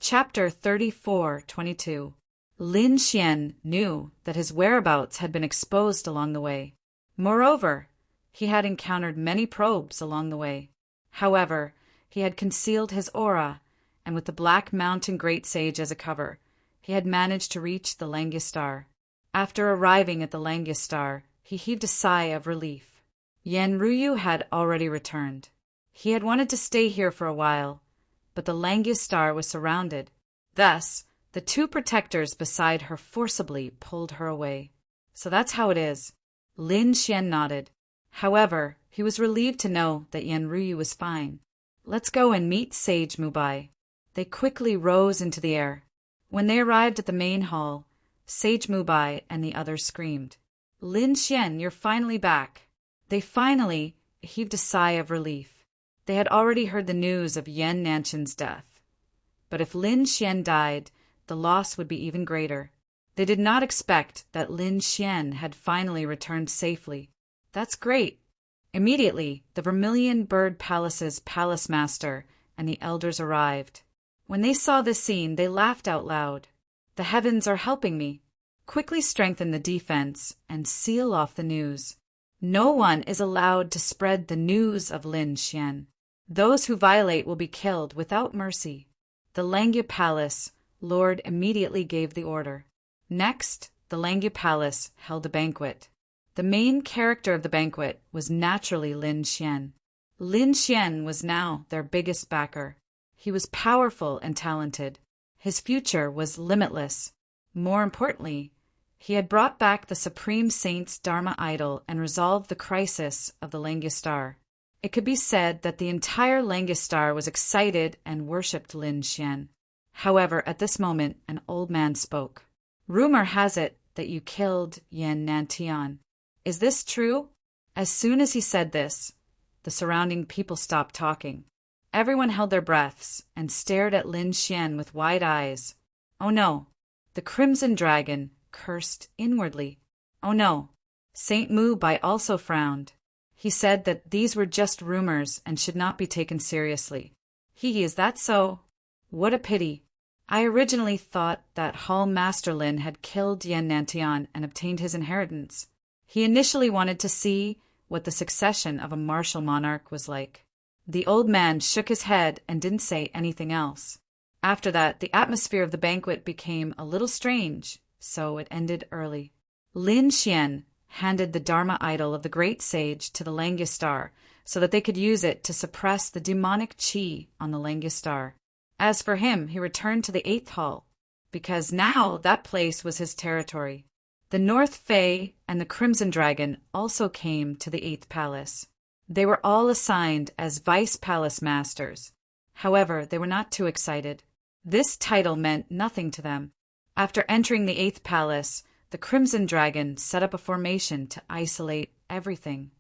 Chapter 34:22. Lin Xian knew that his whereabouts had been exposed along the way. Moreover, he had encountered many probes along the way. However, he had concealed his aura, and with the Black Mountain Great Sage as a cover, he had managed to reach the Langistar. After arriving at the Langistar, he heaved a sigh of relief. Yan Ruyu had already returned. He had wanted to stay here for a while, but the Langistar was surrounded. Thus, the two protectors beside her forcibly pulled her away. So that's how it is. Lin Xian nodded. However, he was relieved to know that Yan Ruyu was fine. Let's go and meet Sage Mubai. They quickly rose into the air. When they arrived at the main hall, Sage Mubai and the others screamed, "Lin Xian, you're finally back." They finally heaved a sigh of relief. They had already heard the news of Yan Nanshan's death. But if Lin Xian died, the loss would be even greater. They did not expect that Lin Xian had finally returned safely. That's great. Immediately, the Vermilion Bird Palace's palace master and the elders arrived. When they saw this scene, they laughed out loud. The heavens are helping me. Quickly strengthen the defense and seal off the news. No one is allowed to spread the news of Lin Xian. Those who violate will be killed without mercy. The Langya Palace Lord immediately gave the order. Next, the Langya Palace held a banquet. The main character of the banquet was naturally Lin Xian. Lin Xian was now their biggest backer. He was powerful and talented. His future was limitless. More importantly, he had brought back the Supreme Saint's Dharma idol and resolved the crisis of the Langistar. It could be said that the entire Langistar was excited and worshipped Lin Xian. However, at this moment, an old man spoke. "Rumor has it that you killed Yan Nantian. Is this true?" As soon as he said this, the surrounding people stopped talking. Everyone held their breaths and stared at Lin Xian with wide eyes. Oh no! The Crimson Dragon cursed inwardly. Oh no! Saint Mu Bai also frowned. He said that these were just rumors and should not be taken seriously. Is that so? What a pity. I originally thought that Hall Master Lin had killed Yan Nantian and obtained his inheritance. He initially wanted to see what the succession of a martial monarch was like. The old man shook his head and didn't say anything else. After that, the atmosphere of the banquet became a little strange, so it ended early. Lin Xian handed the Dharma idol of the great sage to the Langistar so that they could use it to suppress the demonic qi on the Langistar. As for him, he returned to the 8th hall, because now that place was his territory. The North Fae and the Crimson Dragon also came to the 8th palace. They were all assigned as vice palace masters. However, they were not too excited. This title meant nothing to them. After entering the 8th palace, the Crimson Dragon set up a formation to isolate everything.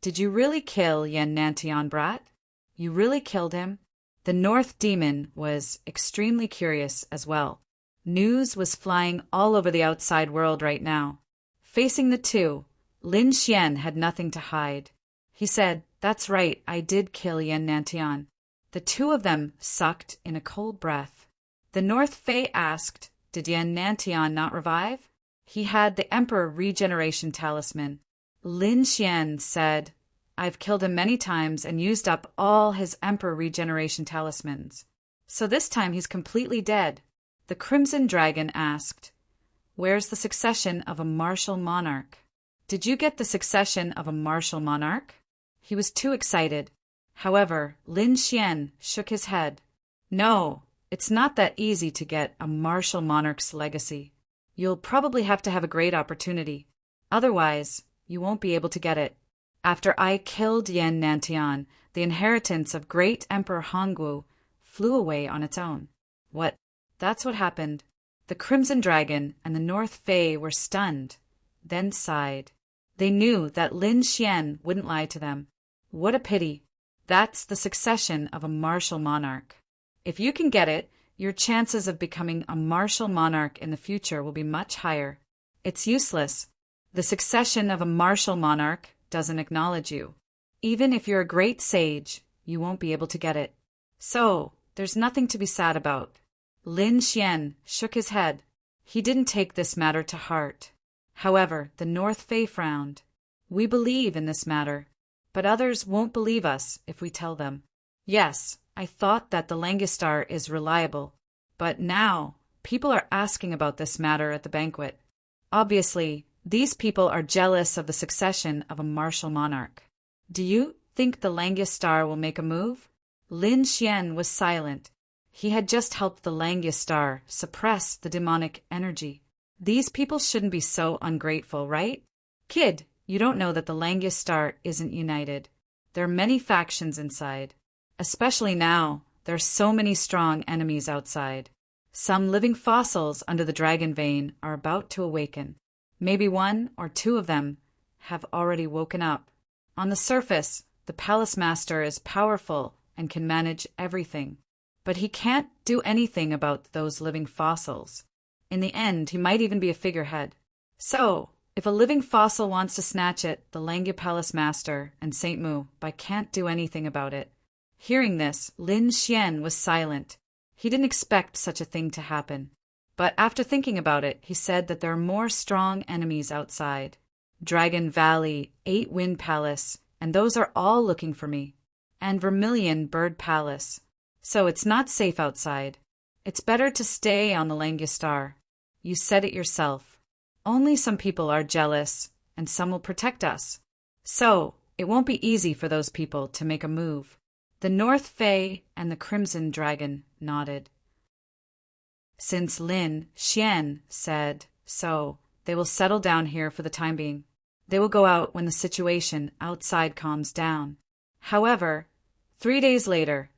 "Did you really kill Yan Nantian, brat? You really killed him?" The North Demon was extremely curious as well. News was flying all over the outside world right now. Facing the two, Lin Xian had nothing to hide. He said, "That's right, I did kill Yan Nantian." The two of them sucked in a cold breath. The North Fae asked, "Did Yan Nantian not revive?" He had the Emperor Regeneration Talisman. Lin Xian said, "I've killed him many times and used up all his Emperor Regeneration Talismans. So this time he's completely dead." The Crimson Dragon asked, "Where's the succession of a martial monarch?" "Did you get the succession of a martial monarch?" He was too excited. However, Lin Xian shook his head. "No, it's not that easy to get a martial monarch's legacy. You'll probably have to have a great opportunity. Otherwise, you won't be able to get it. After I killed Yan Nantian, the inheritance of great Emperor Hongwu flew away on its own." "What?" That's what happened. The Crimson Dragon and the North Fae were stunned, then sighed. They knew that Lin Xian wouldn't lie to them. What a pity. That's the succession of a martial monarch. If you can get it, your chances of becoming a martial monarch in the future will be much higher. It's useless. The succession of a martial monarch doesn't acknowledge you. Even if you're a great sage, you won't be able to get it. So, There's nothing to be sad about. Lin Xian shook his head. He didn't take this matter to heart. However, the North Fae frowned. We believe in this matter, but others won't believe us if we tell them. Yes, I thought that the Langistar is reliable, but now people are asking about this matter at the banquet. Obviously, these people are jealous of the succession of a martial monarch. Do you think the Langistar will make a move? Lin Xian was silent. He had just helped the Langistar suppress the demonic energy. These people shouldn't be so ungrateful, right? Kid, you don't know that the Langistar isn't united. There are many factions inside. Especially now, there are so many strong enemies outside. Some living fossils under the dragon vein are about to awaken. Maybe one or two of them have already woken up. On the surface, the palace master is powerful and can manage everything. But he can't do anything about those living fossils. In the end, he might even be a figurehead. So, if a living fossil wants to snatch it, the Langya Palace Master and Saint Mu can't do anything about it. Hearing this, Lin Xian was silent. He didn't expect such a thing to happen. But after thinking about it, he said that there are more strong enemies outside. Dragon Valley, 8 Wind Palace, and those are all looking for me. And Vermilion Bird Palace. So it's not safe outside. It's better to stay on the Langistar. You said it yourself. Only some people are jealous, and some will protect us. So, it won't be easy for those people to make a move. The North Fae and the Crimson Dragon nodded. Since Lin Xian said so, they will settle down here for the time being. They will go out when the situation outside calms down. However, 3 days later,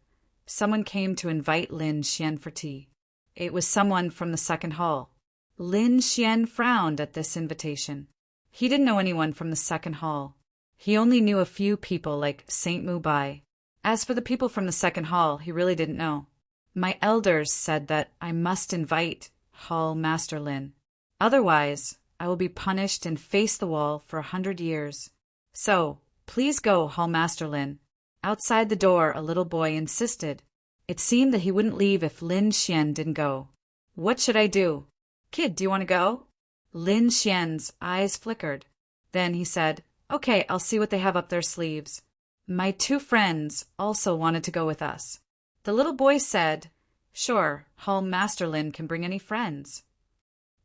someone came to invite Lin Xian for tea. It was someone from the second hall. Lin Xian frowned at this invitation. He didn't know anyone from the second hall. He only knew a few people like Saint Mu Bai. As for the people from the second hall, he really didn't know. My elders said that I must invite Hall Master Lin. Otherwise, I will be punished and face the wall for 100 years. So, please go, Hall Master Lin. Outside the door, a little boy insisted. It seemed that he wouldn't leave if Lin Xian didn't go. What should I do? Kid, do you want to go? Lin Xian's eyes flickered. Then he said, Okay, I'll see what they have up their sleeves. My 2 friends also wanted to go with us. The little boy said, Sure, Hall Master Lin can bring any friends.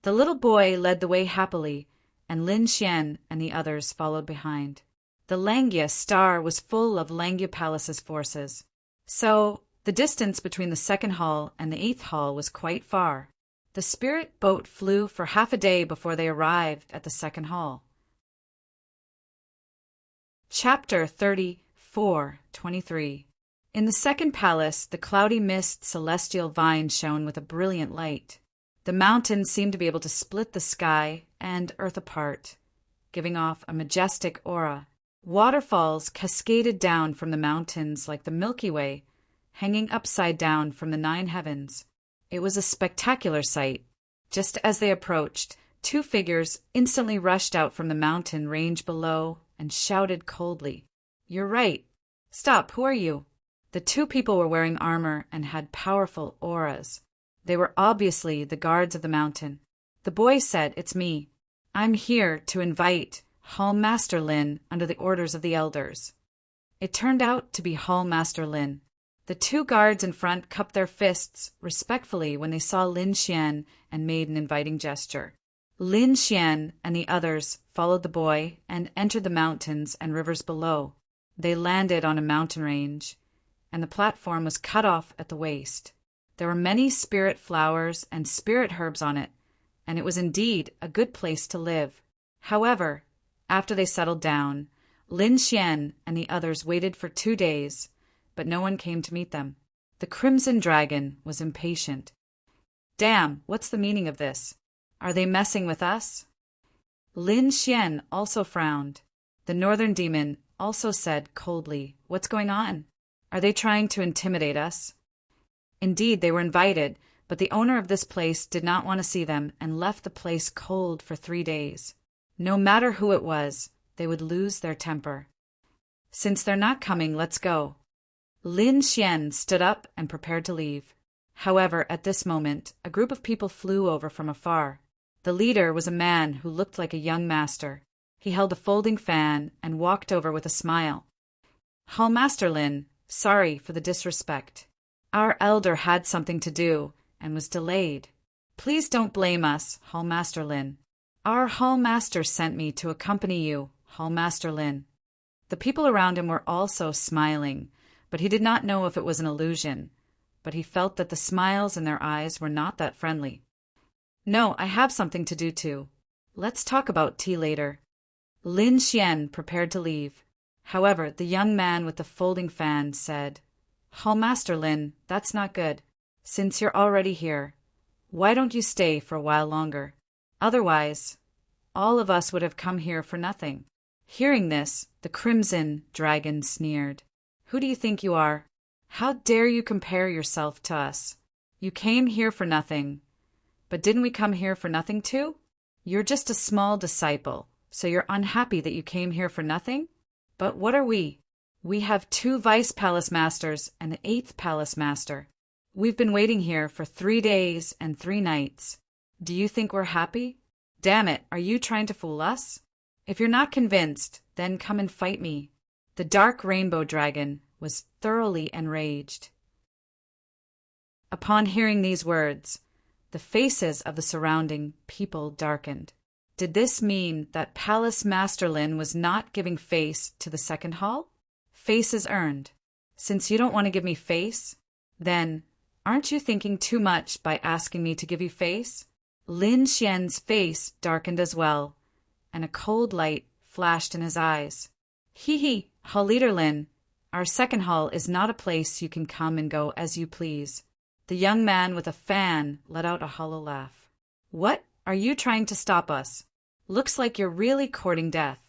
The little boy led the way happily, and Lin Xian and the others followed behind. The Langya Star was full of Langya Palace's forces. So, the distance between the second hall and the 8th hall was quite far. The spirit boat flew for half a day before they arrived at the second hall. Chapter 34:23. In the second palace, the cloudy mist celestial vine shone with a brilliant light. The mountains seemed to be able to split the sky and earth apart, giving off a majestic aura. Waterfalls cascaded down from the mountains like the Milky Way, hanging upside down from the 9 heavens. It was a spectacular sight. Just as they approached, 2 figures instantly rushed out from the mountain range below and shouted coldly, You're right. Stop, who are you? The 2 people were wearing armor and had powerful auras. They were obviously the guards of the mountain. The boy said, It's me. I'm here to invite Hall Master Lin under the orders of the elders. It turned out to be Hall Master Lin. The 2 guards in front cupped their fists respectfully when they saw Lin Xian and made an inviting gesture. Lin Xian and the others followed the boy and entered the mountains and rivers below. They landed on a mountain range, and the platform was cut off at the waist. There were many spirit flowers and spirit herbs on it, and it was indeed a good place to live. However, after they settled down, Lin Xian and the others waited for 2 days, but no one came to meet them. The Crimson Dragon was impatient. Damn, what's the meaning of this? Are they messing with us? Lin Xian also frowned. The Northern Demon also said coldly, What's going on? Are they trying to intimidate us? Indeed, they were invited, but the owner of this place did not want to see them and left the place cold for 3 days. No matter who it was, they would lose their temper. Since they're not coming, let's go. Lin Xian stood up and prepared to leave. However, at this moment, a group of people flew over from afar. The leader was a man who looked like a young master. He held a folding fan and walked over with a smile. Hall Master Lin, sorry for the disrespect. Our elder had something to do and was delayed. Please don't blame us, Hall Master Lin. Our Hall Master sent me to accompany you, Hall Master Lin. The people around him were also smiling, but he did not know if it was an illusion. But he felt that the smiles in their eyes were not that friendly. No, I have something to do too. Let's talk about tea later. Lin Xian prepared to leave. However, the young man with the folding fan said, Hall Master Lin, that's not good. Since you're already here, why don't you stay for a while longer? Otherwise, all of us would have come here for nothing. Hearing this, the Crimson Dragon sneered. Who do you think you are? How dare you compare yourself to us? You came here for nothing. But didn't we come here for nothing too? You're just a small disciple, so you're unhappy that you came here for nothing? But what are we? We have 2 Vice Palace Masters and an 8th Palace Master. We've been waiting here for 3 days and 3 nights. Do you think we're happy? Damn it, are you trying to fool us? If you're not convinced, then come and fight me. The Dark Rainbow Dragon was thoroughly enraged. Upon hearing these words, the faces of the surrounding people darkened. Did this mean that Palace Master Lin was not giving face to the second hall? Face is earned. Since you don't want to give me face, then aren't you thinking too much by asking me to give you face? Lin Xian's face darkened as well, and a cold light flashed in his eyes. Hee, Hall Leader Lin, our second hall is not a place you can come and go as you please. The young man with a fan let out a hollow laugh. What? Are you trying to stop us? Looks like you're really courting death.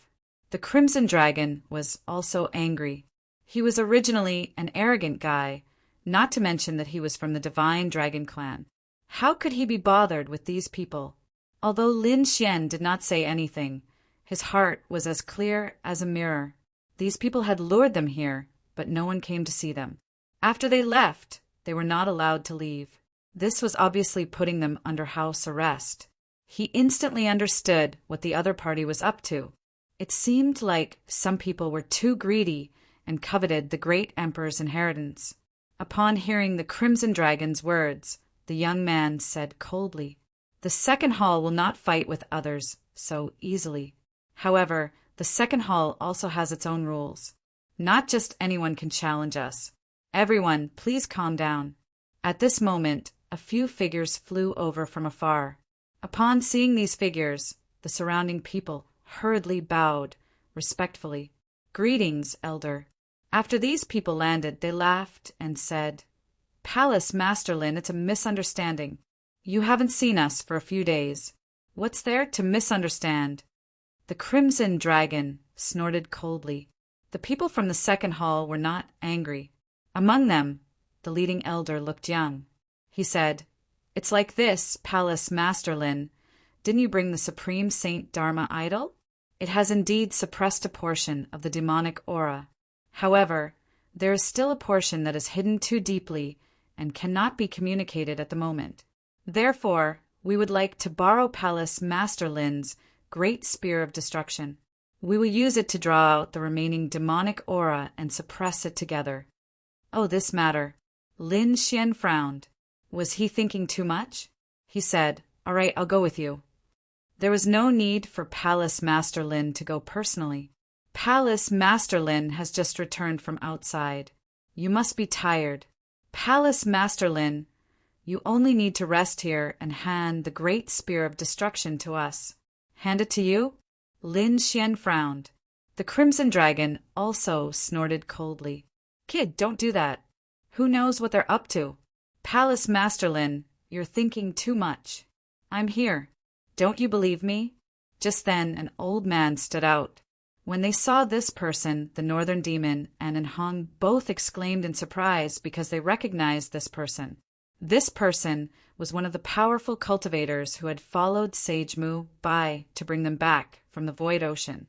The Crimson Dragon was also angry. He was originally an arrogant guy, not to mention that he was from the Divine Dragon Clan. How could he be bothered with these people? Although Lin Xian did not say anything, his heart was as clear as a mirror. These people had lured them here, but no one came to see them. After they left, they were not allowed to leave. This was obviously putting them under house arrest. He instantly understood what the other party was up to. It seemed like some people were too greedy and coveted the great emperor's inheritance. Upon hearing the Crimson Dragon's words, the young man said coldly, The second hall will not fight with others so easily. However, the second hall also has its own rules. Not just anyone can challenge us. Everyone, please calm down. At this moment, a few figures flew over from afar. Upon seeing these figures, the surrounding people hurriedly bowed respectfully. Greetings, Elder. After these people landed, they laughed and said, Palace Master Lin, it's a misunderstanding. You haven't seen us for a few days. What's there to misunderstand? The Crimson Dragon snorted coldly. The people from the second hall were not angry. Among them, the leading elder looked young. He said, It's like this, Palace Master Lin. Didn't you bring the Supreme Saint Dharma idol? It has indeed suppressed a portion of the demonic aura. However, there is still a portion that is hidden too deeply and cannot be communicated at the moment. Therefore, we would like to borrow Palace Master Lin's Great Spear of Destruction. We will use it to draw out the remaining demonic aura and suppress it together. Oh, this matter. Lin Xian frowned. Was he thinking too much? He said, All right, I'll go with you. There was no need for Palace Master Lin to go personally. Palace Master Lin has just returned from outside. You must be tired. Palace Master Lin, you only need to rest here and hand the Great Spear of Destruction to us. Hand it to you? Lin Xian frowned. The Crimson Dragon also snorted coldly. Kid, don't do that. Who knows what they're up to? Palace Master Lin, you're thinking too much. I'm here. Don't you believe me? Just then an old man stood out. When they saw this person, the Northern Demon and Enhong both exclaimed in surprise because they recognized this person. This person was one of the powerful cultivators who had followed Sage Mu Bai to bring them back from the Void Ocean.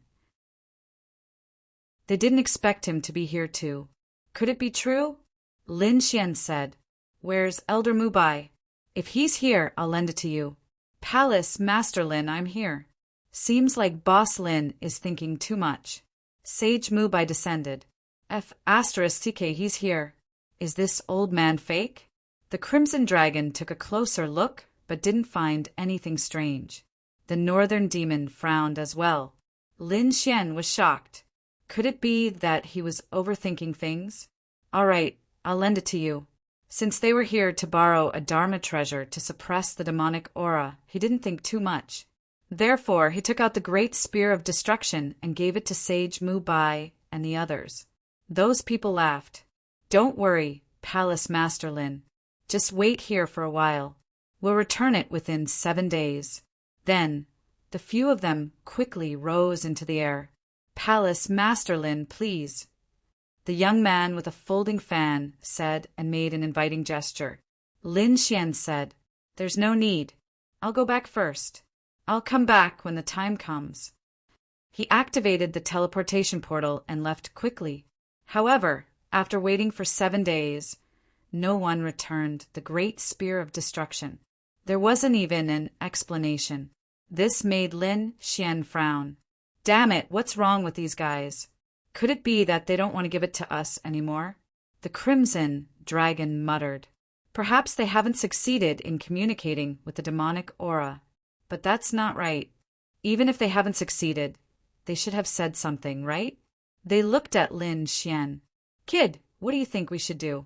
They didn't expect him to be here too. Could it be true? Lin Xian said, "Where's Elder Mubai? If he's here, I'll lend it to you." "Palace Master Lin, I'm here." "Seems like Boss Lin is thinking too much." Sage Mubai descended. "F***ck, he's here. Is this old man fake?" The Crimson Dragon took a closer look, but didn't find anything strange. The Northern Demon frowned as well. Lin Xian was shocked. Could it be that he was overthinking things? "All right, I'll lend it to you." Since they were here to borrow a Dharma treasure to suppress the demonic aura, he didn't think too much. Therefore, he took out the Great Spear of Destruction and gave it to Sage Mubai and the others. Those people laughed. "Don't worry, Palace Master Lin. Just wait here for a while. We'll return it within 7 days. Then, the few of them quickly rose into the air. "Palace Master Lin, please." The young man with a folding fan said and made an inviting gesture. Lin Xian said, "There's no need. I'll go back first. I'll come back when the time comes." He activated the teleportation portal and left quickly. However, after waiting for 7 days, no one returned the Great Spear of Destruction. There wasn't even an explanation. This made Lin Xian frown. "Damn it, what's wrong with these guys? Could it be that they don't want to give it to us anymore?" The Crimson Dragon muttered. "Perhaps they haven't succeeded in communicating with the demonic aura. But that's not right. Even if they haven't succeeded, they should have said something, right?" They looked at Lin Xian. "Kid, what do you think we should do?"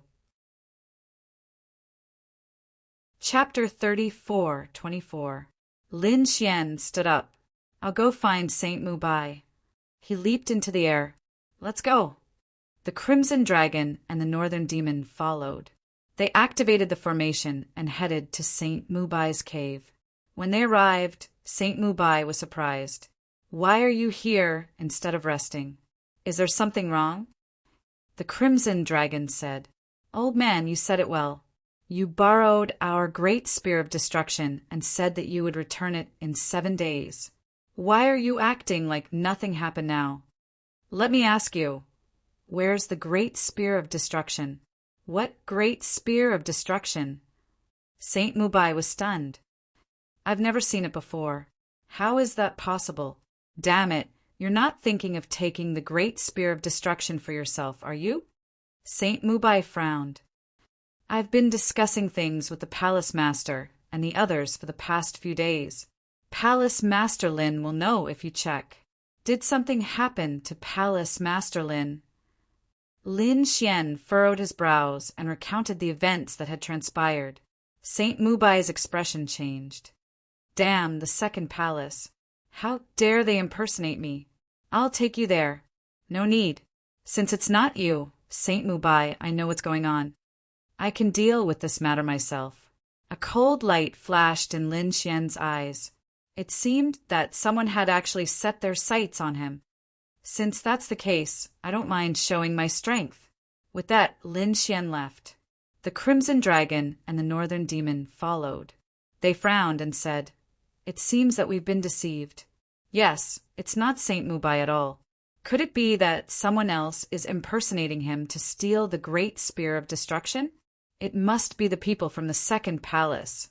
Chapter 34:24. Lin Xian stood up. "I'll go find Saint Mubai." He leaped into the air. "Let's go." The Crimson Dragon and the Northern Demon followed. They activated the formation and headed to Saint Mubai's cave. When they arrived, Saint Mubai was surprised. "Why are you here instead of resting? Is there something wrong?" The Crimson Dragon said, "Old man, you said it well. You borrowed our Great Spear of Destruction and said that you would return it in 7 days. Why are you acting like nothing happened now? Let me ask you, where's the Great Spear of Destruction?" "What Great Spear of Destruction?" Saint Mubai was stunned. "I've never seen it before. How is that possible? Damn it, you're not thinking of taking the Great Spear of Destruction for yourself, are you?" Saint Mubai frowned. "I've been discussing things with the Palace Master and the others for the past few days. Palace Master Lin will know if you check. Did something happen to Palace Master Lin?" Lin Xian furrowed his brows and recounted the events that had transpired. Saint Mubai's expression changed. "Damn the second palace. How dare they impersonate me? I'll take you there." "No need. Since it's not you, Saint Mubai, I know what's going on. I can deal with this matter myself." A cold light flashed in Lin Xian's eyes. It seemed that someone had actually set their sights on him. "Since that's the case, I don't mind showing my strength." With that, Lin Xian left. The Crimson Dragon and the Northern Demon followed. They frowned and said, "It seems that we've been deceived. Yes, it's not Saint Mubai at all. Could it be that someone else is impersonating him to steal the Great Spear of Destruction? It must be the people from the second palace.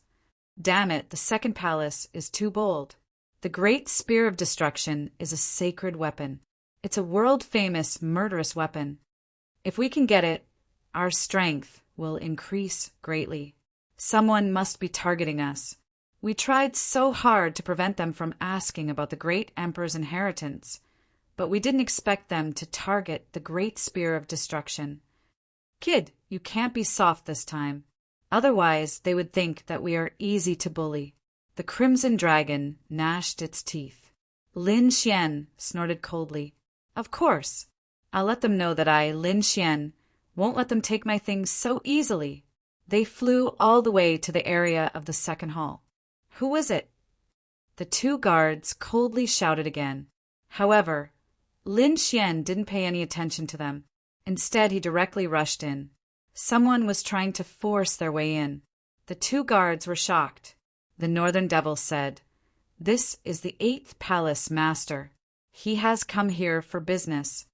Damn it, the second palace is too bold. The Great Spear of Destruction is a sacred weapon. It's a world-famous murderous weapon. If we can get it, our strength will increase greatly. Someone must be targeting us. We tried so hard to prevent them from asking about the Great Emperor's inheritance, but we didn't expect them to target the Great Spear of Destruction. Kid, you can't be soft this time. Otherwise, they would think that we are easy to bully." The Crimson Dragon gnashed its teeth. Lin Xian snorted coldly. "Of course. I'll let them know that I, Lin Xian, won't let them take my things so easily." They flew all the way to the area of the second hall. "Who is it?" The 2 guards coldly shouted again. However, Lin Xian didn't pay any attention to them. Instead, he directly rushed in. Someone was trying to force their way in. The 2 guards were shocked. The Northern Devil said, "This is the 8th Palace Master. He has come here for business."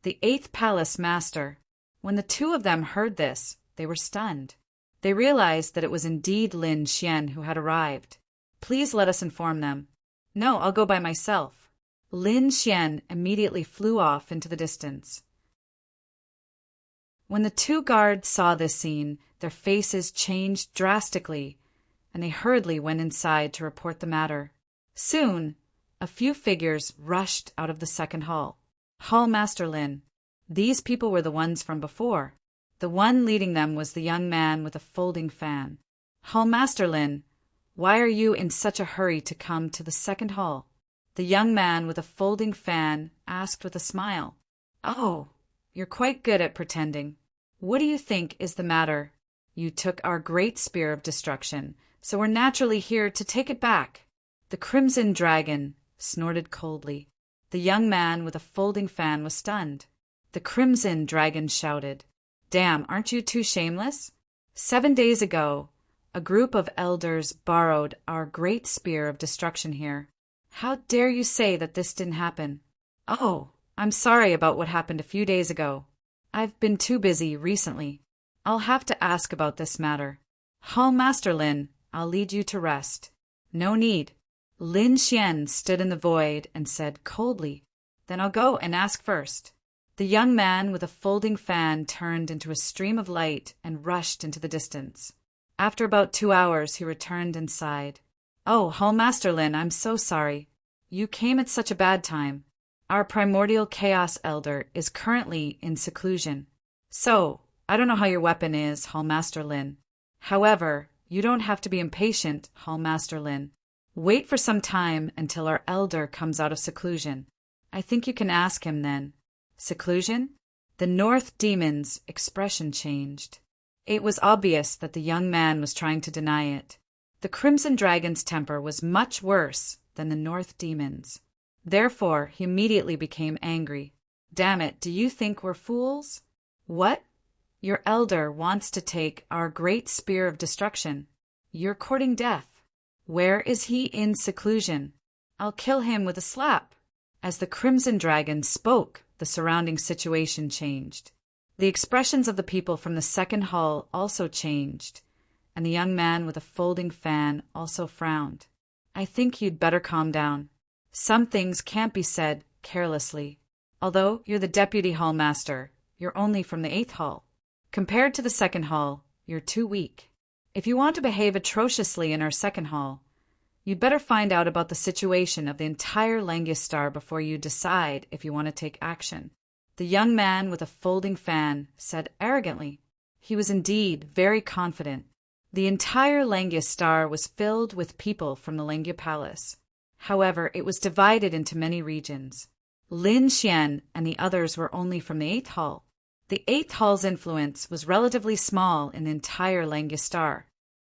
The 8th Palace Master. When the two of them heard this, they were stunned. They realized that it was indeed Lin Xian who had arrived. Please let us inform them. No, I'll go by myself. Lin Xian immediately flew off into the distance. When the two guards saw this scene, their faces changed drastically, and they hurriedly went inside to report the matter. Soon, a few figures rushed out of the second hall. Hall Master Lin. These people were the ones from before. The one leading them was the young man with a folding fan. Hall Master Lin, why are you in such a hurry to come to the second hall? The young man with a folding fan asked with a smile. Oh, you're quite good at pretending. What do you think is the matter? You took our great spear of destruction, so we're naturally here to take it back. The Crimson Dragon snorted coldly. The young man with a folding fan was stunned. The Crimson Dragon shouted, Damn, aren't you too shameless? 7 days ago, a group of elders borrowed our great spear of destruction here. How dare you say that this didn't happen? Oh, I'm sorry about what happened a few days ago. I've been too busy recently. I'll have to ask about this matter. Hall Master Lin, I'll lead you to rest. No need. Lin Xian stood in the void and said coldly, Then I'll go and ask first. The young man with a folding fan turned into a stream of light and rushed into the distance. After about 2 hours, he returned and sighed. Oh, Hall Master Lin, I'm so sorry. You came at such a bad time. Our primordial chaos elder is currently in seclusion. So, I don't know how your weapon is, Hall Master Lin. However, you don't have to be impatient, Hall Master Lin. Wait for some time until our elder comes out of seclusion. I think you can ask him then. Seclusion? The North Demon's expression changed. It was obvious that the young man was trying to deny it. The Crimson Dragon's temper was much worse than the North Demon's. Therefore, he immediately became angry. Damn it, do you think we're fools? What? Your elder wants to take our great spear of destruction. You're courting death. Where is he in seclusion? I'll kill him with a slap. As the Crimson Dragon spoke, the surrounding situation changed. The expressions of the people from the second hall also changed, and the young man with a folding fan also frowned. I think you'd better calm down. Some things can't be said carelessly. Although you're the deputy hall master, you're only from the 8th hall. Compared to the second hall, you're too weak. If you want to behave atrociously in our second hall, you'd better find out about the situation of the entire Langistar before you decide if you want to take action. The young man with a folding fan said arrogantly. He was indeed very confident. The entire Langistar was filled with people from the Langia Palace. However, it was divided into many regions. Lin Xian and the others were only from the 8th hall. The 8th hall's influence was relatively small in the entire Langistar.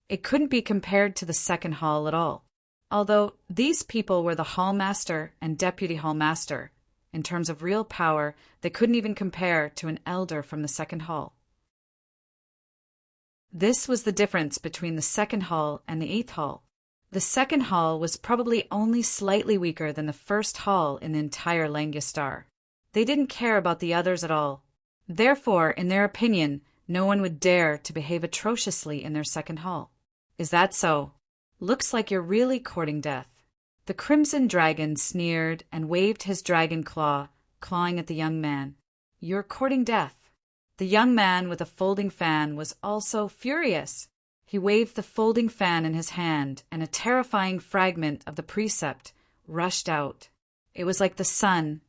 It couldn't be compared to the second hall at all. Although these people were the hall master and deputy hall master, in terms of real power, they couldn't even compare to an elder from the second hall. This was the difference between the second hall and the 8th hall. The second hall was probably only slightly weaker than the first hall in the entire Langistar. They didn't care about the others at all. Therefore, in their opinion, no one would dare to behave atrociously in their second hall. Is that so? Looks like you're really courting death. The Crimson Dragon sneered and waved his dragon claw, clawing at the young man. You're courting death. The young man with a folding fan was also furious. He waved the folding fan in his hand, and a terrifying fragment of the precept rushed out. It was like the sun,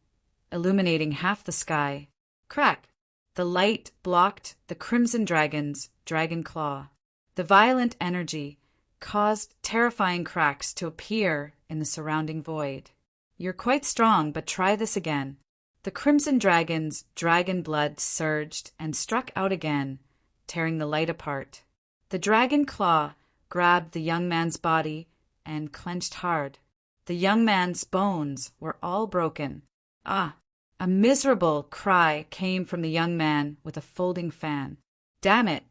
illuminating half the sky. Crack! The light blocked the Crimson Dragon's dragon claw. The violent energy caused terrifying cracks to appear in the surrounding void. You're quite strong, but try this again. The Crimson Dragon's dragon blood surged and struck out again, tearing the light apart. The dragon claw grabbed the young man's body and clenched hard. The young man's bones were all broken. Ah! A miserable cry came from the young man with a folding fan. Damn it!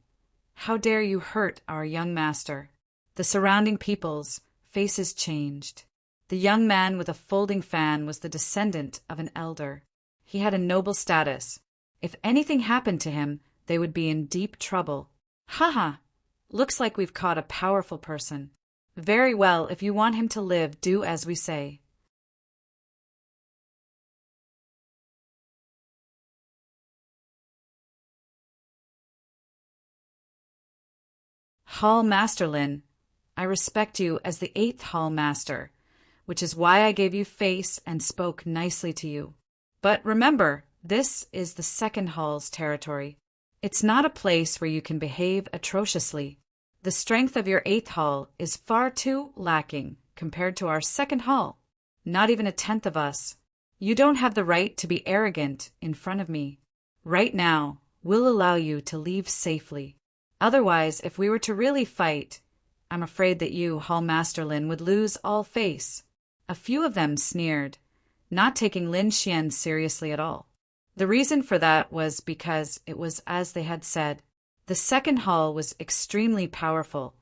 How dare you hurt our young master? The surrounding people's faces changed. The young man with a folding fan was the descendant of an elder. He had a noble status. If anything happened to him, they would be in deep trouble. Haha, looks like we've caught a powerful person. Very well, if you want him to live, do as we say. Hall Master Lin, I respect you as the 8th Hall Master, which is why I gave you face and spoke nicely to you. But remember, this is the 2nd Hall's territory. It's not a place where you can behave atrociously. The strength of your 8th Hall is far too lacking compared to our 2nd Hall. Not even a tenth of us. You don't have the right to be arrogant in front of me. Right now, we'll allow you to leave safely. Otherwise, if we were to really fight, I'm afraid that you, Hall Master Lin, would lose all face. A few of them sneered, not taking Lin Xian seriously at all. The reason for that was because it was as they had said. The 2nd Hall was extremely powerful,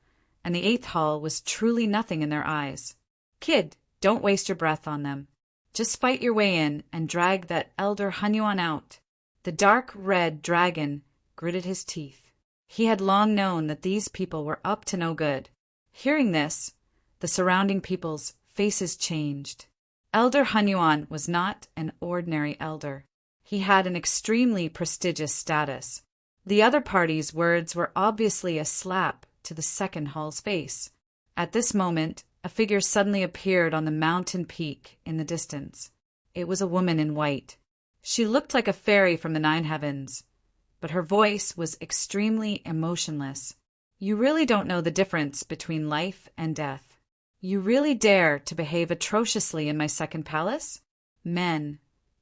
and the 8th Hall was truly nothing in their eyes. Kid, don't waste your breath on them. Just fight your way in and drag that elder Hunyuan out. The dark red dragon gritted his teeth. He had long known that these people were up to no good. Hearing this, the surrounding people's faces changed. Elder Hunyuan was not an ordinary elder. He had an extremely prestigious status. The other party's words were obviously a slap to the 2nd Hall's face. At this moment, a figure suddenly appeared on the mountain peak in the distance. It was a woman in white. She looked like a fairy from the 9 heavens, but her voice was extremely emotionless. You really don't know the difference between life and death. You really dare to behave atrociously in my 2nd palace? Men,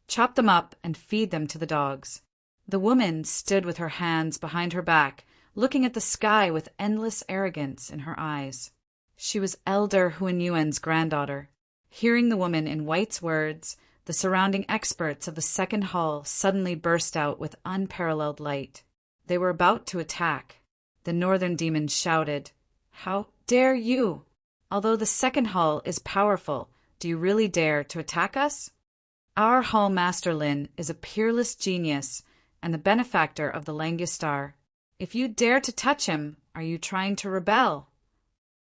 chop them up and feed them to the dogs. The woman stood with her hands behind her back, looking at the sky with endless arrogance in her eyes. She was Elder Huanyuan's granddaughter. Hearing the woman in white's words, the surrounding experts of the 2nd Hall suddenly burst out with unparalleled light. They were about to attack. The northern demon shouted, "How dare you? Although the 2nd Hall is powerful, do you really dare to attack us? Our Hall Master Lin is a peerless genius and the benefactor of the Langistar. If you dare to touch him, are you trying to rebel?"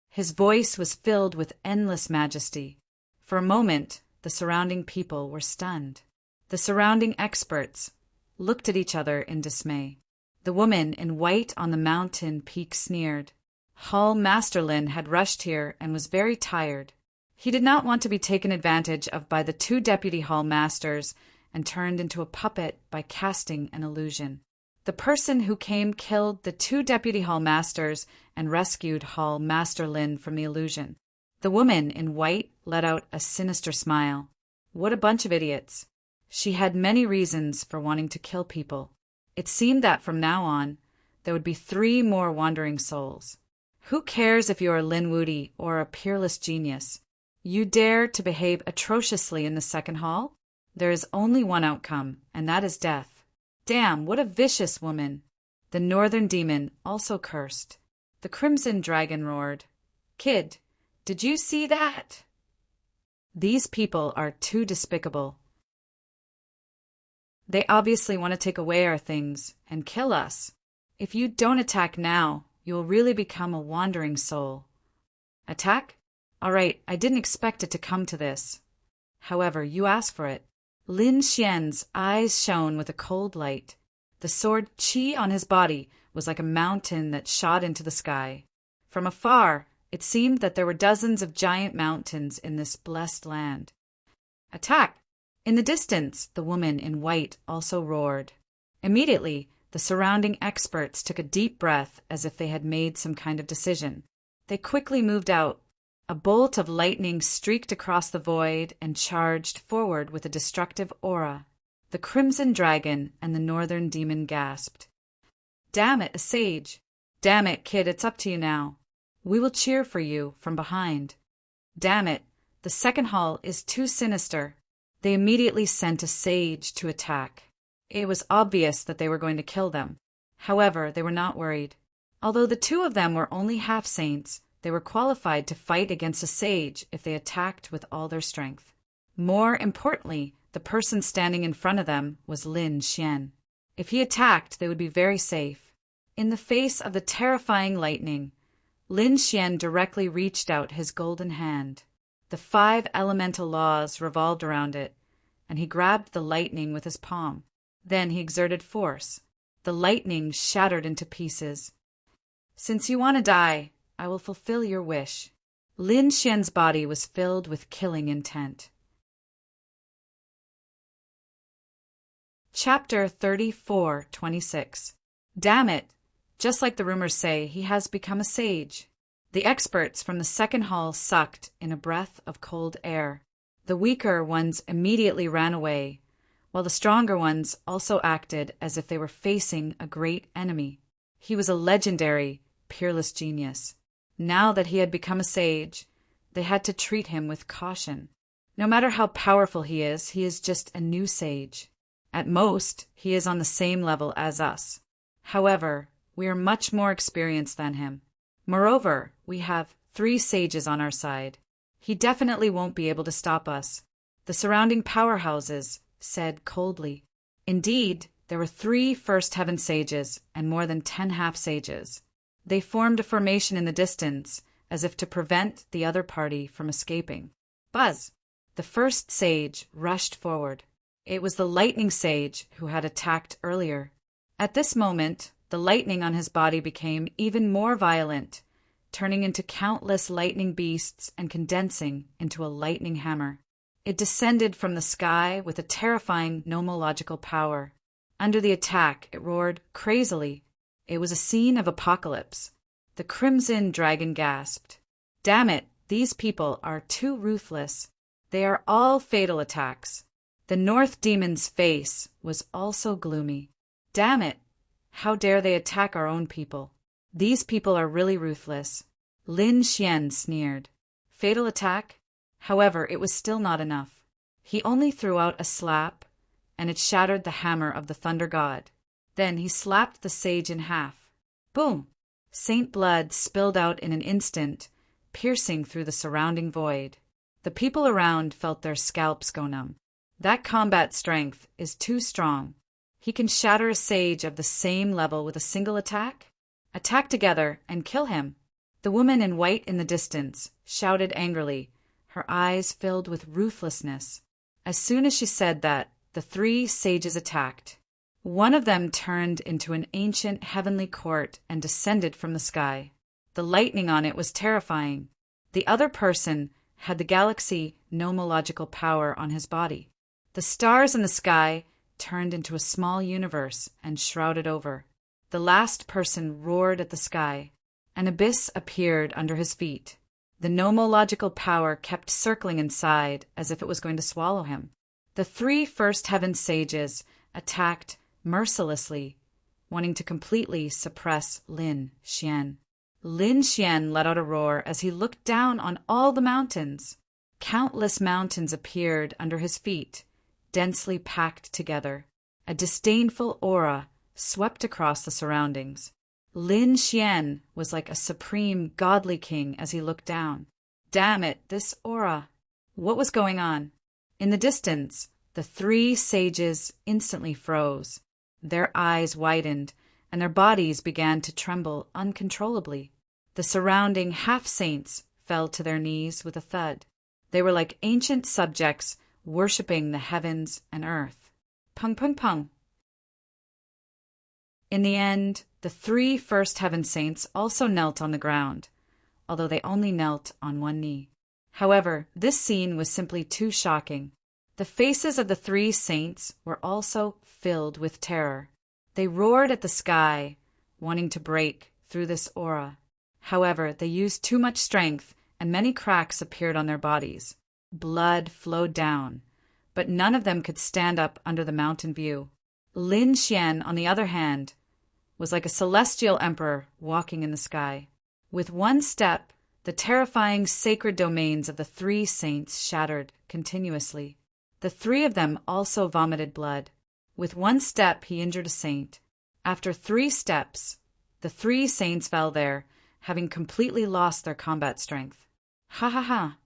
His voice was filled with endless majesty. For a moment, the surrounding people were stunned. The surrounding experts looked at each other in dismay. The woman in white on the mountain peak sneered. Hall Master Lin had rushed here and was very tired. He did not want to be taken advantage of by the 2 deputy hall masters and turned into a puppet by casting an illusion. The person who came killed the 2 deputy hall masters and rescued Hall Master Lin from the illusion. The woman in white let out a sinister smile. What a bunch of idiots. She had many reasons for wanting to kill people. It seemed that from now on, there would be 3 more wandering souls. Who cares if you are Lin Wudi or a peerless genius? You dare to behave atrociously in the 2nd Hall? There is only one outcome, and that is death. Damn, what a vicious woman. The northern demon also cursed. The crimson dragon roared. Kid, did you see that? These people are too despicable. They obviously want to take away our things and kill us. If you don't attack now, you will really become a wandering soul. Attack? All right, I didn't expect it to come to this. However, you asked for it. Lin Xian's eyes shone with a cold light. The sword qi on his body was like a mountain that shot into the sky. From afar, it seemed that there were dozens of giant mountains in this blessed land. Attack! In the distance, the woman in white also roared. Immediately, the surrounding experts took a deep breath as if they had made some kind of decision. They quickly moved out. A bolt of lightning streaked across the void and charged forward with a destructive aura. The crimson dragon and the northern demon gasped. Damn it, a sage! Damn it, kid, it's up to you now. We will cheer for you from behind. Damn it, the 2nd Hall is too sinister. They immediately sent a sage to attack. It was obvious that they were going to kill them. However, they were not worried. Although the 2 of them were only half-saints, they were qualified to fight against a sage if they attacked with all their strength. More importantly, the person standing in front of them was Lin Xian. If he attacked, they would be very safe. In the face of the terrifying lightning, Lin Xian directly reached out his golden hand. The 5 elemental laws revolved around it, and he grabbed the lightning with his palm. Then he exerted force. The lightning shattered into pieces. Since you want to die, I will fulfill your wish. Lin Xian's body was filled with killing intent. Chapter 34:26. Damn it! Just like the rumors say, he has become a sage. The experts from the second hall sucked in a breath of cold air. The weaker ones immediately ran away, while the stronger ones also acted as if they were facing a great enemy. He was a legendary, peerless genius. Now that he had become a sage, they had to treat him with caution. No matter how powerful he is just a new sage. At most, he is on the same level as us. However, we are much more experienced than him. Moreover, we have 3 sages on our side. He definitely won't be able to stop us. The surrounding powerhouses said coldly. Indeed, there were 3 first heaven sages and more than 10 half-sages. They formed a formation in the distance, as if to prevent the other party from escaping. Buzz! The first sage rushed forward. It was the lightning sage who had attacked earlier. At this moment, the lightning on his body became even more violent, turning into countless lightning beasts and condensing into a lightning hammer. It descended from the sky with a terrifying nomological power. Under the attack, it roared crazily. It was a scene of apocalypse. The Crimson Dragon gasped. Damn it, these people are too ruthless. They are all fatal attacks. The North Demon's face was also gloomy. Damn it! How dare they attack our own people? These people are really ruthless. Lin Xian sneered. Fatal attack? However, it was still not enough. He only threw out a slap, and it shattered the hammer of the Thunder God. Then he slapped the sage in half. Boom! Saint blood spilled out in an instant, piercing through the surrounding void. The people around felt their scalps go numb. That combat strength is too strong. He can shatter a sage of the same level with a single attack? Attack together and kill him. The woman in white in the distance shouted angrily, her eyes filled with ruthlessness. As soon as she said that, the 3 sages attacked. One of them turned into an ancient heavenly court and descended from the sky. The lightning on it was terrifying. The other person had the galaxy nomological power on his body. The stars in the sky turned into a small universe and shrouded over. The last person roared at the sky. An abyss appeared under his feet. The nomological power kept circling inside as if it was going to swallow him. The 3 first heaven sages attacked mercilessly, wanting to completely suppress Lin Xian. Lin Xian let out a roar as he looked down on all the mountains. Countless mountains appeared under his feet, densely packed together. A disdainful aura swept across the surroundings. Lin Xian was like a supreme godly king as he looked down. Damn it, this aura! What was going on? In the distance, the 3 sages instantly froze. Their eyes widened, and their bodies began to tremble uncontrollably. The surrounding half-saints fell to their knees with a thud. They were like ancient subjects worshipping the heavens and earth. Pung pung pung. In the end, the 3 first heaven saints also knelt on the ground, although they only knelt on one knee. However, this scene was simply too shocking. The faces of the 3 saints were also filled with terror. They roared at the sky, wanting to break through this aura. However, they used too much strength, and many cracks appeared on their bodies. Blood flowed down, but none of them could stand up under the mountain view. Lin Xian, on the other hand, was like a celestial emperor walking in the sky. With one step, the terrifying sacred domains of the 3 saints shattered continuously. The 3 of them also vomited blood. With one step, he injured a saint. After 3 steps, the 3 saints fell there, having completely lost their combat strength. Ha ha ha!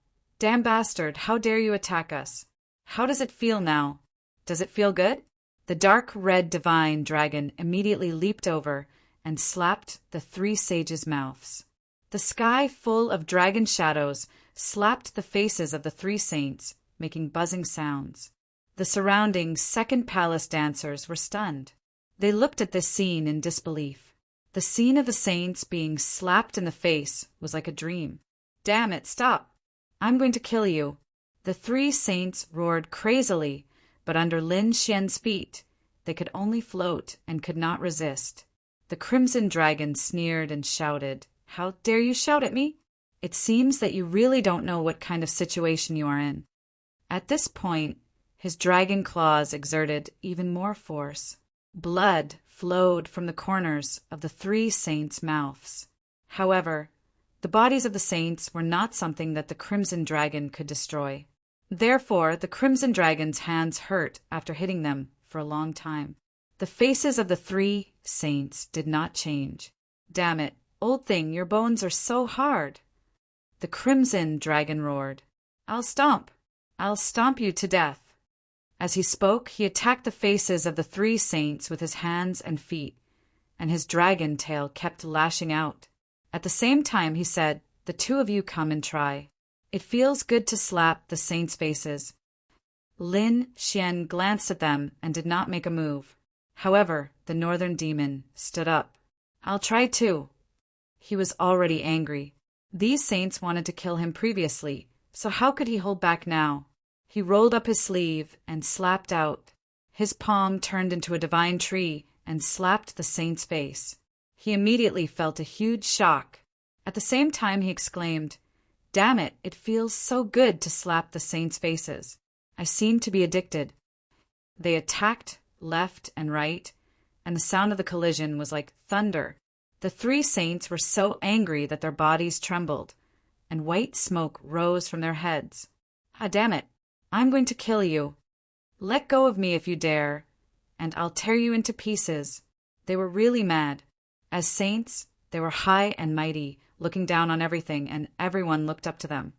Damn bastard, how dare you attack us? How does it feel now? Does it feel good? The dark red divine dragon immediately leaped over and slapped the three sages' mouths. The sky, full of dragon shadows, slapped the faces of the three saints, making buzzing sounds. The surrounding second palace dancers were stunned. They looked at this scene in disbelief. The scene of the saints being slapped in the face was like a dream. "Damn it, stop! I'm going to kill you!" The three saints roared crazily, but under Lin Xian's feet, they could only float and could not resist. The crimson dragon sneered and shouted, "How dare you shout at me? It seems that you really don't know what kind of situation you are in." At this point, his dragon claws exerted even more force. Blood flowed from the corners of the three saints' mouths. However, the bodies of the saints were not something that the crimson dragon could destroy. Therefore, the crimson dragon's hands hurt after hitting them for a long time. The faces of the three saints did not change. "Damn it, old thing, your bones are so hard." The crimson dragon roared, I'll stomp you to death." As he spoke, he attacked the faces of the three saints with his hands and feet, and his dragon tail kept lashing out. At the same time, he said, "The two of you come and try. It feels good to slap the saints' faces." Lin Xian glanced at them and did not make a move. However, the northern demon stood up. "I'll try too." He was already angry. These saints wanted to kill him previously, so how could he hold back now? He rolled up his sleeve and slapped out. His palm turned into a divine tree and slapped the saint's face. He immediately felt a huge shock. At the same time, he exclaimed, "Damn it, it feels so good to slap the saints' faces. I seem to be addicted." They attacked left and right, and the sound of the collision was like thunder. The three saints were so angry that their bodies trembled, and white smoke rose from their heads. "Ah, damn it! I'm going to kill you. Let go of me if you dare, and I'll tear you into pieces." They were really mad. As saints, they were high and mighty, looking down on everything, and everyone looked up to them.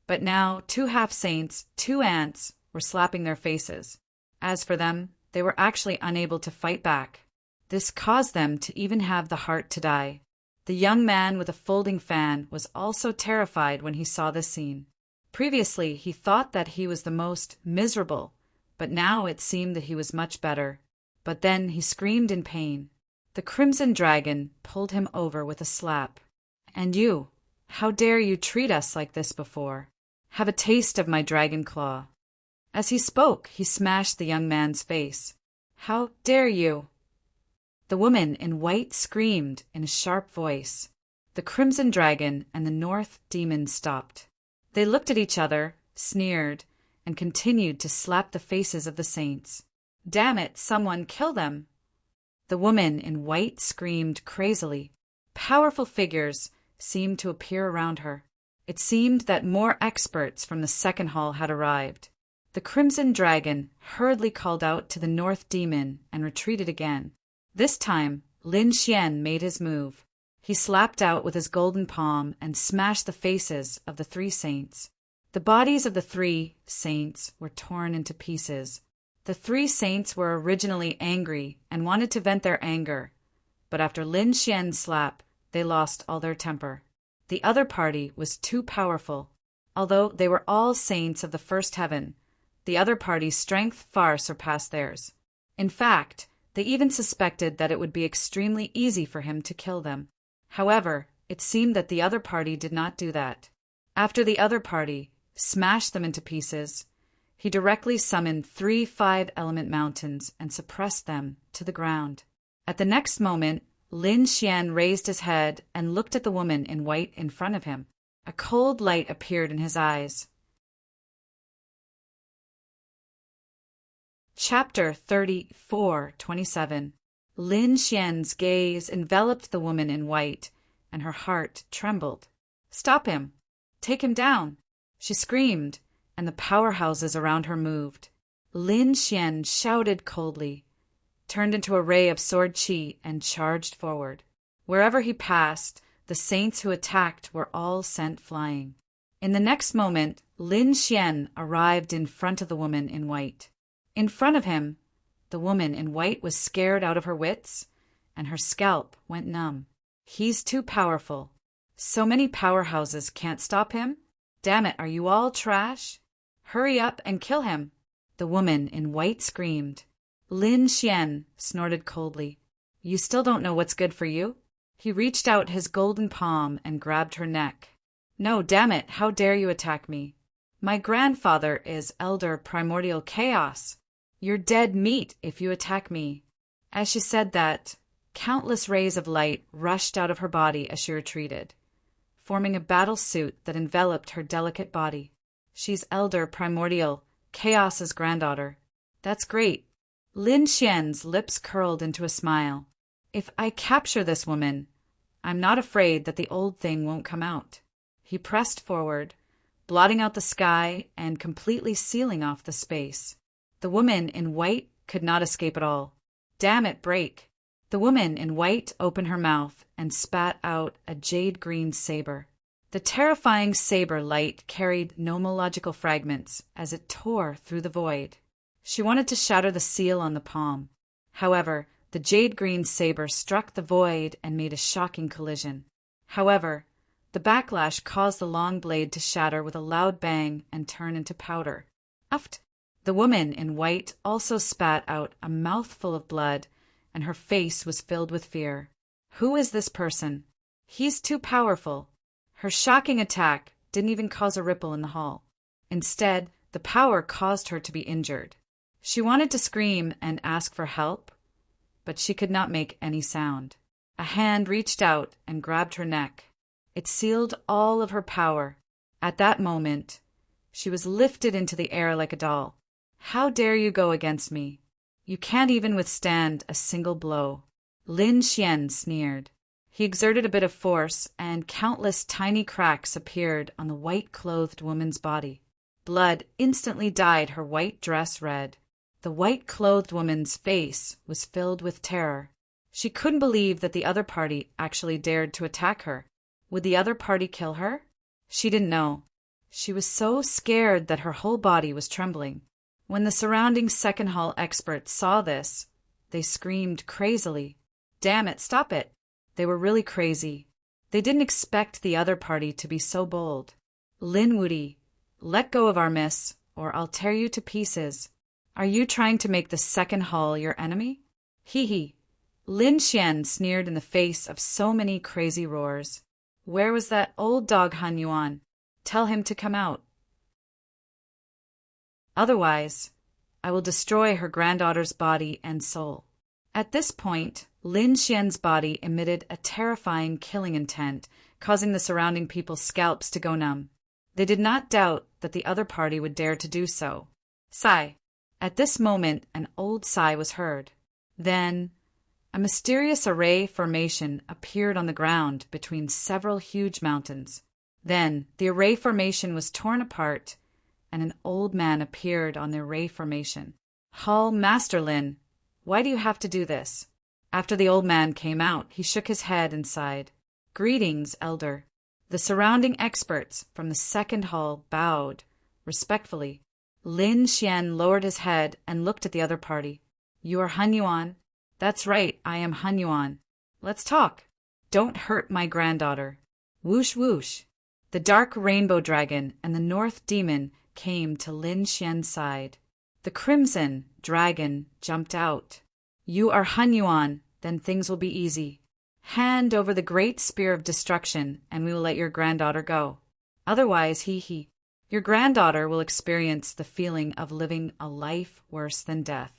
But now, two half-saints, two ants, were slapping their faces. As for them, they were actually unable to fight back. This caused them to even have the heart to die. The young man with a folding fan was also terrified when he saw this scene. Previously, he thought that he was the most miserable, but now it seemed that he was much better. But then he screamed in pain. The crimson dragon pulled him over with a slap. "And you, how dare you treat us like this before? Have a taste of my dragon claw." As he spoke, he smashed the young man's face. "How dare you?" The woman in white screamed in a sharp voice. The crimson dragon and the north demon stopped. They looked at each other, sneered, and continued to slap the faces of the saints. "Damn it, someone kill them!" The woman in white screamed crazily. Powerful figures seemed to appear around her. It seemed that more experts from the second hall had arrived. The crimson dragon hurriedly called out to the north demon and retreated again. This time, Lin Xian made his move. He slapped out with his golden palm and smashed the faces of the three saints. The bodies of the three saints were torn into pieces. The three saints were originally angry and wanted to vent their anger, but after Lin Xian's slap, they lost all their temper. The other party was too powerful. Although they were all saints of the first heaven, the other party's strength far surpassed theirs. In fact, they even suspected that it would be extremely easy for him to kill them. However, it seemed that the other party did not do that. After the other party smashed them into pieces, he directly summoned 3 5-element mountains and suppressed them to the ground. At the next moment, Lin Xian raised his head and looked at the woman in white in front of him. A cold light appeared in his eyes. Chapter 34:27. Lin Xian's gaze enveloped the woman in white, and her heart trembled. "Stop him! Take him down!" she screamed, and the powerhouses around her moved. Lin Xian shouted coldly, turned into a ray of sword qi, and charged forward. Wherever he passed, the saints who attacked were all sent flying. In the next moment, Lin Xian arrived in front of the woman in white. In front of him, the woman in white was scared out of her wits, and her scalp went numb. He's too powerful. So many powerhouses can't stop him? Damn it, are you all trash? Hurry up and kill him! The woman in white screamed. Lin Xian snorted coldly. You still don't know what's good for you? He reached out his golden palm and grabbed her neck. No, damn it, how dare you attack me? My grandfather is Elder Primordial Chaos. You're dead meat if you attack me. As she said that, countless rays of light rushed out of her body as she retreated, forming a battle suit that enveloped her delicate body. She's Elder Primordial Chaos's granddaughter. That's great. Lin Xian's lips curled into a smile. If I capture this woman, I'm not afraid that the old thing won't come out. He pressed forward, blotting out the sky and completely sealing off the space. The woman in white could not escape at all. Damn it, break! The woman in white opened her mouth and spat out a jade-green saber. The terrifying saber light carried nomological fragments as it tore through the void. She wanted to shatter the seal on the palm. However, the jade-green saber struck the void and made a shocking collision. However, the backlash caused the long blade to shatter with a loud bang and turn into powder. Uft! The woman in white also spat out a mouthful of blood, and her face was filled with fear. Who is this person? He's too powerful. Her shocking attack didn't even cause a ripple in the hall. Instead, the power caused her to be injured. She wanted to scream and ask for help, but she could not make any sound. A hand reached out and grabbed her neck. It sealed all of her power. At that moment, she was lifted into the air like a doll. How dare you go against me? You can't even withstand a single blow. Lin Xian sneered. He exerted a bit of force, and countless tiny cracks appeared on the white-clothed woman's body. Blood instantly dyed her white dress red. The white-clothed woman's face was filled with terror. She couldn't believe that the other party actually dared to attack her. Would the other party kill her? She didn't know. She was so scared that her whole body was trembling. When the surrounding second hall experts saw this, they screamed crazily. Damn it, stop it! They were really crazy. They didn't expect the other party to be so bold. Lin Wudi, let go of our miss, or I'll tear you to pieces. Are you trying to make the second hall your enemy? Hee hee. Lin Xian sneered in the face of so many crazy roars. Where was that old dog Han Yuan? Tell him to come out. Otherwise, I will destroy her granddaughter's body and soul. At this point, Lin Xian's body emitted a terrifying killing intent, causing the surrounding people's scalps to go numb. They did not doubt that the other party would dare to do so. Sigh. At this moment, an old sigh was heard. Then, a mysterious array formation appeared on the ground between several huge mountains. Then, the array formation was torn apart, and an old man appeared on the array formation. Hall Master Lin, why do you have to do this? After the old man came out, he shook his head and sighed. Greetings, Elder. The surrounding experts from the second hall bowed respectfully. Lin Xian lowered his head and looked at the other party. You are Han Yuan? That's right, I am Han Yuan. Let's talk. Don't hurt my granddaughter. Whoosh whoosh. The dark rainbow dragon and the north demon came to Lin Xian's side. The crimson dragon jumped out. You are Han Yuan, then things will be easy. Hand over the great spear of destruction, and we will let your granddaughter go. Otherwise, your granddaughter will experience the feeling of living a life worse than death.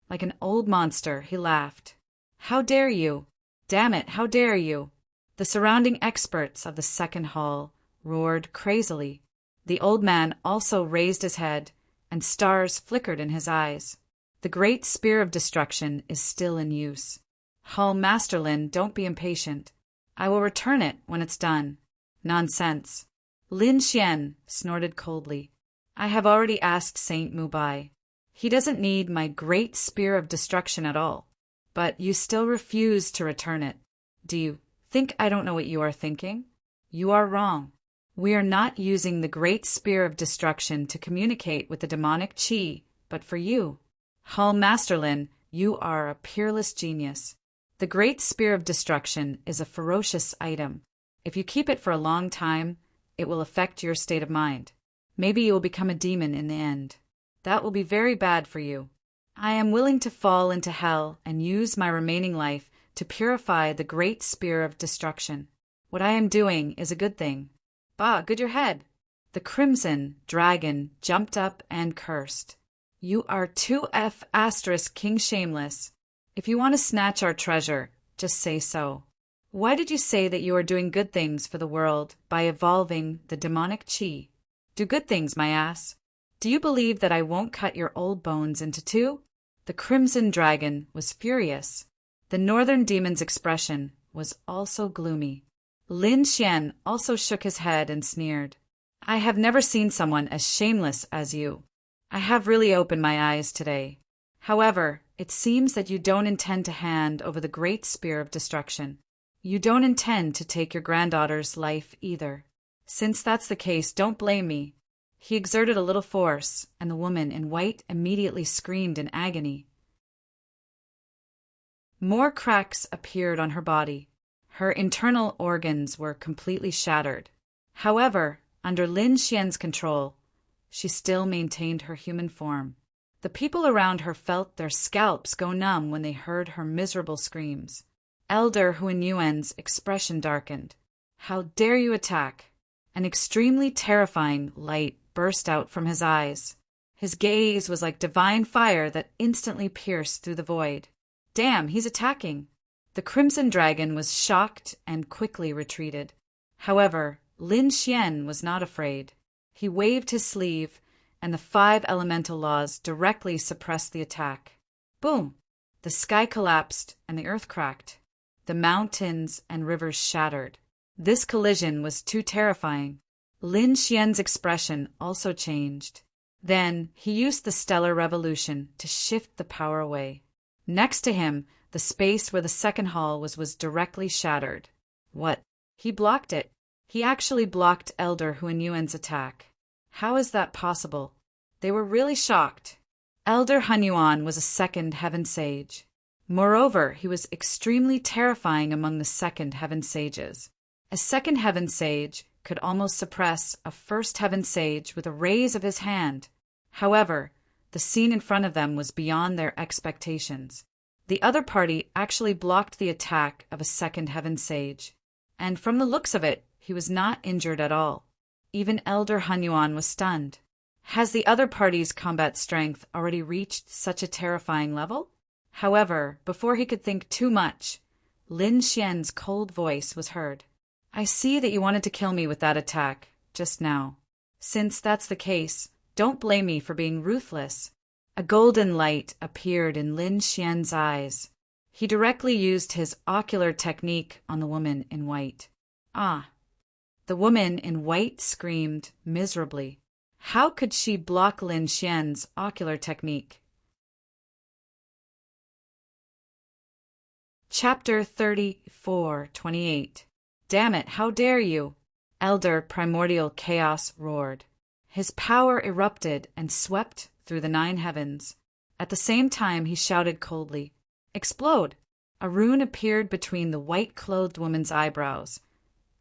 Like an old monster, he laughed. How dare you? Damn it, how dare you? The surrounding experts of the second hall roared crazily. The old man also raised his head, and stars flickered in his eyes. The great spear of destruction is still in use. Hall Master Lin, don't be impatient. I will return it when it's done. Nonsense. Lin Xian snorted coldly. I have already asked Saint Mubai. He doesn't need my great spear of destruction at all. But you still refuse to return it. Do you think I don't know what you are thinking? You are wrong. We are not using the great spear of destruction to communicate with the demonic chi, but for you. Master Lin, you are a peerless genius. The Great Spear of Destruction is a ferocious item. If you keep it for a long time, it will affect your state of mind. Maybe you will become a demon in the end. That will be very bad for you. I am willing to fall into hell and use my remaining life to purify the Great Spear of Destruction. What I am doing is a good thing. Bah, good your head. The Crimson Dragon jumped up and cursed. You are 2F** King Shameless. If you want to snatch our treasure, just say so. Why did you say that you are doing good things for the world by evolving the demonic chi? Do good things, my ass. Do you believe that I won't cut your old bones into two? The Crimson Dragon was furious. The Northern Demon's expression was also gloomy. Lin Xian also shook his head and sneered. I have never seen someone as shameless as you. I have really opened my eyes today. However, it seems that you don't intend to hand over the Great Spear of Destruction. You don't intend to take your granddaughter's life either. Since that's the case, don't blame me. He exerted a little force, and the woman in white immediately screamed in agony. More cracks appeared on her body. Her internal organs were completely shattered. However, under Lin Xian's control, she still maintained her human form. The people around her felt their scalps go numb when they heard her miserable screams. Elder Huanyuan's expression darkened. How dare you attack? An extremely terrifying light burst out from his eyes. His gaze was like divine fire that instantly pierced through the void. Damn, he's attacking! The Crimson Dragon was shocked and quickly retreated. However, Lin Xian was not afraid. He waved his sleeve, and the 5 elemental laws directly suppressed the attack. Boom! The sky collapsed and the earth cracked. The mountains and rivers shattered. This collision was too terrifying. Lin Xian's expression also changed. Then he used the stellar revolution to shift the power away. Next to him, the space where the second hall was directly shattered. What? He blocked it. He actually blocked Elder Huanyuan's attack. How is that possible? They were really shocked. Elder Huanyuan was a second heaven sage. Moreover, he was extremely terrifying among the second heaven sages. A second heaven sage could almost suppress a first heaven sage with a raise of his hand. However, the scene in front of them was beyond their expectations. The other party actually blocked the attack of a second heaven sage. And from the looks of it, he was not injured at all. Even Elder Huanyuan was stunned. Has the other party's combat strength already reached such a terrifying level? However, before he could think too much, Lin Xian's cold voice was heard. I see that you wanted to kill me with that attack, just now. Since that's the case, don't blame me for being ruthless. A golden light appeared in Lin Xian's eyes. He directly used his ocular technique on the woman in white. Ah! The woman in white screamed miserably. How could she block Lin Xian's ocular technique? Chapter 34:28. Damn it, how dare you! Elder Primordial Chaos roared. His power erupted and swept through the 9 heavens. At the same time, he shouted coldly, Explode! A rune appeared between the white-clothed woman's eyebrows,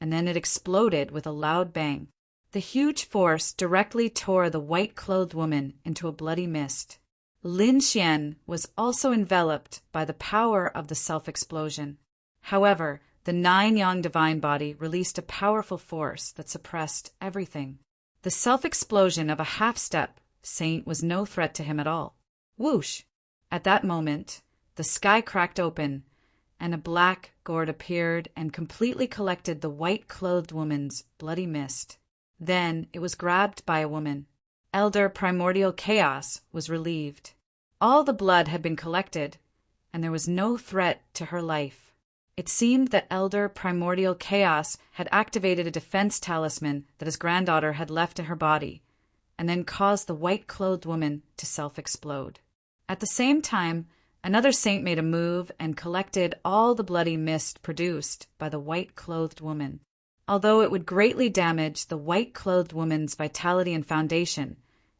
and then it exploded with a loud bang. The huge force directly tore the white-clothed woman into a bloody mist. Lin Xian was also enveloped by the power of the self-explosion. However, the 9 Yang divine body released a powerful force that suppressed everything. The self-explosion of a half-step saint was no threat to him at all. Whoosh! At that moment, the sky cracked open, and a black gourd appeared and completely collected the white-clothed woman's bloody mist. Then it was grabbed by a woman. Elder Primordial Chaos was relieved. All the blood had been collected, and there was no threat to her life. It seemed that Elder Primordial Chaos had activated a defense talisman that his granddaughter had left in her body, and then caused the white-clothed woman to self-explode. At the same time, another saint made a move and collected all the bloody mist produced by the white-clothed woman. Although it would greatly damage the white-clothed woman's vitality and foundation,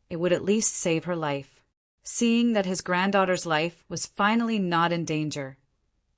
it would at least save her life. Seeing that his granddaughter's life was finally not in danger,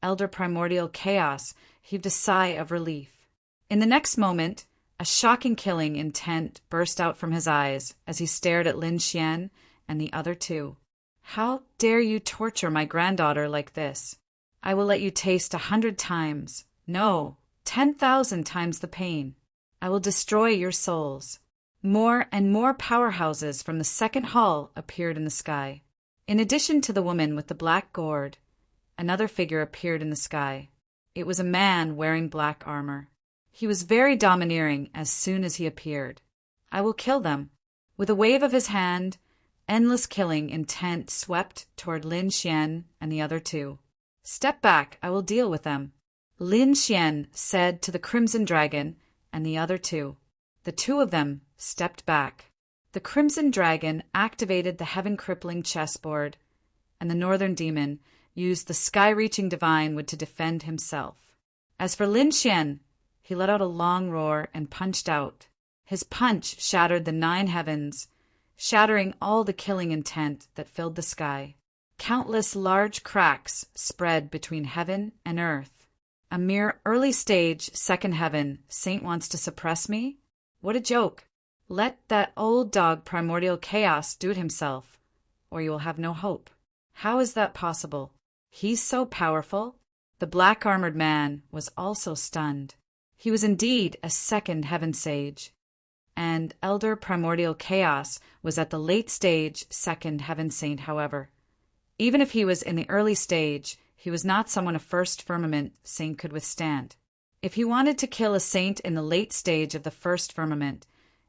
Elder Primordial Chaos heaved a sigh of relief. In the next moment, a shocking killing intent burst out from his eyes as he stared at Lin Xian and the other two. How dare you torture my granddaughter like this? I will let you taste 100 times, no, 10,000 times the pain. I will destroy your souls. More and more powerhouses from the second hall appeared in the sky. In addition to the woman with the black gourd, another figure appeared in the sky. It was a man wearing black armor. He was very domineering as soon as he appeared. I will kill them. With a wave of his hand, endless killing intent swept toward Lin Xian and the other two. Step back, I will deal with them, Lin Xian said to the Crimson Dragon and the other two. The two of them stepped back. The Crimson Dragon activated the heaven-crippling chessboard, and the Northern Demon used the sky-reaching Divine Wood to defend himself. As for Lin Xian, he let out a long roar and punched out. His punch shattered the 9 heavens, shattering all the killing intent that filled the sky. Countless large cracks spread between heaven and earth. A mere early-stage second heaven saint wants to suppress me? What a joke! Let that old dog Primordial Chaos do it himself, or you will have no hope. How is that possible? He's so powerful. The black-armored man was also stunned. He was indeed a second heaven sage. And Elder Primordial Chaos was at the late stage second heaven saint, however. Even if he was in the early stage, he was not someone a first firmament saint could withstand. If he wanted to kill a saint in the late stage of the first firmament,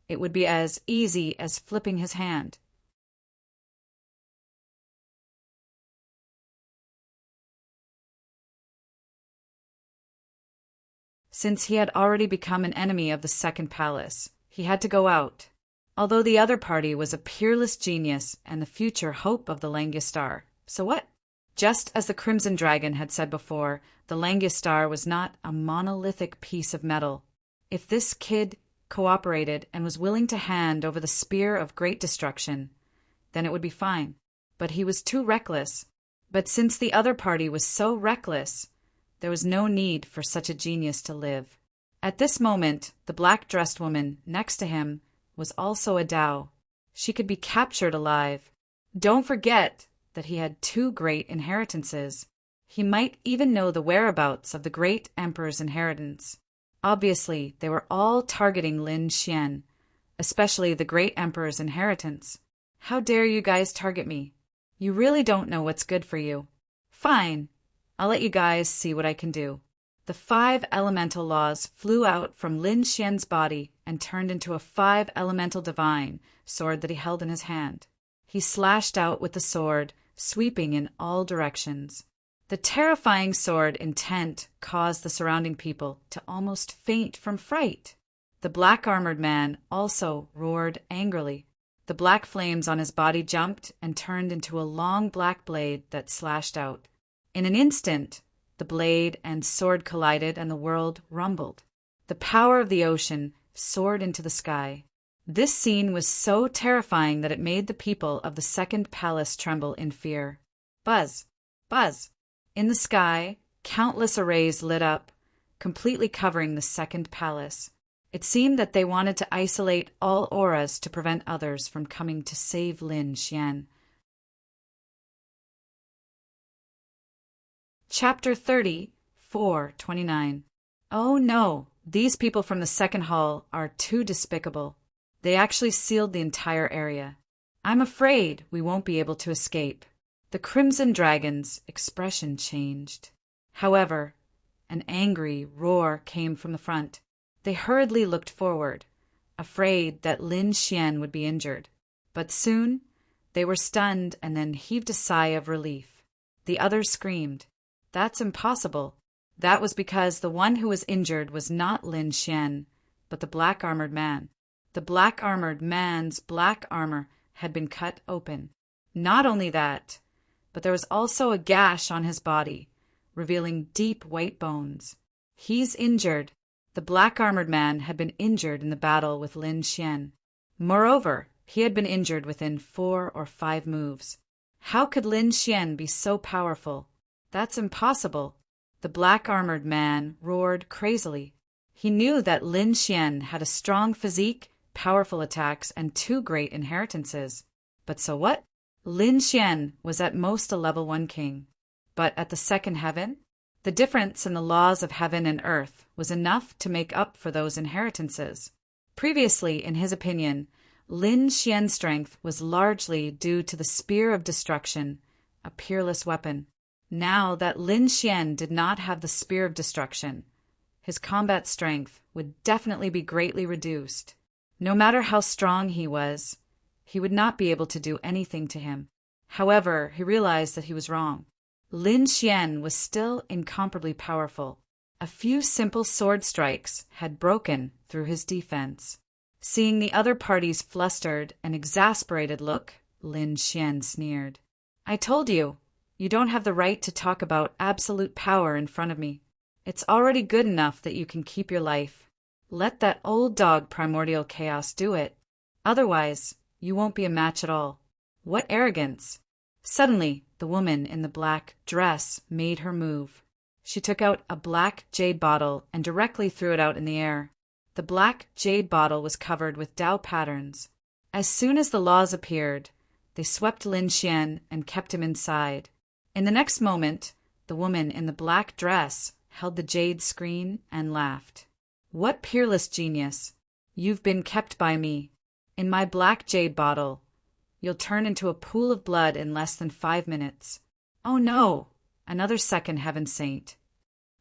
it would be as easy as flipping his hand. Since he had already become an enemy of the second palace, he had to go out. Although the other party was a peerless genius and the future hope of the Langistar. So what? Just as the Crimson Dragon had said before, the Langistar was not a monolithic piece of metal. If this kid cooperated and was willing to hand over the spear of great destruction, then it would be fine. But he was too reckless. But since the other party was so reckless, there was no need for such a genius to live. At this moment, the black-dressed woman next to him was also a Dao. She could be captured alive. Don't forget that he had 2 great inheritances. He might even know the whereabouts of the great emperor's inheritance. Obviously, they were all targeting Lin Xian, especially the great emperor's inheritance. How dare you guys target me? You really don't know what's good for you. Fine, I'll let you guys see what I can do. The 5 elemental laws flew out from Lin Xian's body and turned into a 5 elemental divine sword that he held in his hand. He slashed out with the sword, sweeping in all directions. The terrifying sword intent caused the surrounding people to almost faint from fright. The black-armored man also roared angrily. The black flames on his body jumped and turned into a long black blade that slashed out. In an instant, the blade and sword collided and the world rumbled. The power of the ocean soared into the sky. This scene was so terrifying that it made the people of the second palace tremble in fear. Buzz! Buzz! In the sky, countless arrays lit up, completely covering the second palace. It seemed that they wanted to isolate all auras to prevent others from coming to save Lin Xian. Chapter 30, 4:29. Oh no, these people from the second hall are too despicable. They actually sealed the entire area. I'm afraid we won't be able to escape. The Crimson Dragon's expression changed. However, an angry roar came from the front. They hurriedly looked forward, afraid that Lin Xian would be injured. But soon, they were stunned and then heaved a sigh of relief. The others screamed. That's impossible. That was because the one who was injured was not Lin Xian, but the black-armored man. The black-armored man's black armor had been cut open. Not only that, but there was also a gash on his body, revealing deep white bones. He's injured. The black-armored man had been injured in the battle with Lin Xian. Moreover, he had been injured within 4 or 5 moves. How could Lin Xian be so powerful? That's impossible. The black-armored man roared crazily. He knew that Lin Xian had a strong physique, powerful attacks, and 2 great inheritances. But so what? Lin Xian was at most a level 1 king. But at the second heaven? The difference in the laws of heaven and earth was enough to make up for those inheritances. Previously, in his opinion, Lin Xian's strength was largely due to the Spear of Destruction, a peerless weapon. Now that Lin Xian did not have the Spear of Destruction, his combat strength would definitely be greatly reduced. No matter how strong he was, he would not be able to do anything to him. However, he realized that he was wrong. Lin Xian was still incomparably powerful. A few simple sword strikes had broken through his defense. Seeing the other party's flustered and exasperated look, Lin Xian sneered. I told you, you don't have the right to talk about absolute power in front of me. It's already good enough that you can keep your life. Let that old dog Primordial Chaos do it. Otherwise, you won't be a match at all. What arrogance! Suddenly, the woman in the black dress made her move. She took out a black jade bottle and directly threw it out in the air. The black jade bottle was covered with Dao patterns. As soon as the laws appeared, they swept Lin Xian and kept him inside. In the next moment, the woman in the black dress held the jade screen and laughed. What peerless genius! You've been kept by me. In my black jade bottle, you'll turn into a pool of blood in less than 5 minutes. Oh no! Another second heaven saint.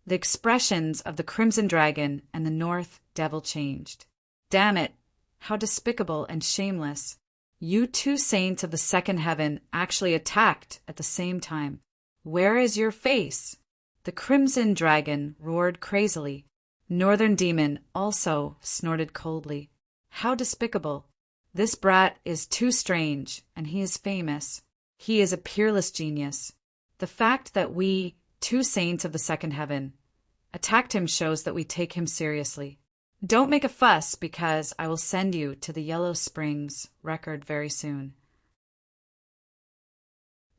The expressions of the Crimson Dragon and the North Devil changed. Damn it! How despicable and shameless. You 2 saints of the second heaven actually attacked at the same time. Where is your face? The Crimson Dragon roared crazily. Northern Demon also snorted coldly. How despicable. This brat is too strange, and he is famous. He is a peerless genius. The fact that we, 2 saints of the second heaven, attacked him shows that we take him seriously. Don't make a fuss, because I will send you to the Yellow Springs record very soon.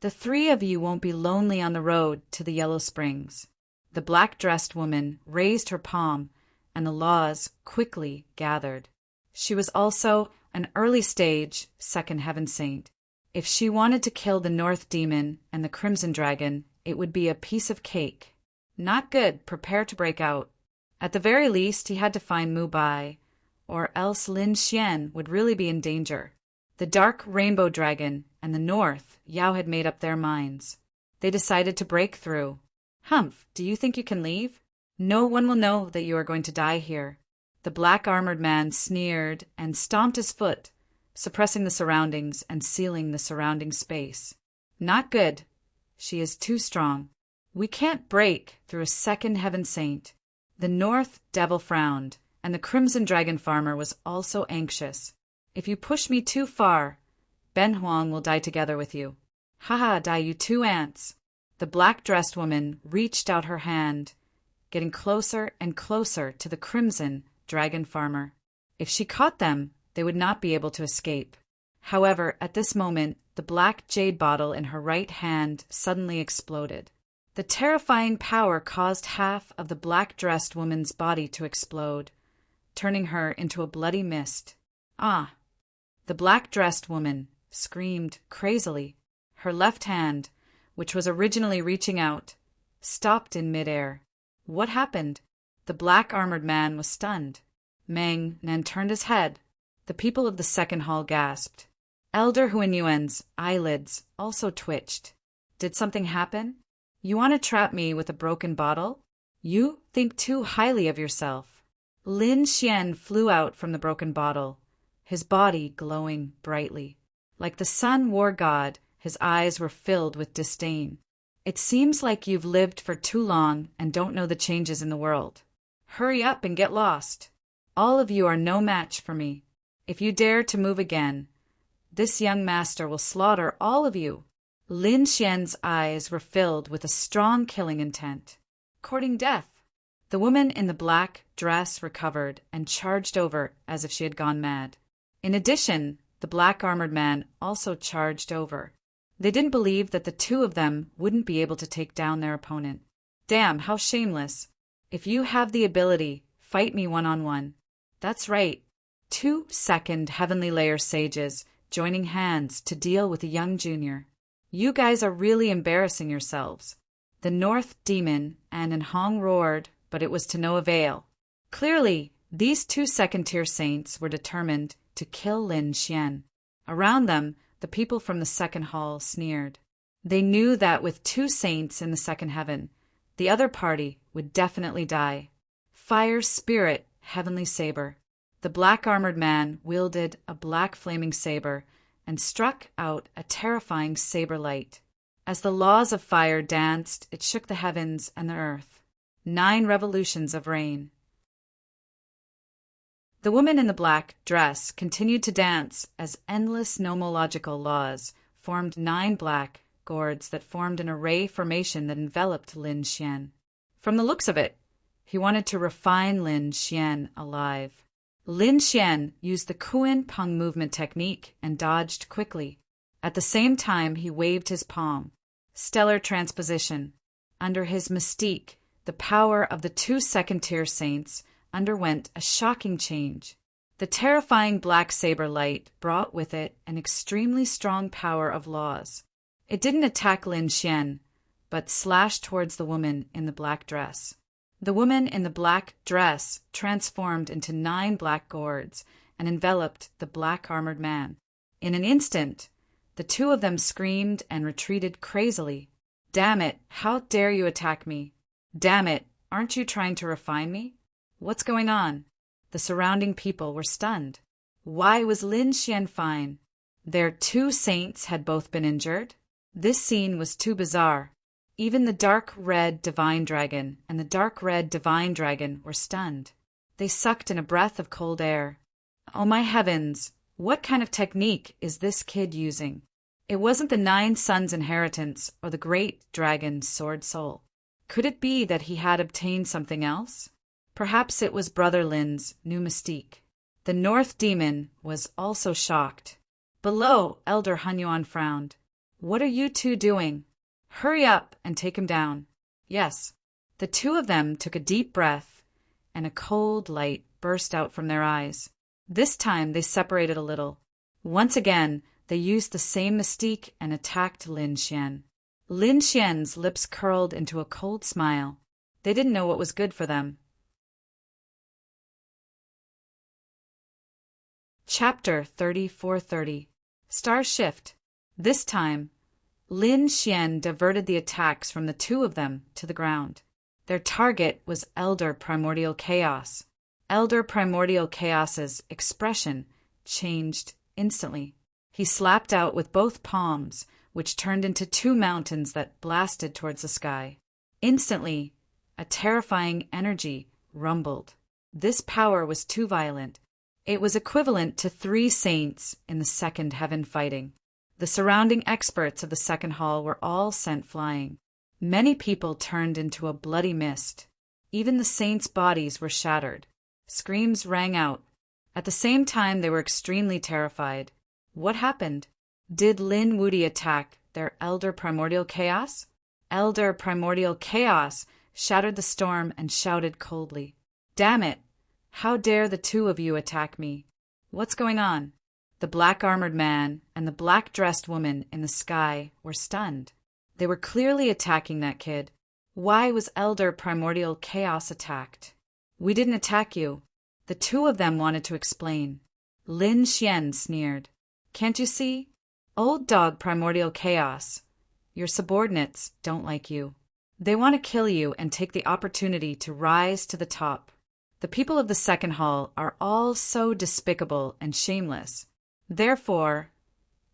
The 3 of you won't be lonely on the road to the Yellow Springs. The black-dressed woman raised her palm, and the laws quickly gathered. She was also an early-stage second heaven saint. If she wanted to kill the North Demon and the Crimson Dragon, it would be a piece of cake. Not good, prepare to break out. At the very least, he had to find Mu Bai, or else Lin Xian would really be in danger. The Dark Rainbow Dragon and the North, Yao had made up their minds. They decided to break through. Humph, do you think you can leave? No one will know that you are going to die here. The black-armored man sneered and stomped his foot, suppressing the surroundings and sealing the surrounding space. Not good. She is too strong. We can't break through a second heaven saint. The North Devil frowned, and the Crimson Dragon farmer was also anxious. If you push me too far, Ben Huang will die together with you. Haha, die you 2 ants. The black-dressed woman reached out her hand, getting closer and closer to the Crimson Dragon farmer. If she caught them, they would not be able to escape. However, at this moment, the black jade bottle in her right hand suddenly exploded. The terrifying power caused half of the black-dressed woman's body to explode, turning her into a bloody mist. Ah! The black-dressed woman screamed crazily. Her left hand, which was originally reaching out, stopped in midair. What happened? The black-armored man was stunned. Meng Nan turned his head. The people of the second hall gasped. Elder Huinyuan's eyelids also twitched. Did something happen? You want to trap me with a broken bottle? You think too highly of yourself. Lin Xian flew out from the broken bottle, his body glowing brightly. Like the sun war god, his eyes were filled with disdain. It seems like you've lived for too long and don't know the changes in the world. Hurry up and get lost. All of you are no match for me. If you dare to move again, this young master will slaughter all of you. Lin Xian's eyes were filled with a strong killing intent. Courting death. The woman in the black dress recovered and charged over as if she had gone mad. In addition, the black-armored man also charged over. They didn't believe that the two of them wouldn't be able to take down their opponent. Damn, how shameless. If you have the ability, fight me one-on-one. That's right. 2 heavenly layer sages joining hands to deal with a young junior. You guys are really embarrassing yourselves. The North Demon and Hong roared, but it was to no avail. Clearly, these 2 second-tier saints were determined to kill Lin Xian. Around them, the people from the second hall sneered. They knew that with 2 saints in the second heaven, the other party would definitely die. Fire Spirit, Heavenly Saber. The black-armored man wielded a black flaming saber and struck out a terrifying saber light. As the laws of fire danced, it shook the heavens and the earth. 9 revolutions of rain. The woman in the black dress continued to dance as endless nomological laws formed 9 black gourds that formed an array formation that enveloped Lin Xian. From the looks of it, he wanted to refine Lin Xian alive. Lin Xian used the Kuan Peng movement technique and dodged quickly. At the same time, he waved his palm. Stellar transposition. Under his mystique, the power of the 2 second-tier saints underwent a shocking change. The terrifying black saber light brought with it an extremely strong power of laws. It didn't attack Lin Xian, but slashed towards the woman in the black dress. The woman in the black dress transformed into 9 black gourds and enveloped the black-armored man. In an instant, the 2 of them screamed and retreated crazily. Damn it, how dare you attack me? Damn it, aren't you trying to refine me? What's going on? The surrounding people were stunned. Why was Lin Xian fine? Their 2 saints had both been injured? This scene was too bizarre. Even the dark red divine dragon and the dark red divine dragon were stunned. They sucked in a breath of cold air. Oh my heavens, what kind of technique is this kid using? It wasn't the 9 sons' inheritance or the great dragon's sword soul. Could it be that he had obtained something else? Perhaps it was Brother Lin's new mystique. The North Demon was also shocked. Below, Elder Hunyuan frowned. What are you 2 doing? Hurry up and take him down. Yes. The 2 of them took a deep breath, and a cold light burst out from their eyes. This time they separated a little. Once again, they used the same mystique and attacked Lin Xian. Lin Xian's lips curled into a cold smile. They didn't know what was good for them. Chapter 3430. Star Shift. This time, Lin Xian diverted the attacks from the 2 of them to the ground. Their target was Elder Primordial Chaos. Elder Primordial Chaos's expression changed instantly. He slapped out with both palms, which turned into 2 mountains that blasted towards the sky. Instantly, a terrifying energy rumbled. This power was too violent. It was equivalent to 3 saints in the second heaven fighting. The surrounding experts of the second hall were all sent flying. Many people turned into a bloody mist. Even the saints' bodies were shattered. Screams rang out. At the same time, they were extremely terrified. What happened? Did Lin Wudi attack their Elder Primordial Chaos? Elder Primordial Chaos shattered the storm and shouted coldly. Damn it! How dare the 2 of you attack me? What's going on? The black-armored man and the black-dressed woman in the sky were stunned. They were clearly attacking that kid. Why was Elder Primordial Chaos attacked? We didn't attack you. The 2 of them wanted to explain. Lin Xian sneered. Can't you see? Old dog Primordial Chaos. Your subordinates don't like you. They want to kill you and take the opportunity to rise to the top. The people of the second hall are all so despicable and shameless. Therefore,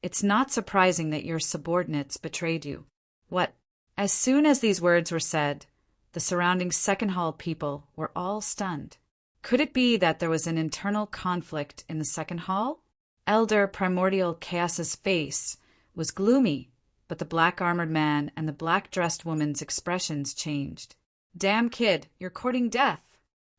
it's not surprising that your subordinates betrayed you. What? As soon as these words were said, the surrounding second hall people were all stunned. Could it be that there was an internal conflict in the second hall? Elder Primordial Chaos's face was gloomy, but the black-armored man and the black-dressed woman's expressions changed. Damn kid, you're courting death.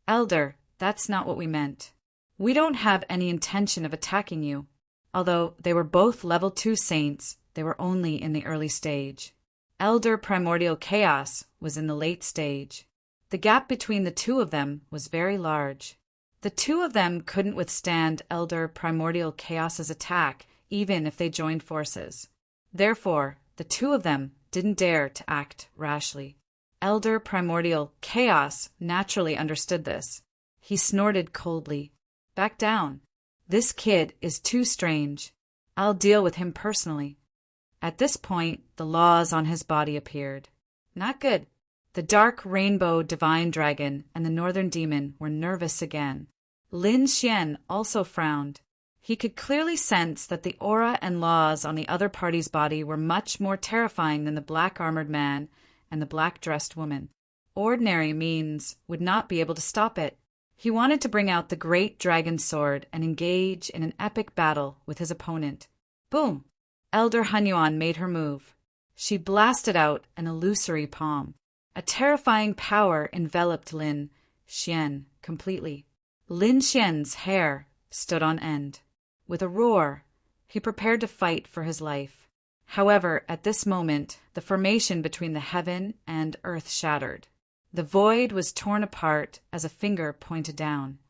Elder, that's not what we meant. We don't have any intention of attacking you. Although they were both level 2 saints, they were only in the early stage. Elder Primordial Chaos was in the late stage. The gap between the two of them was very large. The two of them couldn't withstand Elder Primordial Chaos's attack, even if they joined forces. Therefore, the two of them didn't dare to act rashly. Elder Primordial Chaos naturally understood this. He snorted coldly. "Back down. This kid is too strange. I'll deal with him personally." At this point, the laws on his body appeared. Not good. The dark rainbow divine dragon and the northern demon were nervous again. Lin Xian also frowned. He could clearly sense that the aura and laws on the other party's body were much more terrifying than the black-armored man and the black-dressed woman. Ordinary means would not be able to stop it. He wanted to bring out the great dragon sword and engage in an epic battle with his opponent. Boom! Elder Hunyuan made her move. She blasted out an illusory palm. A terrifying power enveloped Lin Xian completely. Lin Xian's hair stood on end. With a roar, he prepared to fight for his life. However, at this moment, the formation between the heaven and earth shattered. The void was torn apart as a finger pointed down.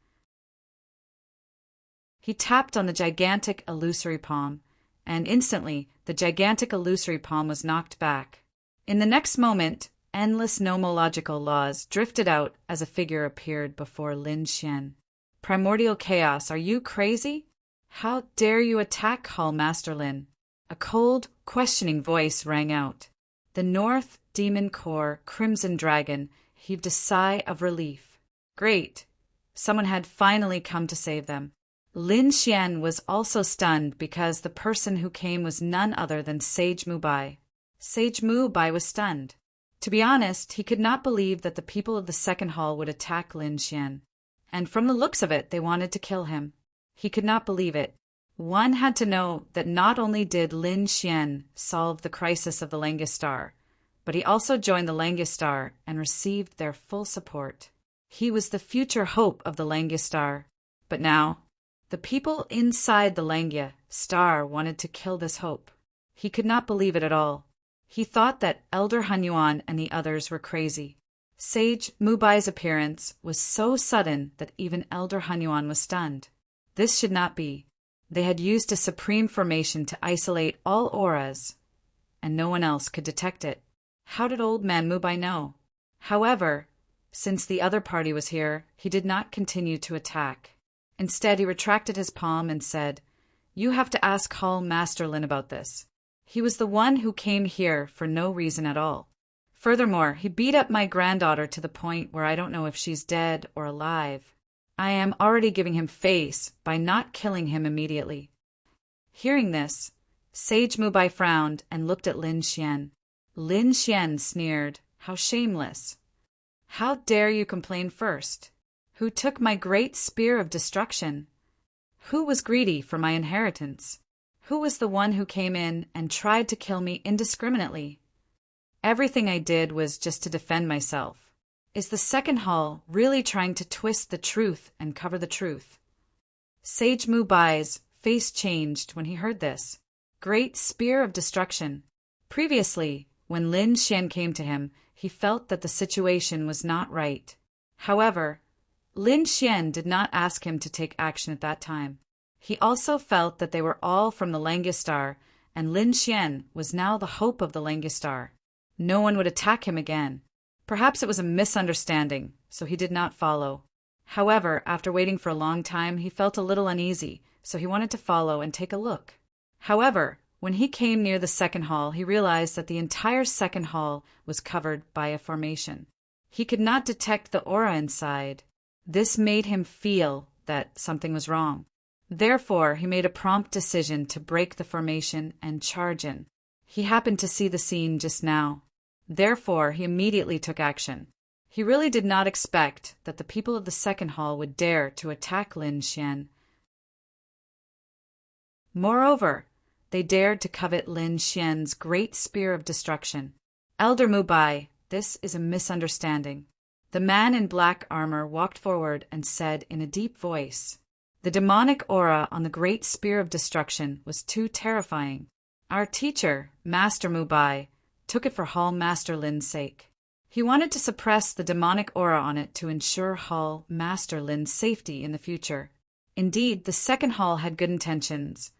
He tapped on the gigantic illusory palm, and instantly the gigantic illusory palm was knocked back. In the next moment, endless nomological laws drifted out as a figure appeared before Lin Xian. "Primordial Chaos, are you crazy? How dare you attack Hall Master Lin?" A cold, questioning voice rang out. The North Demon Core Crimson Dragon heaved a sigh of relief. Great! Someone had finally come to save them. Lin Xian was also stunned because the person who came was none other than Sage Mubai. Sage Mubai was stunned. To be honest, he could not believe that the people of the second hall would attack Lin Xian. And from the looks of it, they wanted to kill him. He could not believe it. One had to know that not only did Lin Xian solve the crisis of the Langistar, but he also joined the Langistar and received their full support. He was the future hope of the Langistar. But now, the people inside the Langistar wanted to kill this hope. He could not believe it at all. He thought that Elder Hunyuan and the others were crazy. Sage Mubai's appearance was so sudden that even Elder Hunyuan was stunned. This should not be. They had used a supreme formation to isolate all auras, and no one else could detect it. How did old man Mubai know? However, since the other party was here, he did not continue to attack. Instead, he retracted his palm and said, "You have to ask Hall Master Lin about this. He was the one who came here for no reason at all. Furthermore, he beat up my granddaughter to the point where I don't know if she's dead or alive. I am already giving him face by not killing him immediately." Hearing this, Sage Mubai frowned and looked at Lin Xian. Lin Xian sneered, "How shameless! How dare you complain first? Who took my great spear of destruction? Who was greedy for my inheritance? Who was the one who came in and tried to kill me indiscriminately? Everything I did was just to defend myself. Is the second hall really trying to twist the truth and cover the truth?" Sage Mubai's face changed when he heard this. Great spear of destruction. Previously, when Lin Xian came to him, he felt that the situation was not right. However, Lin Xian did not ask him to take action at that time. He also felt that they were all from the Langistar, and Lin Xian was now the hope of the Langistar. No one would attack him again. Perhaps it was a misunderstanding, so he did not follow. However, after waiting for a long time, he felt a little uneasy, so he wanted to follow and take a look. However, when he came near the second hall, he realized that the entire second hall was covered by a formation. He could not detect the aura inside. This made him feel that something was wrong. Therefore, he made a prompt decision to break the formation and charge in. He happened to see the scene just now. Therefore, he immediately took action. He really did not expect that the people of the second hall would dare to attack Lin Xian. Moreover, they dared to covet Lin Xian's great spear of destruction. "Elder Mubai, this is a misunderstanding." The man in black armor walked forward and said in a deep voice, "The demonic aura on the great spear of destruction was too terrifying. Our teacher, Master Mubai, took it for Hall Master Lin's sake. He wanted to suppress the demonic aura on it to ensure Hall Master Lin's safety in the future. Indeed, the second Hall had good intentions,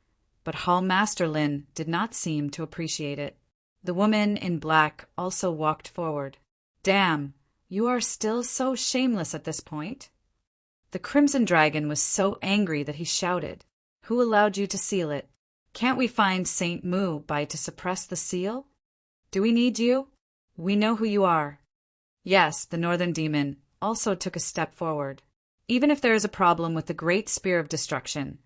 but Hall Master Lin did not seem to appreciate it. The woman in black also walked forward. Damn, you are still so shameless at this point. The Crimson Dragon was so angry that he shouted, "Who allowed you to seal it? Can't we find Saint Mu Bai to suppress the seal? Do we need you? We know who you are." Yes, the Northern Demon also took a step forward. Even if there is a problem with the Great Spear of Destruction,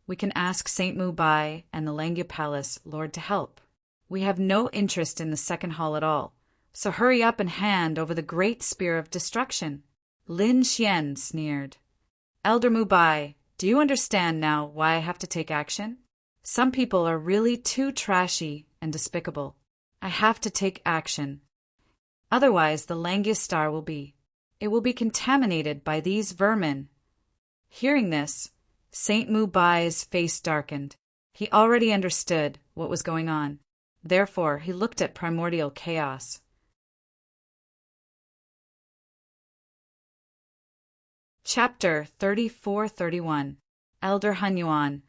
we can ask Saint Mu Bai and the Langya Palace Lord to help. We have no interest in the second hall at all, so hurry up and hand over the Great Spear of Destruction. Lin Xian sneered. Elder Mu Bai, do you understand now why I have to take action? Some people are really too trashy and despicable. I have to take action. Otherwise, the Langya Star will be. It will be contaminated by these vermin. Hearing this, Saint Mu Bai's face darkened. He already understood what was going on. Therefore, he looked at primordial chaos. Chapter 34-31. Elder Hunyuan,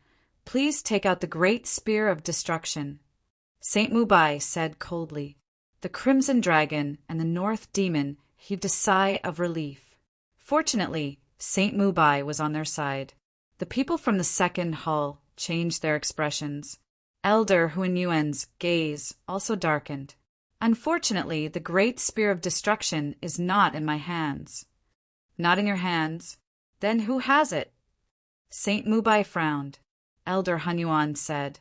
please take out the Great Spear of Destruction. Saint Mu Bai said coldly. The Crimson Dragon and the North Demon heaved a sigh of relief. Fortunately, Saint Mu Bai was on their side. The people from the second hall changed their expressions. Elder Hunyuan's gaze also darkened. Unfortunately, the Great Spear of Destruction is not in my hands. Not in your hands? Then who has it? Saint Mu Bai frowned. Elder Hunyuan said,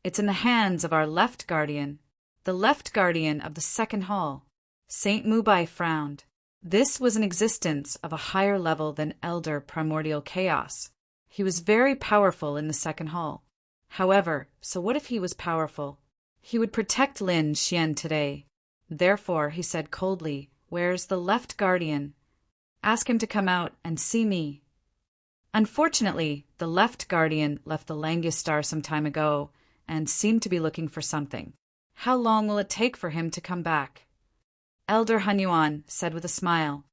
It's in the hands of our left guardian, the left guardian of the second hall. Saint Mu Bai frowned. This was an existence of a higher level than Elder Primordial Chaos. He was very powerful in the second hall. However, so what if he was powerful? He would protect Lin Xian today. Therefore, he said coldly, Where's the left guardian? Ask him to come out and see me. Unfortunately, the left guardian left the Langya Star some time ago and seemed to be looking for something. How long will it take for him to come back? Elder Hunyuan said with a smile,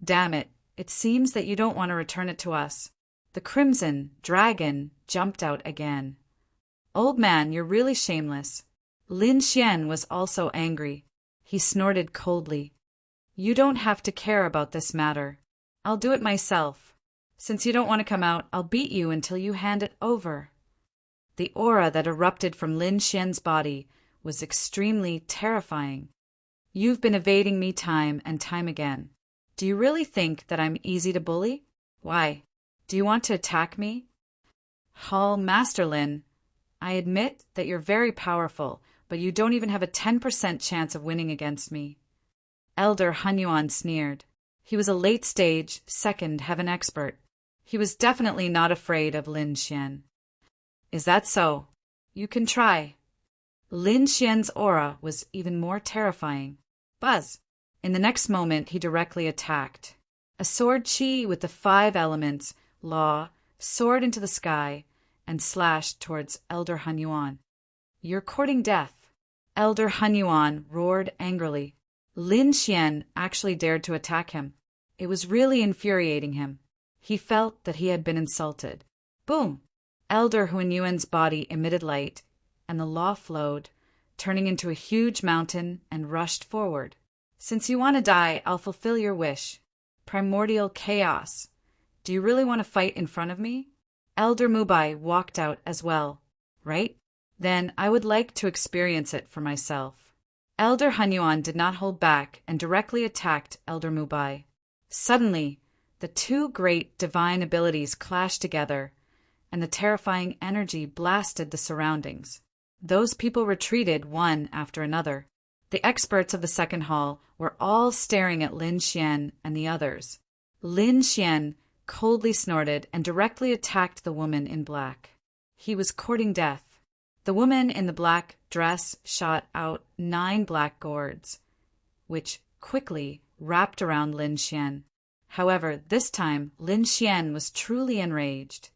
Damn it, it seems that you don't want to return it to us. The Crimson Dragon jumped out again. Old man, you're really shameless. Lin Xian was also angry. He snorted coldly. You don't have to care about this matter. I'll do it myself. Since you don't want to come out, I'll beat you until you hand it over. The aura that erupted from Lin Xian's body was extremely terrifying. You've been evading me time and time again. Do you really think that I'm easy to bully? Why? Do you want to attack me? Hall Master Lin, I admit that you're very powerful, but you don't even have a 10% chance of winning against me. Elder Hunyuan sneered. He was a late-stage, second heaven expert. He was definitely not afraid of Lin Xian. Is that so? You can try. Lin Xian's aura was even more terrifying. Buzz! In the next moment, he directly attacked. A sword chi with the 5 elements, law, soared into the sky and slashed towards Elder Hunyuan. You're courting death. Elder Hunyuan roared angrily. Lin Xian actually dared to attack him. It was really infuriating him. He felt that he had been insulted. Boom! Elder Hunyuan's body emitted light, and the law flowed, turning into a huge mountain and rushed forward. Since you want to die, I'll fulfill your wish. Primordial chaos. Do you really want to fight in front of me? Elder Mu Bai walked out as well. Right? Then I would like to experience it for myself. Elder Hunyuan did not hold back and directly attacked Elder Mu Bai. Suddenly, the 2 great divine abilities clashed together, and the terrifying energy blasted the surroundings. Those people retreated one after another. The experts of the second hall were all staring at Lin Xian and the others. Lin Xian coldly snorted and directly attacked the woman in black. He was courting death. The woman in the black dress shot out 9 black gourds, which quickly wrapped around Lin Xian. However, this time Lin Xian was truly enraged.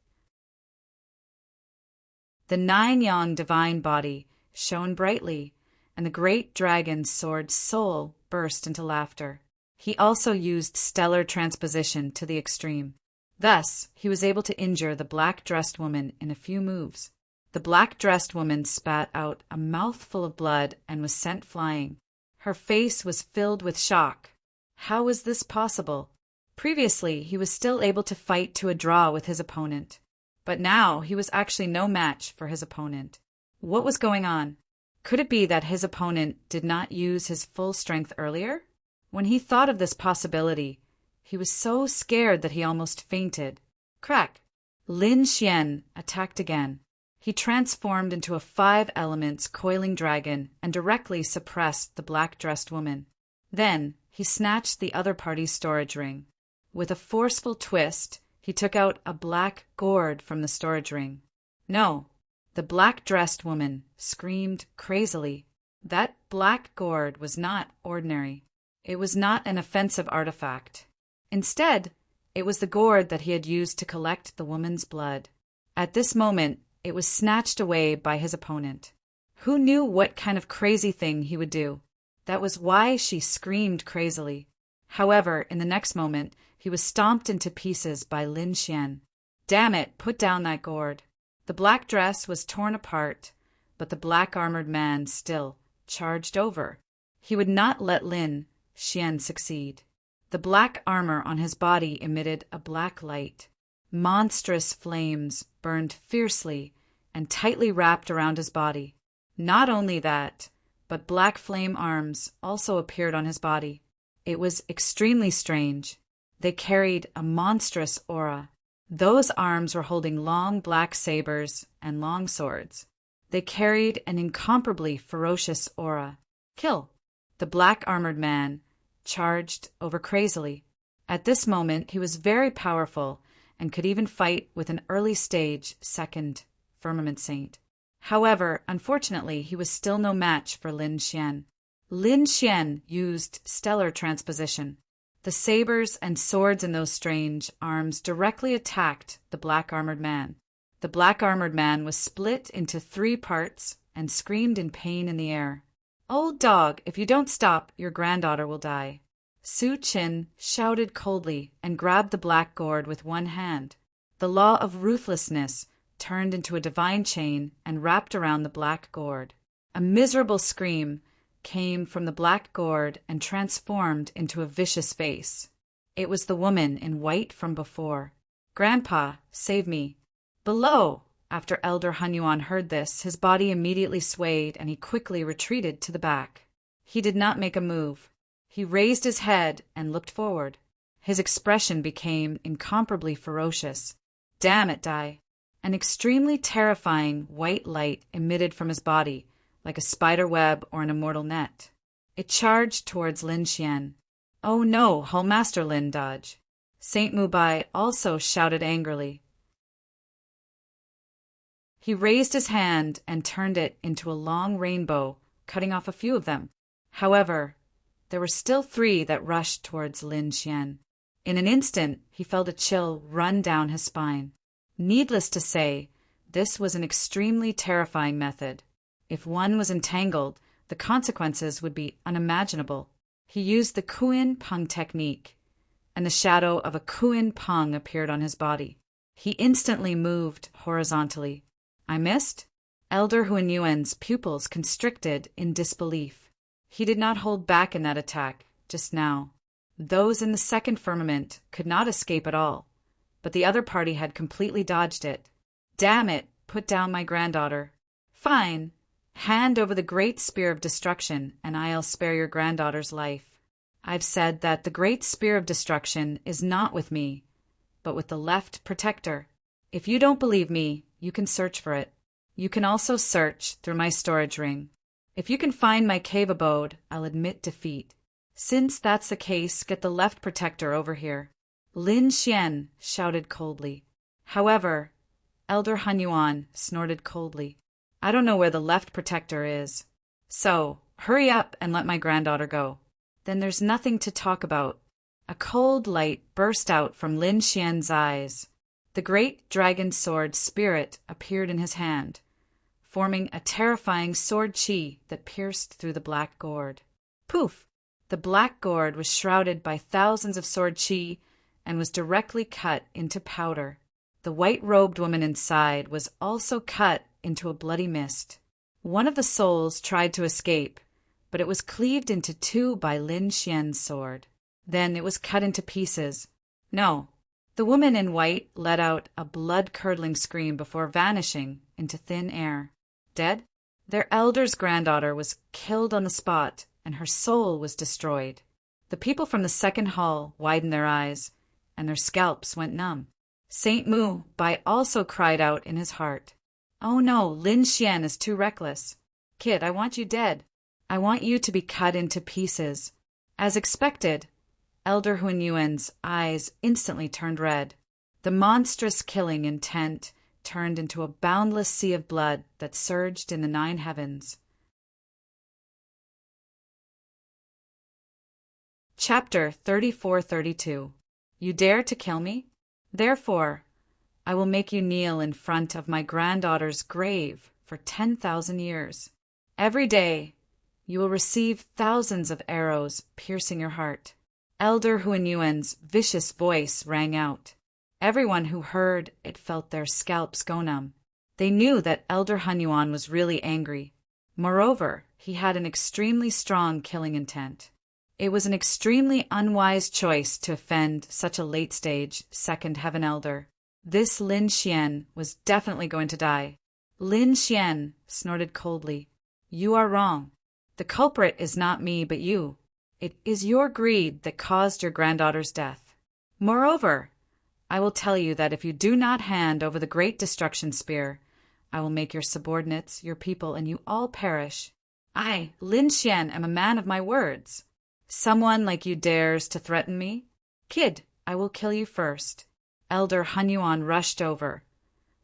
The 9 yang divine body shone brightly, and the great dragon's sword soul burst into laughter. He also used stellar transposition to the extreme. Thus, he was able to injure the black-dressed woman in a few moves. The black-dressed woman spat out a mouthful of blood and was sent flying. Her face was filled with shock. How was this possible? Previously, he was still able to fight to a draw with his opponent. But now he was actually no match for his opponent. What was going on? Could it be that his opponent did not use his full strength earlier? When he thought of this possibility, he was so scared that he almost fainted. Crack! Lin Xian attacked again. He transformed into a 5-elements coiling dragon and directly suppressed the black-dressed woman. Then he snatched the other party's storage ring. With a forceful twist, he took out a black gourd from the storage ring. No, the black-dressed woman screamed crazily. That black gourd was not ordinary. It was not an offensive artifact. Instead, it was the gourd that he had used to collect the woman's blood. At this moment, it was snatched away by his opponent. Who knew what kind of crazy thing he would do? That was why she screamed crazily. However, in the next moment, he was stomped into pieces by Lin Xian. Damn it, put down that gourd. The black dress was torn apart, but the black-armored man still charged over. He would not let Lin Xian succeed. The black armor on his body emitted a black light. Monstrous flames burned fiercely and tightly wrapped around his body. Not only that, but black flame arms also appeared on his body. It was extremely strange. They carried a monstrous aura. Those arms were holding long black sabers and long swords. They carried an incomparably ferocious aura. Kill! The black-armored man charged over crazily. At this moment, he was very powerful and could even fight with an early-stage second firmament saint. However, unfortunately, he was still no match for Lin Xian. Lin Xian used stellar transposition. The sabers and swords in those strange arms directly attacked the black-armored man. The black-armored man was split into 3 parts and screamed in pain in the air. "Old dog, if you don't stop, your granddaughter will die." Su Qin shouted coldly and grabbed the black gourd with one hand. The law of ruthlessness turned into a divine chain and wrapped around the black gourd. A miserable scream came from the black gourd and transformed into a vicious face. It was the woman in white from before. "Grandpa, save me." Below! After Elder Hunyuan heard this, his body immediately swayed and he quickly retreated to the back. He did not make a move. He raised his head and looked forward. His expression became incomparably ferocious. "Damn it, Dai!" An extremely terrifying white light emitted from his body, like a spider web or an immortal net. It charged towards Lin Xian. "Oh no, Whole Master Lin, dodge!" Saint Mubai also shouted angrily. He raised his hand and turned it into a long rainbow, cutting off a few of them. However, there were still 3 that rushed towards Lin Xian. In an instant, he felt a chill run down his spine. Needless to say, this was an extremely terrifying method. If one was entangled, the consequences would be unimaginable. He used the Kuin Peng technique, and the shadow of a Kuin Peng appeared on his body. He instantly moved horizontally. I missed? Elder Hunyuan's pupils constricted in disbelief. He did not hold back in that attack, just now. Those in the second firmament could not escape at all, but the other party had completely dodged it. "Damn it! Put down my granddaughter." "Fine. Hand over the great spear of destruction, and I'll spare your granddaughter's life." I've said that the great spear of destruction is not with me, but with the left protector. If you don't believe me, you can search for it. You can also search through my storage ring. If you can find my cave abode, I'll admit defeat. Since that's the case, get the left protector over here. Lin Xian shouted coldly. However, Elder Hunyuan snorted coldly. "I don't know where the left protector is. So, hurry up and let my granddaughter go." "Then there's nothing to talk about." A cold light burst out from Lin Xian's eyes. The great dragon sword spirit appeared in his hand. forming a terrifying sword chi that pierced through the black gourd. Poof! The black gourd was shrouded by thousands of sword chi and was directly cut into powder. The white-robed woman inside was also cut into a bloody mist. One of the souls tried to escape, but it was cleaved into two by Lin Xian's sword. Then it was cut into pieces. No, the woman in white let out a blood-curdling scream before vanishing into thin air. Dead? Their elder's granddaughter was killed on the spot, and her soul was destroyed. The people from the second hall widened their eyes, and their scalps went numb. Saint Mu Bai also cried out in his heart, "Oh no, Lin Xian is too reckless. Kid, I want you dead. I want you to be cut into pieces." As expected, Elder Hunyuan's eyes instantly turned red. The monstrous killing intent turned into a boundless sea of blood that surged in the 9 heavens. Chapter 34-32. You dare to kill me? Therefore, I will make you kneel in front of my granddaughter's grave for 10,000 years. Every day, you will receive thousands of arrows piercing your heart. Elder Hunyuan's vicious voice rang out. Everyone who heard it felt their scalps go numb. They knew that Elder Hunyuan was really angry. Moreover, he had an extremely strong killing intent. It was an extremely unwise choice to offend such a late-stage second heaven elder. This Lin Xian was definitely going to die. Lin Xian snorted coldly. You are wrong. The culprit is not me but you. It is your greed that caused your granddaughter's death. Moreover, I will tell you that if you do not hand over the great destruction spear, I will make your subordinates, your people, and you all perish. I, Lin Xian, am a man of my words. Someone like you dares to threaten me? Kid, I will kill you first. Elder Hunyuan rushed over,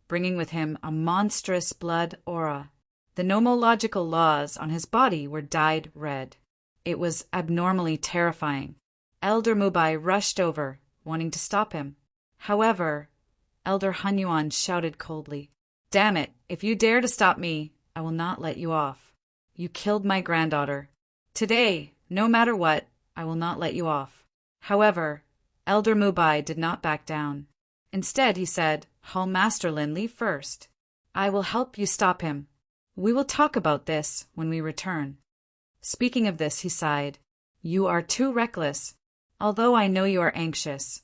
bringing with him a monstrous blood aura. The nomological laws on his body were dyed red. It was abnormally terrifying. Elder Mubai rushed over, wanting to stop him. However, Elder Hunyuan shouted coldly, Damn it, if you dare to stop me, I will not let you off. You killed my granddaughter. Today, no matter what, I will not let you off. However, Elder Mubai did not back down. Instead, he said, Hall Master Lin, leave first. I will help you stop him. We will talk about this when we return. Speaking of this, he sighed. You are too reckless. Although I know you are anxious,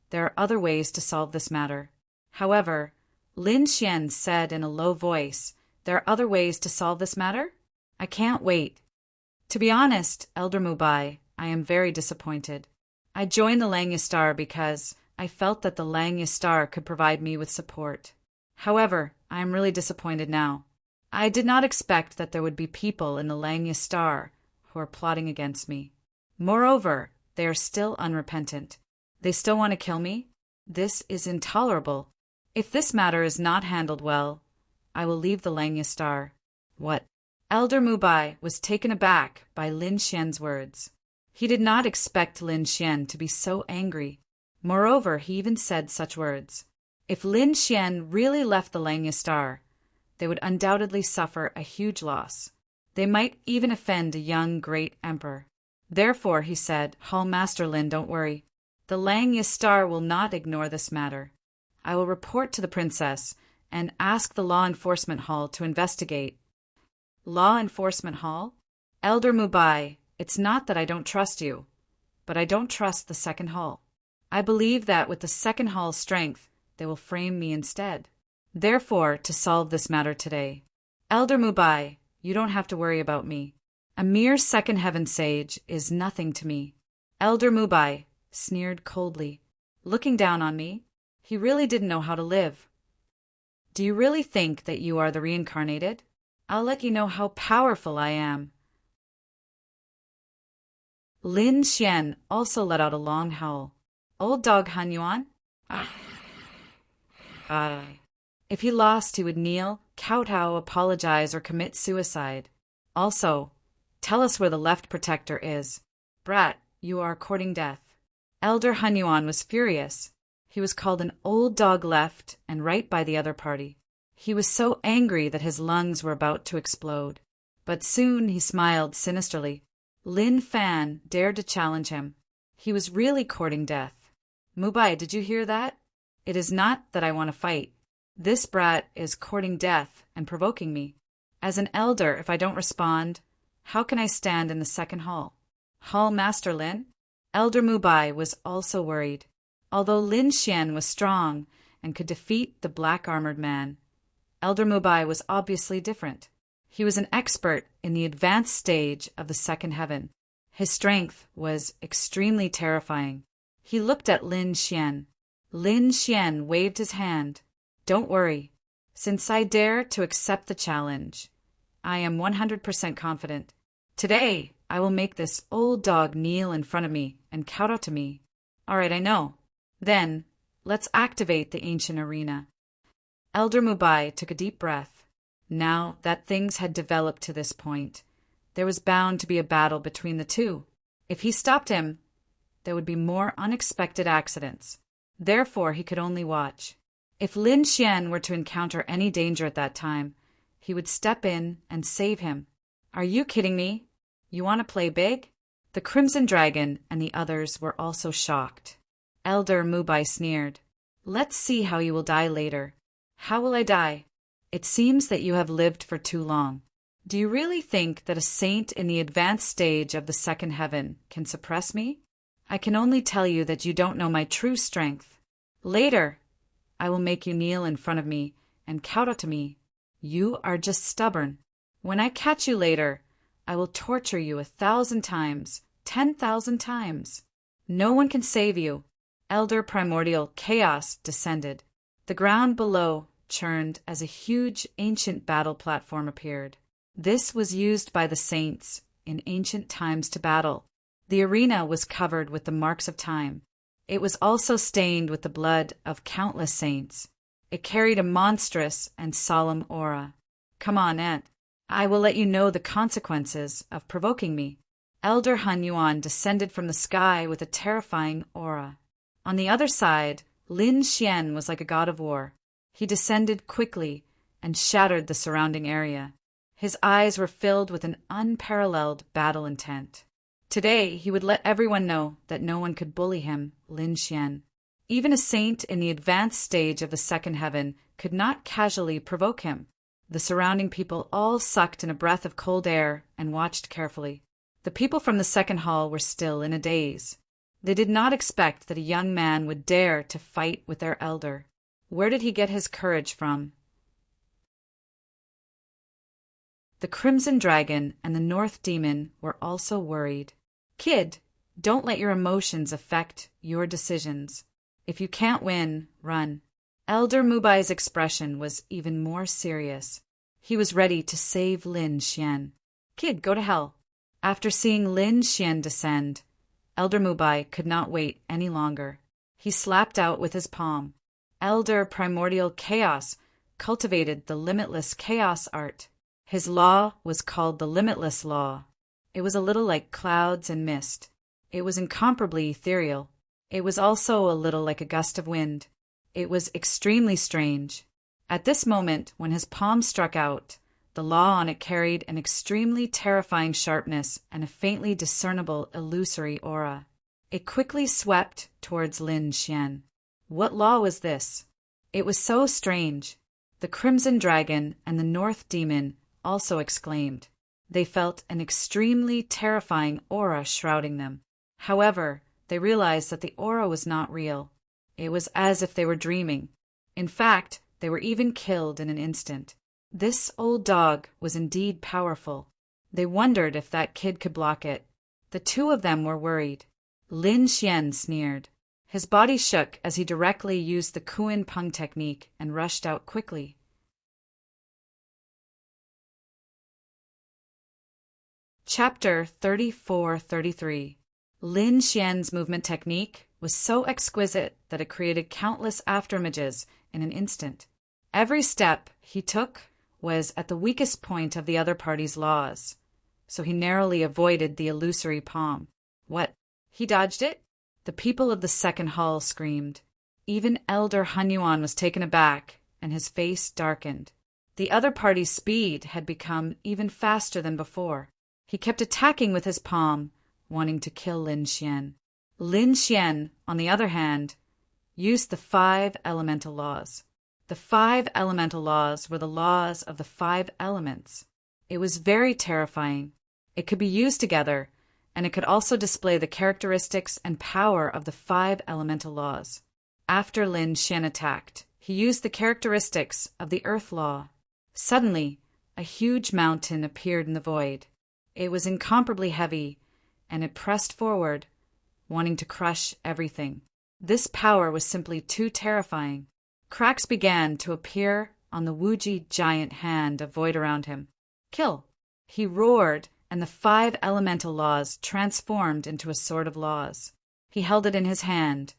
there are other ways to solve this matter. However, Lin Xian said in a low voice, There are other ways to solve this matter? I can't wait. To be honest, Elder Mubai, I am very disappointed. I joined the Langya Star because I felt that the Langya Star could provide me with support. However, I am really disappointed now. I did not expect that there would be people in the Langya Star who are plotting against me. Moreover, they are still unrepentant. They still want to kill me? This is intolerable. If this matter is not handled well, I will leave the Langya Star. What? Elder Mubai was taken aback by Lin Xian's words. He did not expect Lin Xian to be so angry. Moreover, he even said such words. If Lin Xian really left the Langya Star, they would undoubtedly suffer a huge loss. They might even offend a young great emperor. Therefore, he said, Hall Master Lin, don't worry. The Langya Star will not ignore this matter. I will report to the princess and ask the Law Enforcement Hall to investigate. Law Enforcement Hall? Elder Mubai, it's not that I don't trust you, but I don't trust the Second Hall. I believe that with the Second Hall's strength, they will frame me instead. Therefore, to solve this matter today, Elder Mubai, you don't have to worry about me. A mere second heaven sage is nothing to me. Elder Mubai sneered coldly, looking down on me. He really didn't know how to live. Do you really think that you are the reincarnated? I'll let you know how powerful I am. Lin Xian also let out a long howl. Old dog Hunyuan? If he lost, he would kneel, kowtow, apologize, or commit suicide. Also, tell us where the left protector is. Brat, you are courting death. Elder Hunyuan was furious. He was called an old dog left and right by the other party. He was so angry that his lungs were about to explode. But soon he smiled sinisterly. Lin Fan dared to challenge him. He was really courting death. Mubai, did you hear that? It is not that I want to fight. This brat is courting death and provoking me. As an elder, if I don't respond, how can I stand in the second hall? Hall Master Lin? Elder Mubai was also worried. Although Lin Xian was strong and could defeat the black-armored man, Elder Mubai was obviously different. He was an expert in the advanced stage of the second heaven. His strength was extremely terrifying. He looked at Lin Xian. Lin Xian waved his hand. Don't worry. Since I dare to accept the challenge, I am 100% confident. Today, I will make this old dog kneel in front of me and kowtow to me. All right, I know. Then, let's activate the ancient arena. Elder Mubai took a deep breath. Now that things had developed to this point, there was bound to be a battle between the two. If he stopped him, there would be more unexpected accidents. Therefore, he could only watch. If Lin Xian were to encounter any danger at that time, he would step in and save him. Are you kidding me? You want to play big? The Crimson Dragon and the others were also shocked. Elder Mubai sneered. Let's see how you will die later. How will I die? It seems that you have lived for too long. Do you really think that a saint in the advanced stage of the second heaven can suppress me? I can only tell you that you don't know my true strength. Later, I will make you kneel in front of me and kowtow to me. You are just stubborn. When I catch you later, I will torture you 1,000 times, 10,000 times. No one can save you. Elder Primordial Chaos descended. The ground below churned as a huge ancient battle platform appeared. This was used by the saints in ancient times to battle. The arena was covered with the marks of time. It was also stained with the blood of countless saints. It carried a monstrous and solemn aura. Come on, Aunt. I will let you know the consequences of provoking me. Elder Han Yuan descended from the sky with a terrifying aura. On the other side, Lin Xian was like a god of war. He descended quickly and shattered the surrounding area. His eyes were filled with an unparalleled battle intent. Today, he would let everyone know that no one could bully him, Lin Xian. Even a saint in the advanced stage of the second heaven could not casually provoke him. The surrounding people all sucked in a breath of cold air and watched carefully. The people from the second hall were still in a daze. They did not expect that a young man would dare to fight with their elder. Where did he get his courage from? The Crimson Dragon and the North Demon were also worried. Kid, don't let your emotions affect your decisions. If you can't win, run. Elder Mubai's expression was even more serious. He was ready to save Lin Xian. Kid, go to hell. After seeing Lin Xian descend, Elder Mubai could not wait any longer. He slapped out with his palm. Elder Primordial Chaos cultivated the limitless chaos art. His law was called the Limitless Law. It was a little like clouds and mist. It was incomparably ethereal. It was also a little like a gust of wind. It was extremely strange. At this moment, when his palm struck out, the law on it carried an extremely terrifying sharpness and a faintly discernible illusory aura. It quickly swept towards Lin Xian. What law was this? It was so strange. The Crimson Dragon and the North Demon also exclaimed. They felt an extremely terrifying aura shrouding them. However, they realized that the aura was not real. It was as if they were dreaming. In fact, they were even killed in an instant. This old dog was indeed powerful. They wondered if that kid could block it. The two of them were worried. Lin Xian sneered. His body shook as he directly used the Kuan Peng technique and rushed out quickly. Chapter 34-33. Lin Xian's movement technique was so exquisite that it created countless afterimages in an instant. Every step he took was at the weakest point of the other party's laws, so he narrowly avoided the illusory palm. What? He dodged it? The people of the second hall screamed. Even Elder Han Yuan was taken aback and his face darkened. The other party's speed had become even faster than before. He kept attacking with his palm, wanting to kill Lin Xian. Lin Xian, on the other hand, used the 5 elemental laws. The 5 elemental laws were the laws of the 5 elements. It was very terrifying. It could be used together, and it could also display the characteristics and power of the 5 elemental laws. After Lin Xian attacked, he used the characteristics of the earth law. Suddenly, a huge mountain appeared in the void. It was incomparably heavy, and it pressed forward, wanting to crush everything. This power was simply too terrifying. Cracks began to appear on the Wuji giant hand of void around him. Kill! He roared, and the 5 elemental laws transformed into a sword of laws. He held it in his hand,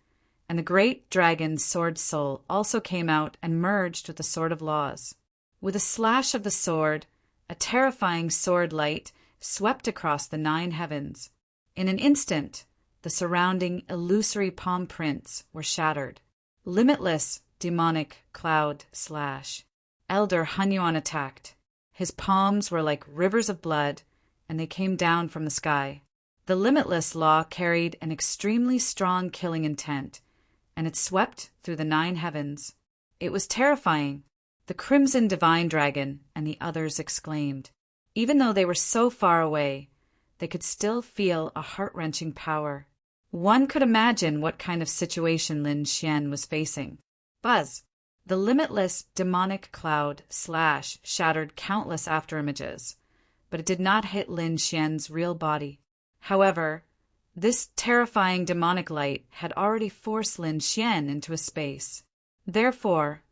and the great dragon's sword soul also came out and merged with the sword of laws. With a slash of the sword, a terrifying sword light swept across the 9 heavens. In an instant, the surrounding illusory palm prints were shattered. Limitless demonic cloud slash. Elder Hunyuan attacked. His palms were like rivers of blood, and they came down from the sky. The limitless law carried an extremely strong killing intent, and it swept through the 9 heavens. It was terrifying. The Crimson Divine Dragon and the others exclaimed. Even though they were so far away, they could still feel a heart-wrenching power. One could imagine what kind of situation Lin Xian was facing. Buzz! The limitless demonic cloud slash shattered countless afterimages, but it did not hit Lin Xian's real body. However, this terrifying demonic light had already forced Lin Xian into a space. Therefore,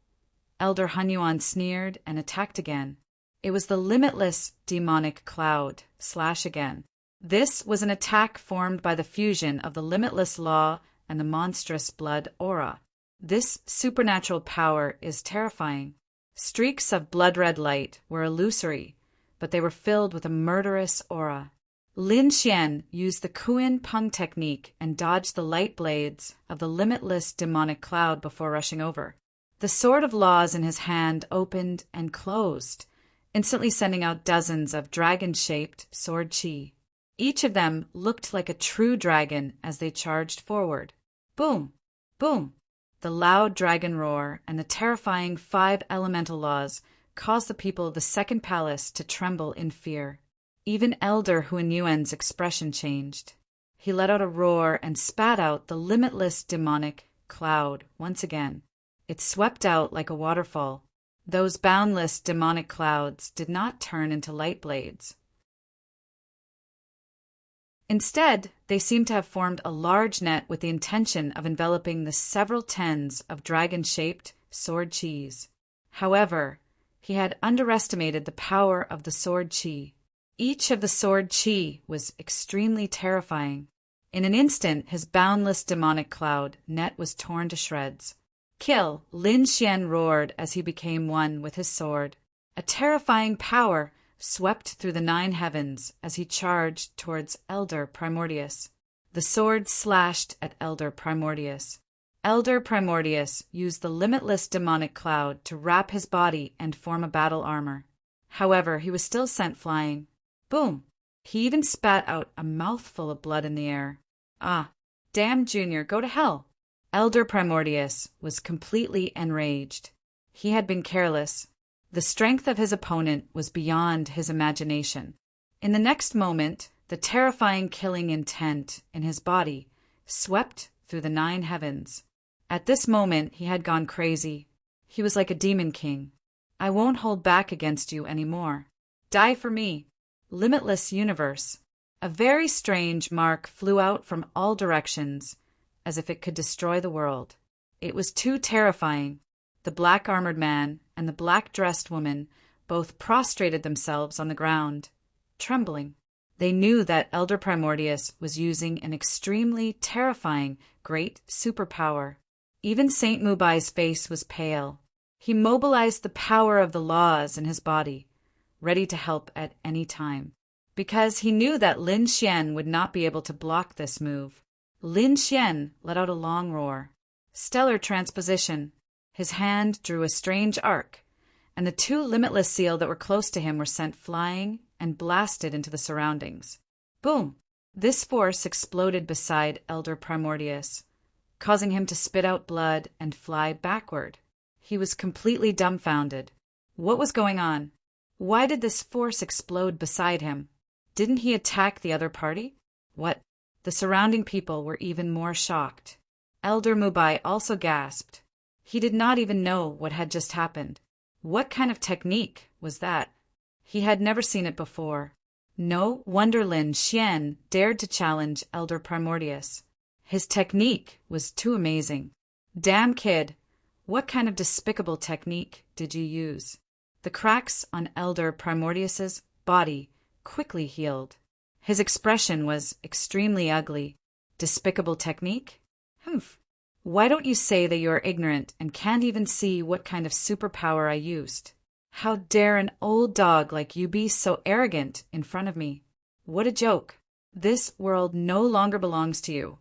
Elder Hunyuan sneered and attacked again. It was the limitless demonic cloud slash again. This was an attack formed by the fusion of the limitless law and the monstrous blood aura. This supernatural power is terrifying. Streaks of blood-red light were illusory, but they were filled with a murderous aura. Lin Xian used the Kuan Peng technique and dodged the light blades of the limitless demonic cloud before rushing over. The sword of laws in his hand opened and closed, instantly sending out dozens of dragon-shaped sword chi. Each of them looked like a true dragon as they charged forward. Boom! Boom! The loud dragon roar and the terrifying 5 elemental laws caused the people of the second palace to tremble in fear. Even Elder Hunyuan's expression changed. He let out a roar and spat out the limitless demonic cloud once again. It swept out like a waterfall. Those boundless demonic clouds did not turn into light blades. Instead, they seemed to have formed a large net with the intention of enveloping the several tens of dragon-shaped sword chis. However, he had underestimated the power of the sword chi. Each of the sword chi was extremely terrifying. In an instant, his boundless demonic cloud net was torn to shreds. Kill! Lin Xian roared as he became one with his sword. A terrifying power swept through the 9 heavens as he charged towards Elder Primordius. The sword slashed at Elder Primordius. Elder Primordius used the limitless demonic cloud to wrap his body and form a battle armor. However, he was still sent flying. Boom! He even spat out a mouthful of blood in the air. Ah, damn Junior, go to hell! Elder Primordius was completely enraged. He had been careless. The strength of his opponent was beyond his imagination. In the next moment, the terrifying killing intent in his body swept through the 9 heavens. At this moment, he had gone crazy. He was like a demon king. I won't hold back against you anymore. Die for me. Limitless universe. A very strange mark flew out from all directions, as if it could destroy the world. It was too terrifying. The black-armored man and the black-dressed woman both prostrated themselves on the ground, trembling. They knew that Elder Primordius was using an extremely terrifying great superpower. Even Saint Mubai's face was pale. He mobilized the power of the laws in his body, ready to help at any time. Because he knew that Lin Xian would not be able to block this move, Lin Xian let out a long roar. Stellar transposition. His hand drew a strange arc, and the two limitless seal that were close to him were sent flying and blasted into the surroundings. Boom! This force exploded beside Elder Primordius, causing him to spit out blood and fly backward. He was completely dumbfounded. What was going on? Why did this force explode beside him? Didn't he attack the other party? What? The surrounding people were even more shocked. Elder Mubai also gasped. He did not even know what had just happened. What kind of technique was that? He had never seen it before. No wonder Lin Xian dared to challenge Elder Primordius. His technique was too amazing. Damn kid, what kind of despicable technique did you use? The cracks on Elder Primordius's body quickly healed. His expression was extremely ugly. Despicable technique? Humph. Why don't you say that you are ignorant and can't even see what kind of superpower I used? How dare an old dog like you be so arrogant in front of me? What a joke. This world no longer belongs to you.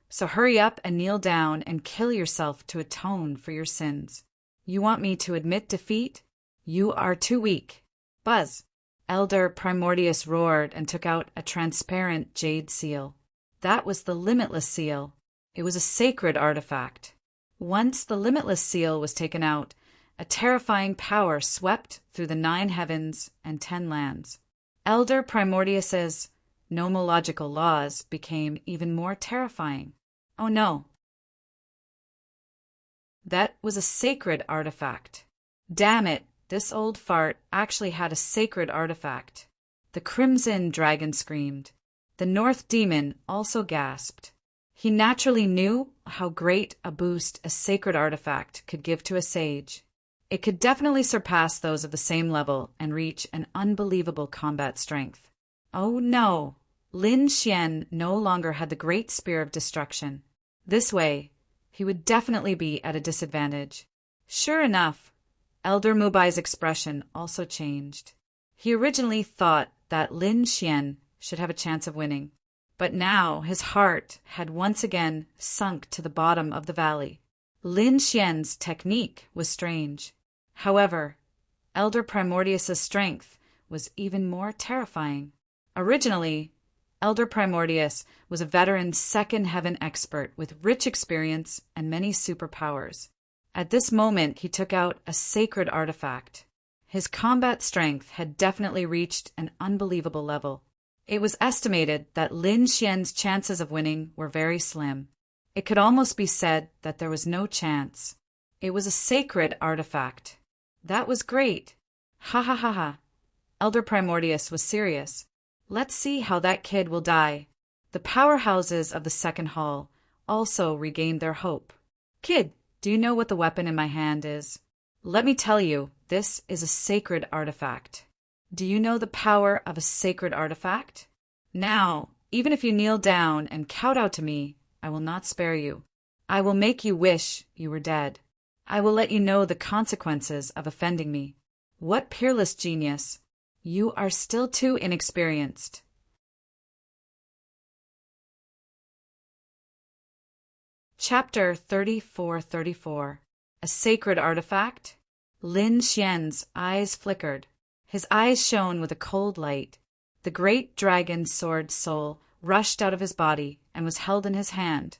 So hurry up and kneel down and kill yourself to atone for your sins. You want me to admit defeat? You are too weak. Buzz. Elder Primordius roared and took out a transparent jade seal. That was the limitless seal. It was a sacred artifact. Once the limitless seal was taken out, a terrifying power swept through the 9 heavens and 10 lands. Elder Primordius's nomological laws became even more terrifying. Oh no. That was a sacred artifact. Damn it, this old fart actually had a sacred artifact. The Crimson Dragon screamed. The North Demon also gasped. He naturally knew how great a boost a sacred artifact could give to a sage. It could definitely surpass those of the same level and reach an unbelievable combat strength. Oh no! Lin Xian no longer had the great spear of destruction. This way, he would definitely be at a disadvantage. Sure enough, Elder Mubai's expression also changed. He originally thought that Lin Xian should have a chance of winning, but now his heart had once again sunk to the bottom of the valley. Lin Xian's technique was strange. However, Elder Primordius's strength was even more terrifying. Originally, Elder Primordius was a veteran second heaven expert with rich experience and many superpowers. At this moment, he took out a sacred artifact. His combat strength had definitely reached an unbelievable level. It was estimated that Lin Xian's chances of winning were very slim. It could almost be said that there was no chance. It was a sacred artifact. That was great. Ha ha ha ha. Elder Primordius was serious. Let's see how that kid will die. The powerhouses of the second hall also regained their hope. Kid, do you know what the weapon in my hand is? Let me tell you, this is a sacred artifact. Do you know the power of a sacred artifact? Now, even if you kneel down and kowtow to me, I will not spare you. I will make you wish you were dead. I will let you know the consequences of offending me. What peerless genius! You are still too inexperienced. Chapter 34-34. A Sacred Artifact? Lin Xian's eyes flickered. His eyes shone with a cold light. The great dragon sword soul rushed out of his body and was held in his hand,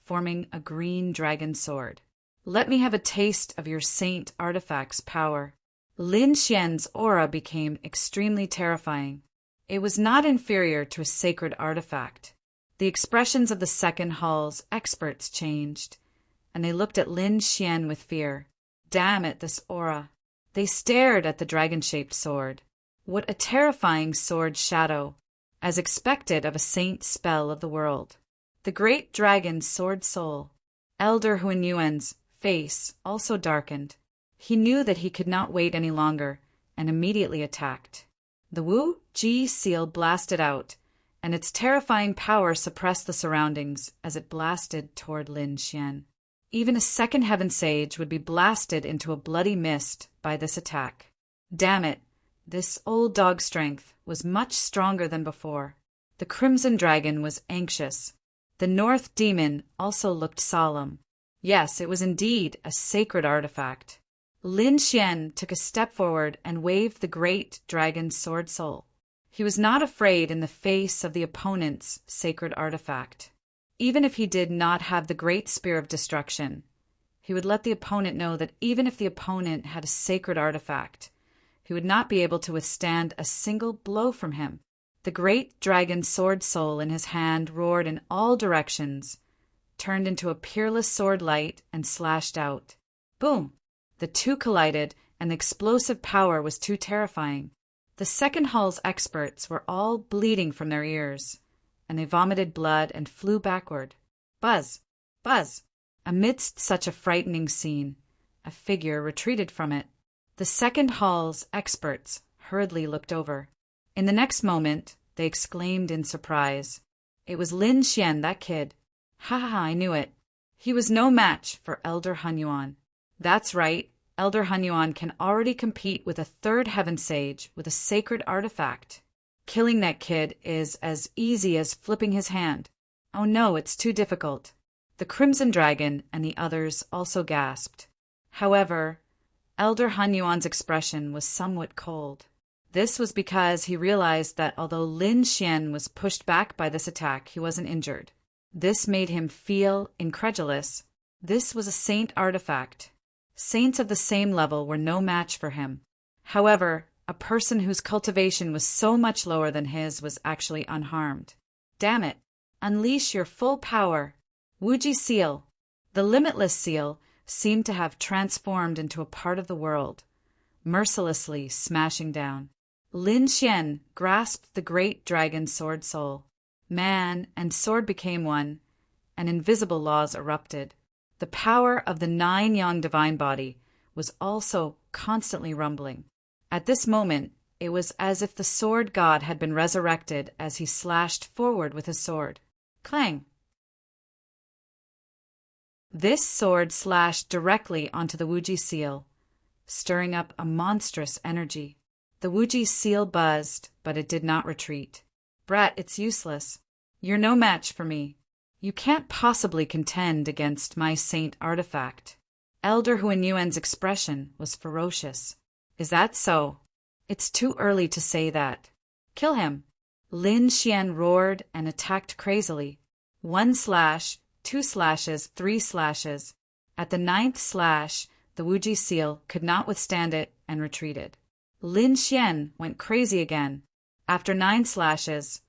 forming a green dragon sword. Let me have a taste of your saint artifact's power. Lin Xian's aura became extremely terrifying. It was not inferior to a sacred artifact. The expressions of the second hall's experts changed, and they looked at Lin Xian with fear. Damn it, this aura. They stared at the dragon-shaped sword. What a terrifying sword shadow, as expected of a saint spell of the world. The great dragon sword soul, Elder Huanyuan's face also darkened. He knew that he could not wait any longer, and immediately attacked. The Wu Ji seal blasted out, and its terrifying power suppressed the surroundings as it blasted toward Lin Xian. Even a second heaven sage would be blasted into a bloody mist by this attack. Damn it, this old dog strength was much stronger than before. The Crimson Dragon was anxious. The North Demon also looked solemn. Yes, it was indeed a sacred artifact. Lin Xian took a step forward and waved the great dragon's sword soul. He was not afraid in the face of the opponent's sacred artifact. Even if he did not have the great spear of destruction, he would let the opponent know that even if the opponent had a sacred artifact, he would not be able to withstand a single blow from him. The great dragon's sword soul in his hand roared in all directions, turned into a peerless sword light, and slashed out. Boom! The two collided, and the explosive power was too terrifying. The second hall's experts were all bleeding from their ears, and they vomited blood and flew backward. Buzz! Buzz! Amidst such a frightening scene, a figure retreated from it. The second hall's experts hurriedly looked over. In the next moment, they exclaimed in surprise. It was Lin Xian, that kid. Ha ha, I knew it. He was no match for Elder Hunyuan. That's right, Elder Hunyuan can already compete with a third heaven sage with a sacred artifact. Killing that kid is as easy as flipping his hand. Oh no, it's too difficult. The Crimson Dragon and the others also gasped. However, Elder Hunyuan's expression was somewhat cold. This was because he realized that although Lin Xian was pushed back by this attack, he wasn't injured. This made him feel incredulous. This was a saint artifact. Saints of the same level were no match for him. However, a person whose cultivation was so much lower than his was actually unharmed. Damn it! Unleash your full power! Wuji Seal! The limitless seal seemed to have transformed into a part of the world, mercilessly smashing down. Lin Xian grasped the great dragon's sword soul. Man and sword became one, and invisible laws erupted. The power of the 9-yang divine body was also constantly rumbling. At this moment, it was as if the sword god had been resurrected as he slashed forward with his sword. Clang! This sword slashed directly onto the Wuji seal, stirring up a monstrous energy. The Wuji seal buzzed, but it did not retreat. Brat, it's useless. You're no match for me. You can't possibly contend against my saint artifact. Elder Huanyuan's expression was ferocious. Is that so? It's too early to say that. Kill him. Lin Xian roared and attacked crazily. 1 slash, 2 slashes, 3 slashes. At the 9th slash, the Wuji seal could not withstand it and retreated. Lin Xian went crazy again. After 9 slashes,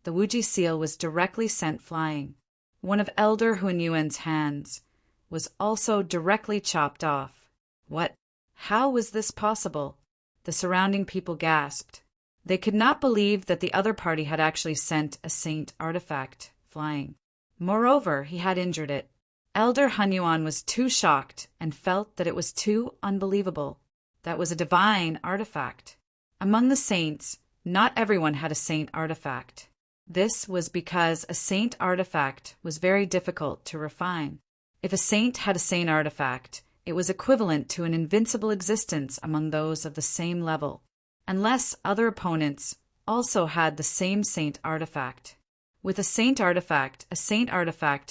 the Wuji seal was directly sent flying. One of Elder Huanyuan's hands was also directly chopped off. What? How was this possible? The surrounding people gasped. They could not believe that the other party had actually sent a saint artifact flying. Moreover, he had injured it. Elder Hunyuan was too shocked and felt that it was too unbelievable. That was a divine artifact. Among the saints, not everyone had a saint artifact. This was because a saint artifact was very difficult to refine. If a saint had a saint artifact, it was equivalent to an invincible existence among those of the same level, unless other opponents also had the same saint artifact. With a saint artifact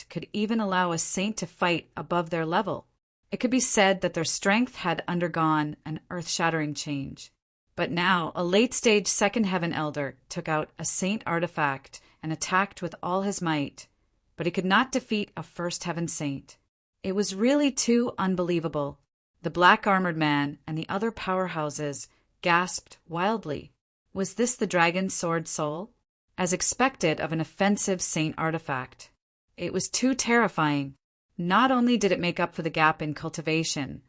could even allow a saint to fight above their level. It could be said that their strength had undergone an earth-shattering change. But now, a late-stage second heaven elder took out a saint artifact and attacked with all his might, but he could not defeat a first heaven saint. It was really too unbelievable. The black-armored man and the other powerhouses gasped wildly. Was this the dragon's sword soul? As expected of an offensive saint artifact. It was too terrifying. Not only did it make up for the gap in cultivation,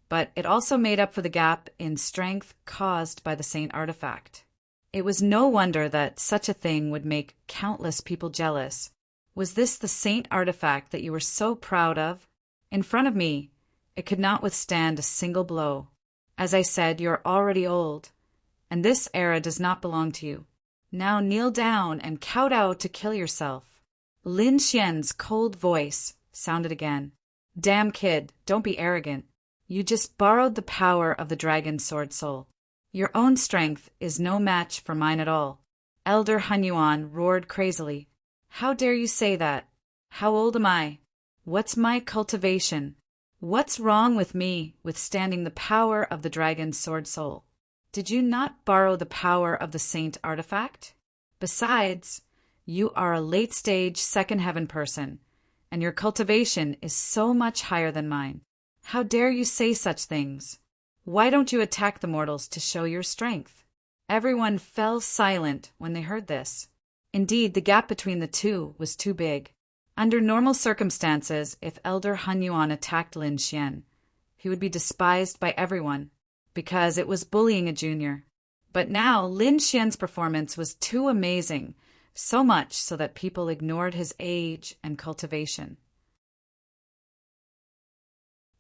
but it also made up for the gap in strength caused by the saint artifact. It was no wonder that such a thing would make countless people jealous. Was this the saint artifact that you were so proud of? In front of me, it could not withstand a single blow. As I said, you're already old, and this era does not belong to you. Now kneel down and kowtow to kill yourself. Lin Xian's cold voice sounded again. Damn kid, don't be arrogant. You just borrowed the power of the dragon's sword soul. Your own strength is no match for mine at all. Elder Hunyuan roared crazily. How dare you say that? How old am I? What's my cultivation? What's wrong with me withstanding the power of the dragon's sword soul? Did you not borrow the power of the saint artifact? Besides, you are a late-stage second heaven person, and your cultivation is so much higher than mine. How dare you say such things? Why don't you attack the mortals to show your strength? Everyone fell silent when they heard this. Indeed, the gap between the two was too big. Under normal circumstances, if Elder Hun Yuan attacked Lin Xian, he would be despised by everyone, because it was bullying a junior. But now Lin Xian's performance was too amazing, so much so that people ignored his age and cultivation.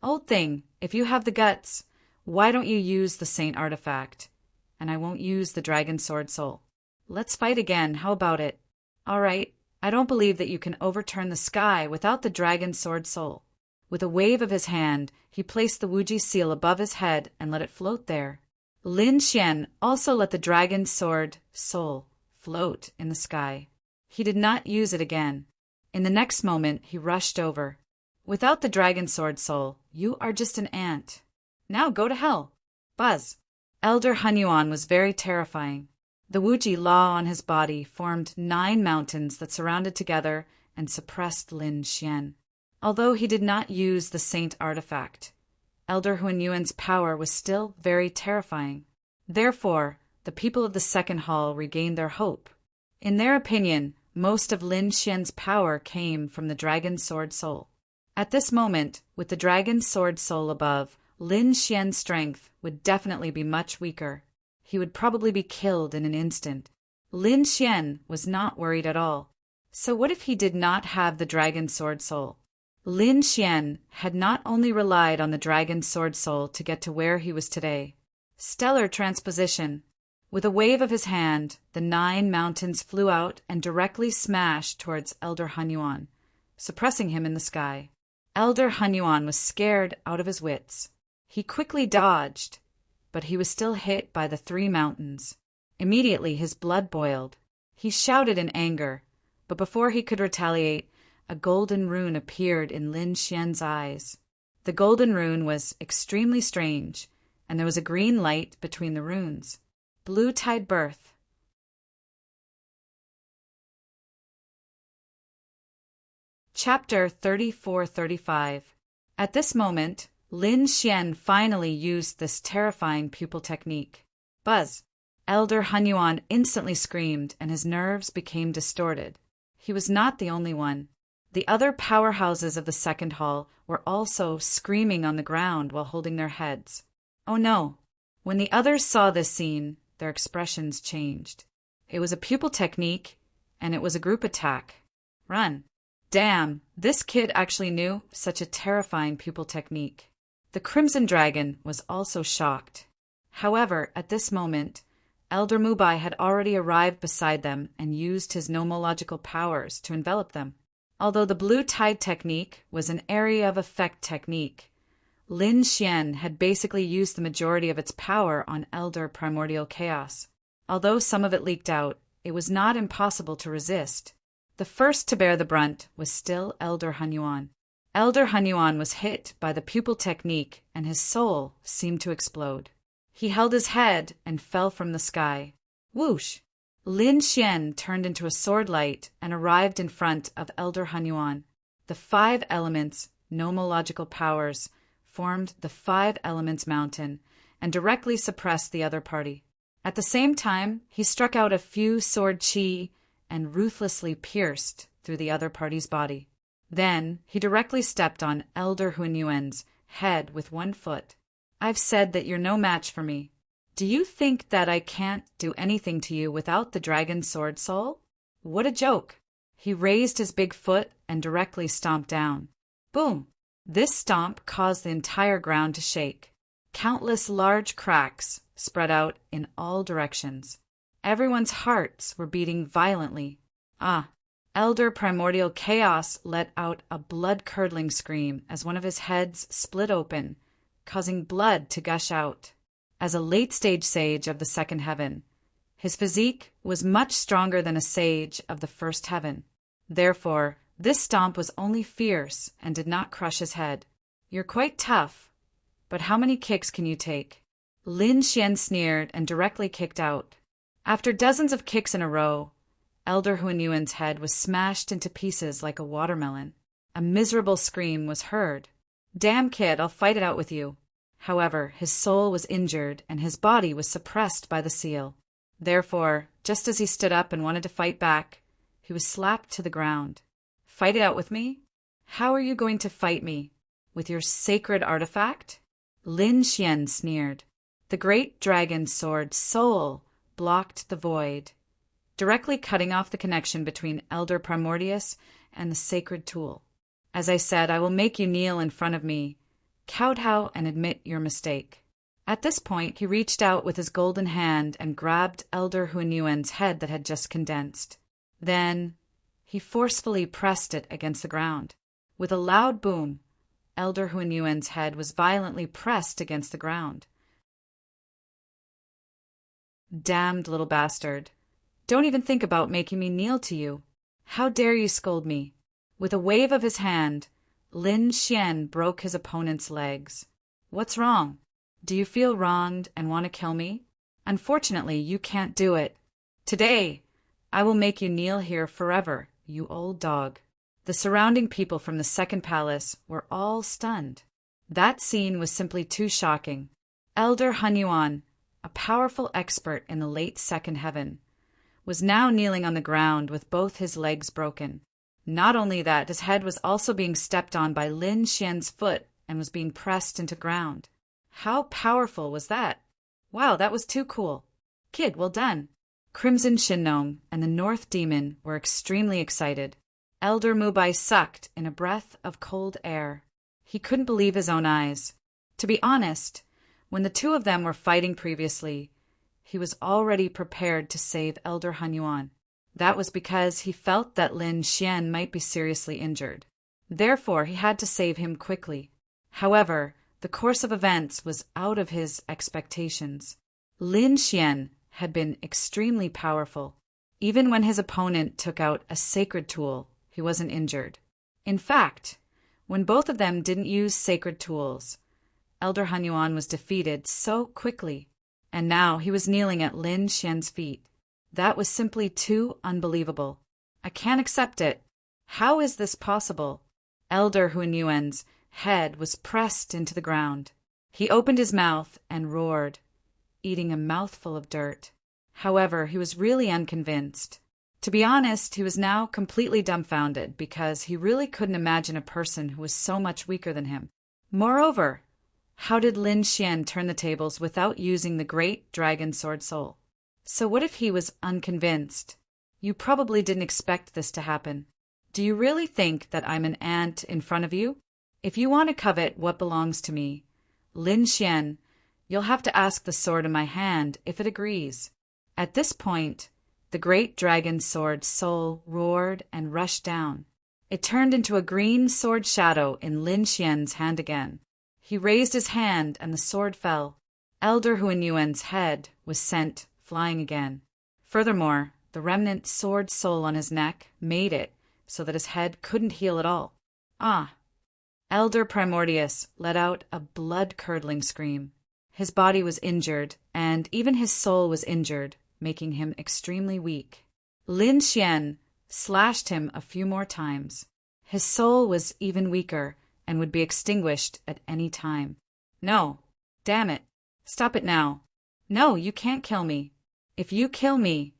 Old thing, if you have the guts, why don't you use the saint artifact? And I won't use the dragon sword soul. Let's fight again, how about it? All right, I don't believe that you can overturn the sky without the dragon sword soul. With a wave of his hand, he placed the Wuji seal above his head and let it float there. Lin Xian also let the dragon sword soul float in the sky. He did not use it again. In the next moment, he rushed over. Without the dragon sword soul, you are just an ant. Now go to hell. Buzz. Elder Hun Yuan was very terrifying. The Wuji law on his body formed 9 mountains that surrounded together and suppressed Lin Xian. Although he did not use the saint artifact, Elder Hun Yuan's power was still very terrifying. Therefore, the people of the second hall regained their hope. In their opinion, most of Lin Xian's power came from the dragon sword soul. At this moment, with the dragon sword soul above, Lin Xian's strength would definitely be much weaker. He would probably be killed in an instant. Lin Xian was not worried at all. So what if he did not have the dragon sword soul? Lin Xian had not only relied on the dragon sword soul to get to where he was today. Stellar transposition. With a wave of his hand, the 9 mountains flew out and directly smashed towards Elder Hun Yuan, suppressing him in the sky. Elder Hun Yuan was scared out of his wits. He quickly dodged, but he was still hit by the 3 mountains. Immediately his blood boiled. He shouted in anger, but before he could retaliate, a golden rune appeared in Lin Xian's eyes. The golden rune was extremely strange, and there was a green light between the runes. Blue Tide Birth. Chapter 34-35. At this moment, Lin Xian finally used this terrifying pupil technique. Buzz! Elder Hun Yuan instantly screamed, and his nerves became distorted. He was not the only one. The other powerhouses of the second hall were also screaming on the ground while holding their heads. Oh no! When the others saw this scene, their expressions changed. It was a pupil technique, and it was a group attack. Run! Damn, this kid actually knew such a terrifying pupil technique. The Crimson Dragon was also shocked. However, at this moment, Elder Mubai had already arrived beside them and used his nomological powers to envelop them. Although the Blue Tide technique was an area of effect technique, Lin Xian had basically used the majority of its power on Elder Primordial Chaos. Although some of it leaked out, it was not impossible to resist. The first to bear the brunt was still Elder Hun Yuan. Elder Hun Yuan was hit by the pupil technique, and his soul seemed to explode. He held his head and fell from the sky. Whoosh! Lin Xian turned into a sword light and arrived in front of Elder Hun Yuan. The 5 elements, nomological powers, formed the 5 elements mountain and directly suppressed the other party. At the same time, he struck out a few sword chi and ruthlessly pierced through the other party's body. Then he directly stepped on Elder Hun Yuan's head with 1 foot. I've said that you're no match for me. Do you think that I can't do anything to you without the dragon sword soul? What a joke! He raised his big foot and directly stomped down. Boom! This stomp caused the entire ground to shake. Countless large cracks spread out in all directions. Everyone's hearts were beating violently. Ah! Elder Primordial Chaos let out a blood-curdling scream as one of his heads split open, causing blood to gush out. As a late-stage sage of the second heaven, his physique was much stronger than a sage of the first heaven. Therefore, This stomp was only fierce and did not crush his head. "You're quite tough, but how many kicks can you take?" Lin Xian sneered and directly kicked out. After dozens of kicks in a row, Elder Huanyuan's head was smashed into pieces like a watermelon. A miserable scream was heard. "Damn kid, I'll fight it out with you." However, his soul was injured and his body was suppressed by the seal. Therefore, just as he stood up and wanted to fight back, he was slapped to the ground. "Fight it out with me? How are you going to fight me? With your sacred artifact?" Lin Xian sneered. The great dragon sword Soul blocked the void, directly cutting off the connection between Elder Primordius and the sacred tool. "As I said, I will make you kneel in front of me, kowtow and admit your mistake." At this point, he reached out with his golden hand and grabbed Elder Huanyuan's head that had just condensed. Then he forcefully pressed it against the ground. With a loud boom, Elder Huanyuan's head was violently pressed against the ground. "Damned little bastard. Don't even think about making me kneel to you. How dare you scold me?" With a wave of his hand, Lin Xian broke his opponent's legs. "What's wrong? Do you feel wronged and want to kill me? Unfortunately, you can't do it. Today, I will make you kneel here forever, you old dog." The surrounding people from the second palace were all stunned. That scene was simply too shocking. Elder Huanyuan, a powerful expert in the late second heaven, was now kneeling on the ground with both his legs broken. Not only that, his head was also being stepped on by Lin Xian's foot and was being pressed into ground. How powerful was that? Wow, that was too cool. Kid, well done. Crimson Shinnom and the North Demon were extremely excited. Elder Mubai sucked in a breath of cold air. He couldn't believe his own eyes. To be honest, when the two of them were fighting previously, he was already prepared to save Elder Huanyuan. That was because he felt that Lin Xian might be seriously injured. Therefore, he had to save him quickly. However, the course of events was out of his expectations. Lin Xian had been extremely powerful. Even when his opponent took out a sacred tool, he wasn't injured. In fact, when both of them didn't use sacred tools, Elder Huanyuan was defeated so quickly, and now he was kneeling at Lin Xian's feet. That was simply too unbelievable. I can't accept it. How is this possible? Elder Huanyuan's head was pressed into the ground. He opened his mouth and roared, eating a mouthful of dirt. However, he was really unconvinced. To be honest, he was now completely dumbfounded because he really couldn't imagine a person who was so much weaker than him. Moreover, how did Lin Xian turn the tables without using the great dragon sword soul? So what if he was unconvinced? You probably didn't expect this to happen. Do you really think that I'm an ant in front of you? If you want to covet what belongs to me, Lin Xian, you'll have to ask the sword in my hand if it agrees. At this point, the great dragon sword soul roared and rushed down. It turned into a green sword shadow in Lin Xian's hand again. He raised his hand and the sword fell. Elder Huanyuan's head was sent flying again. Furthermore, the remnant sword soul on his neck made it so that his head couldn't heal at all. Ah! Elder Primordius let out a blood-curdling scream. His body was injured, and even his soul was injured, making him extremely weak. Lin Xian slashed him a few more times. His soul was even weaker and would be extinguished at any time. No, damn it. Stop it now. No, you can't kill me. If you kill me,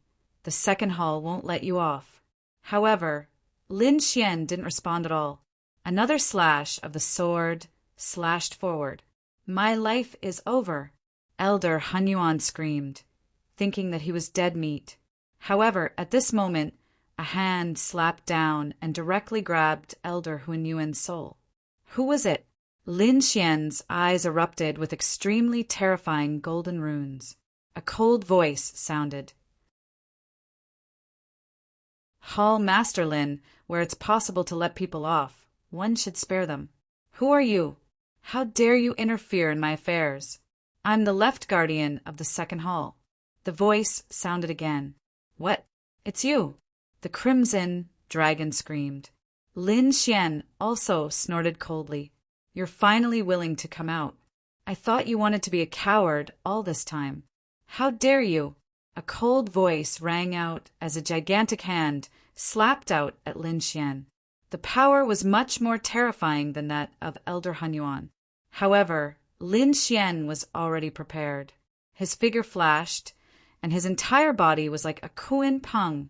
the second hall won't let you off. However, Lin Xian didn't respond at all. Another slash of the sword slashed forward. My life is over, Elder Huanyuan screamed, thinking that he was dead meat. However, at this moment, a hand slapped down and directly grabbed Elder Huanyuan's soul. Who was it? Lin Xian's eyes erupted with extremely terrifying golden runes. A cold voice sounded. Hall Master Lin, where it's possible to let people off, one should spare them. Who are you? How dare you interfere in my affairs? I'm the left guardian of the second hall. The voice sounded again. What? It's you. The crimson dragon screamed. Lin Xian also snorted coldly. You're finally willing to come out. I thought you wanted to be a coward all this time. How dare you? A cold voice rang out as a gigantic hand slapped out at Lin Xian. The power was much more terrifying than that of Elder Hunyuan. However, Lin Xian was already prepared. His figure flashed, and his entire body was like a Kuan Peng,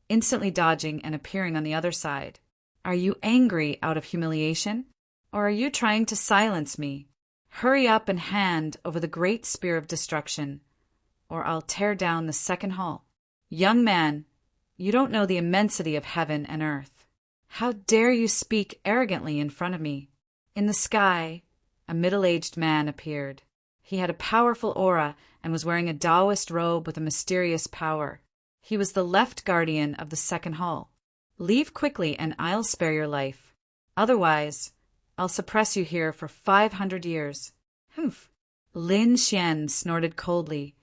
instantly dodging and appearing on the other side. Are you angry out of humiliation? Or are you trying to silence me? Hurry up and hand over the great spear of destruction, or I'll tear down the second hall. Young man, you don't know the immensity of heaven and earth. How dare you speak arrogantly in front of me? In the sky, a middle-aged man appeared. He had a powerful aura and was wearing a Taoist robe with a mysterious power. He was the left guardian of the second hall. Leave quickly and I'll spare your life. Otherwise, I'll suppress you here for 500 years. Humph! Lin Xian snorted coldly,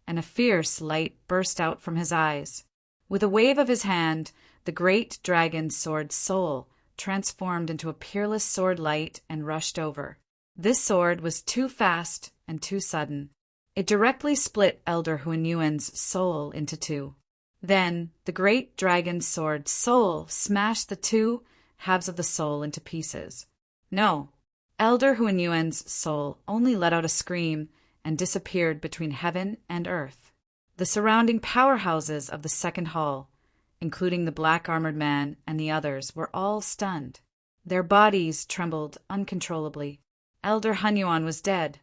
and a fierce light burst out from his eyes. With a wave of his hand, the great dragon's sword Soul transformed into a peerless sword light and rushed over. This sword was too fast and too sudden. It directly split Elder Hunyuan's soul into two. Then the great dragon's sword Soul smashed the two halves of the soul into pieces. No, Elder Hunyuan's soul only let out a scream and disappeared between heaven and earth. The surrounding powerhouses of the second hall, including the black-armored man and the others, were all stunned. Their bodies trembled uncontrollably. Elder Hunyuan was dead.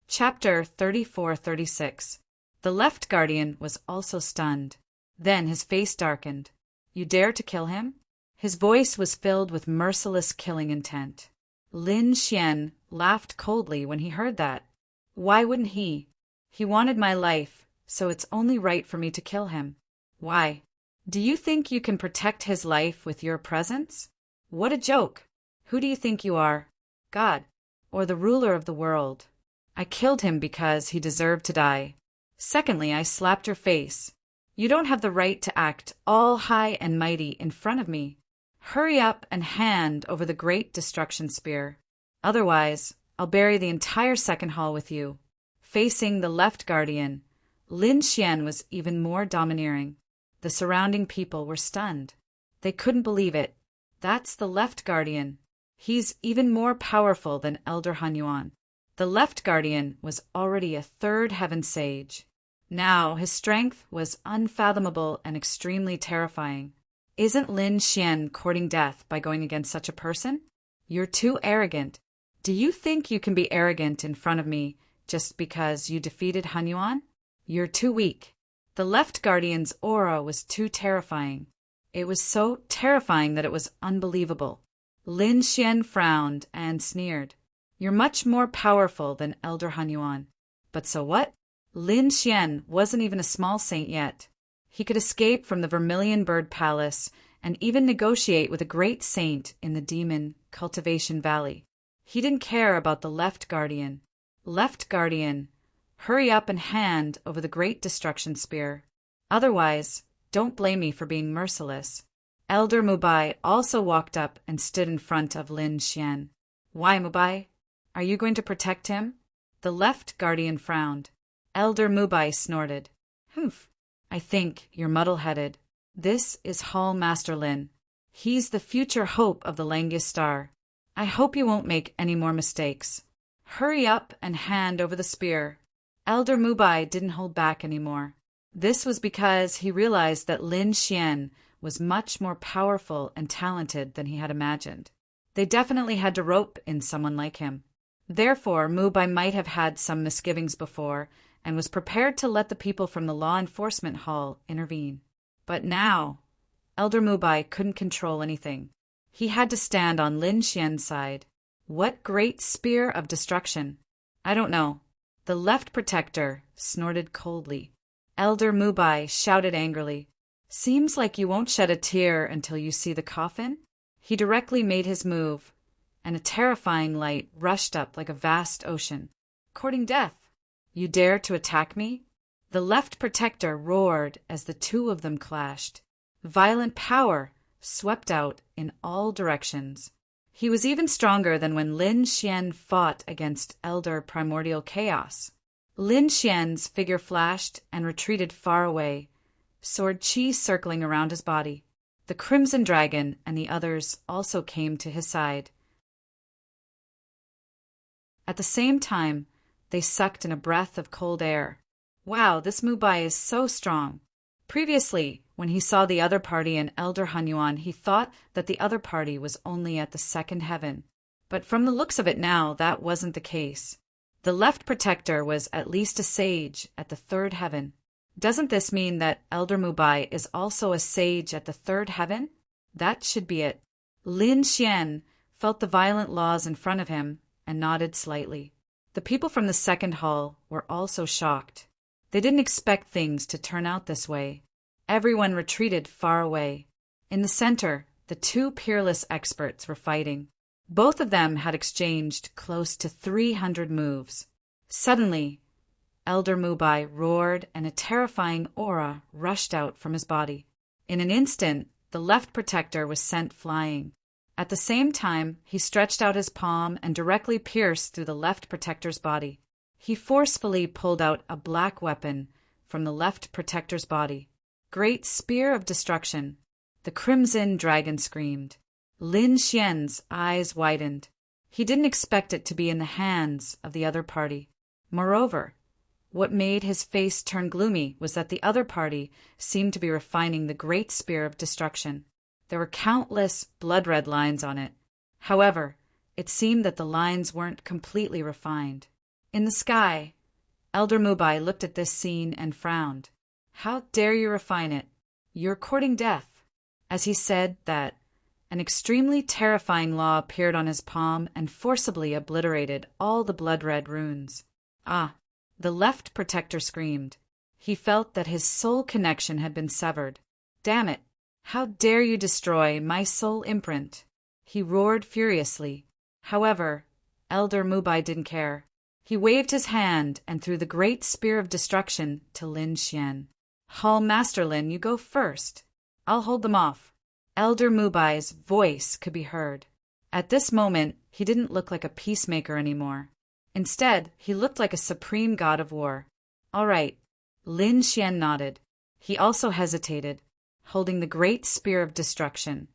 Chapter 34-36. The left guardian was also stunned. Then his face darkened. You dare to kill him? His voice was filled with merciless killing intent. Lin Xian laughed coldly when he heard that. Why wouldn't he? He wanted my life, so it's only right for me to kill him. Why? Do you think you can protect his life with your presence? What a joke! Who do you think you are? God, or the ruler of the world? I killed him because he deserved to die. Secondly, I slapped your face. You don't have the right to act all high and mighty in front of me. Hurry up and hand over the great destruction spear. Otherwise, I'll bury the entire second hall with you. Facing the left guardian, Lin Xian was even more domineering. The surrounding people were stunned. They couldn't believe it. That's the left guardian. He's even more powerful than Elder Hunyuan. The left guardian was already a third heaven sage. Now his strength was unfathomable and extremely terrifying. Isn't Lin Xian courting death by going against such a person? You're too arrogant. Do you think you can be arrogant in front of me just because you defeated Hunyuan? You're too weak. The left guardian's aura was too terrifying. It was so terrifying that it was unbelievable. Lin Xian frowned and sneered. You're much more powerful than Elder Hunyuan. But so what? Lin Xian wasn't even a small saint yet. He could escape from the Vermilion Bird Palace and even negotiate with a great saint in the Demon Cultivation Valley. He didn't care about the left guardian. Left guardian, hurry up and hand over the great destruction spear. Otherwise, don't blame me for being merciless. Elder Mubai also walked up and stood in front of Lin Xian. Why, Mubai? Are you going to protect him? The left guardian frowned. Elder Mubai snorted. Humph, I think you're muddle-headed. This is Hall Master Lin. He's the future hope of the Langia Star. I hope you won't make any more mistakes. Hurry up and hand over the spear. Elder Mubai didn't hold back anymore. This was because he realized that Lin Xian was much more powerful and talented than he had imagined. They definitely had to rope in someone like him. Therefore, Mubai might have had some misgivings before and was prepared to let the people from the law enforcement hall intervene. But now, Elder Mubai couldn't control anything. He had to stand on Lin Xian's side. What great spear of destruction! I don't know. The left protector snorted coldly. Elder Mubai shouted angrily. Seems like you won't shed a tear until you see the coffin? He directly made his move, and a terrifying light rushed up like a vast ocean. Courting death! You dare to attack me? The left protector roared as the two of them clashed. Violent power swept out in all directions. He was even stronger than when Lin Xian fought against Elder Primordial Chaos. Lin Xian's figure flashed and retreated far away, sword chi circling around his body. The Crimson Dragon and the others also came to his side. At the same time, they sucked in a breath of cold air. Wow, this Mubai is so strong. Previously, when he saw the other party and Elder Hunyuan, he thought that the other party was only at the second heaven. But from the looks of it now, that wasn't the case. The left protector was at least a sage at the third heaven. Doesn't this mean that Elder Mubai is also a sage at the third heaven? That should be it. Lin Xian felt the violent laws in front of him and nodded slightly. The people from the second hall were also shocked. They didn't expect things to turn out this way. Everyone retreated far away. In the center, the two peerless experts were fighting. Both of them had exchanged close to 300 moves. Suddenly, Elder Mubai roared and a terrifying aura rushed out from his body. In an instant, the left protector was sent flying. At the same time, he stretched out his palm and directly pierced through the left protector's body. He forcefully pulled out a black weapon from the left protector's body. Great Spear of Destruction. The Crimson Dragon screamed. Lin Xian's eyes widened. He didn't expect it to be in the hands of the other party. Moreover, what made his face turn gloomy was that the other party seemed to be refining the Great Spear of Destruction. There were countless blood-red lines on it. However, it seemed that the lines weren't completely refined. In the sky, Elder Mubai looked at this scene and frowned. How dare you refine it? You're courting death. As he said that, an extremely terrifying law appeared on his palm and forcibly obliterated all the blood-red runes. Ah! The left protector screamed. He felt that his soul connection had been severed. Damn it! How dare you destroy my soul imprint? He roared furiously. However, Elder Mubai didn't care. He waved his hand and threw the Great Spear of Destruction to Lin Xian. Hall Master Lin, you go first. I'll hold them off. Elder Mubai's voice could be heard. At this moment, he didn't look like a peacemaker anymore. Instead, he looked like a supreme god of war. All right. Lin Xian nodded. He also hesitated, holding the Great Spear of Destruction.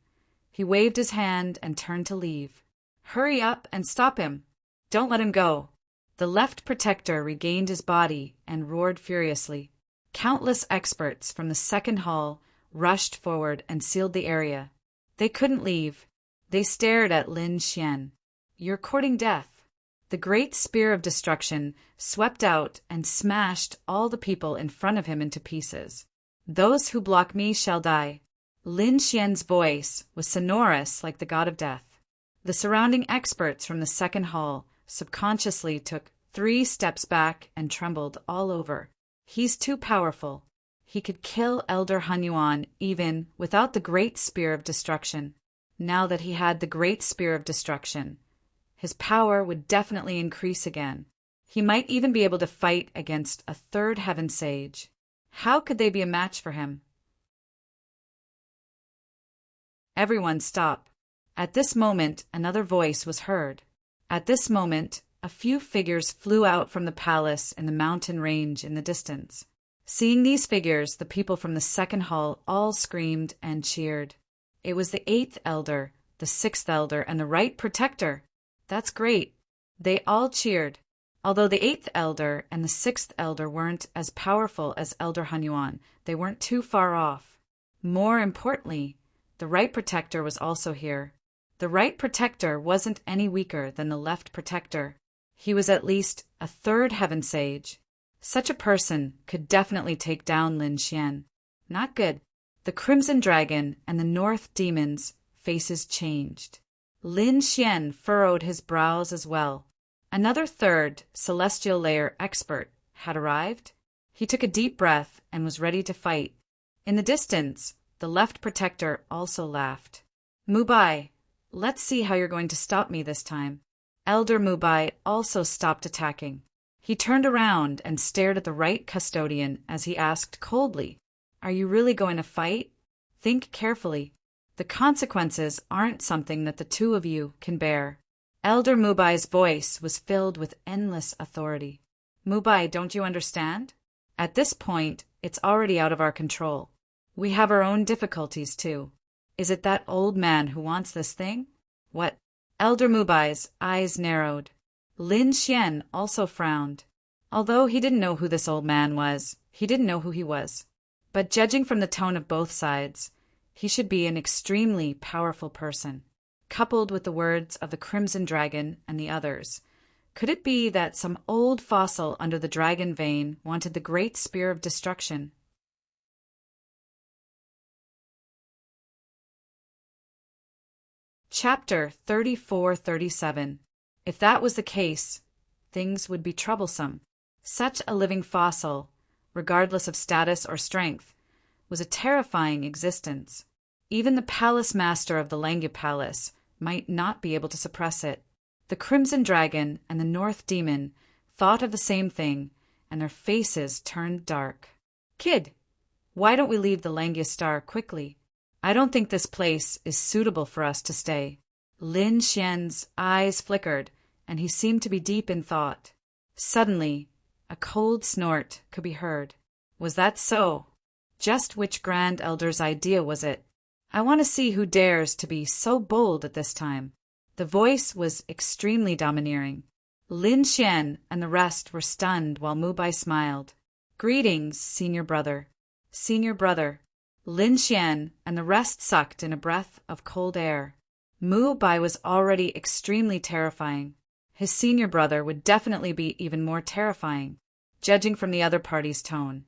He waved his hand and turned to leave. Hurry up and stop him. Don't let him go. The left protector regained his body and roared furiously. Countless experts from the second hall rushed forward and sealed the area. They couldn't leave. They stared at Lin Xian. You're courting death. The Great Spear of Destruction swept out and smashed all the people in front of him into pieces. Those who block me shall die. Lin Xian's voice was sonorous like the god of death. The surrounding experts from the second hall subconsciously took 3 steps back and trembled all over. He's too powerful. He could kill Elder Hunyuan even without the Great Spear of Destruction. Now that he had the Great Spear of Destruction, his power would definitely increase again. He might even be able to fight against a third heaven sage. How could they be a match for him? Everyone stop. At this moment, another voice was heard. At this moment, a few figures flew out from the palace in the mountain range in the distance. Seeing these figures, the people from the second hall all screamed and cheered. It was the 8th elder, the 6th elder, and the right protector. That's great. They all cheered. Although the 8th elder and the 6th elder weren't as powerful as Elder Hunyuan, they weren't too far off. More importantly, the right protector was also here. The right protector wasn't any weaker than the left protector. He was at least a third heaven sage. Such a person could definitely take down Lin Xian. Not good. The Crimson Dragon and the North Demon's faces changed. Lin Xian furrowed his brows as well. Another third celestial layer expert had arrived. He took a deep breath and was ready to fight. In the distance, the left protector also laughed. Mubai, let's see how you're going to stop me this time. Elder Mubai also stopped attacking. He turned around and stared at the right custodian as he asked coldly, "Are you really going to fight? Think carefully. The consequences aren't something that the two of you can bear." Elder Mubai's voice was filled with endless authority. "Mubai, don't you understand? At this point, it's already out of our control. We have our own difficulties, too. Is it that old man who wants this thing? What?" Elder Mubai's eyes narrowed. Lin Xian also frowned. Although he didn't know who this old man was, he didn't know who he was. But judging from the tone of both sides, he should be an extremely powerful person. Coupled with the words of the Crimson Dragon and the others, could it be that some old fossil under the dragon vein wanted the great spear of destruction? Chapter 34-37. If that was the case, things would be troublesome. Such a living fossil, regardless of status or strength, was a terrifying existence. Even the palace master of the Langya Palace might not be able to suppress it. The Crimson Dragon and the North Demon thought of the same thing, and their faces turned dark. "Kid, why don't we leave the Langya Star quickly? I don't think this place is suitable for us to stay." Lin Xian's eyes flickered, and he seemed to be deep in thought. Suddenly, a cold snort could be heard. Was that so? Just which Grand Elder's idea was it? "I want to see who dares to be so bold at this time." The voice was extremely domineering. Lin Xian and the rest were stunned while Mubai smiled. "Greetings, senior brother." "Senior brother." Lin Xian and the rest sucked in a breath of cold air. Mubai was already extremely terrifying. His senior brother would definitely be even more terrifying, judging from the other party's tone.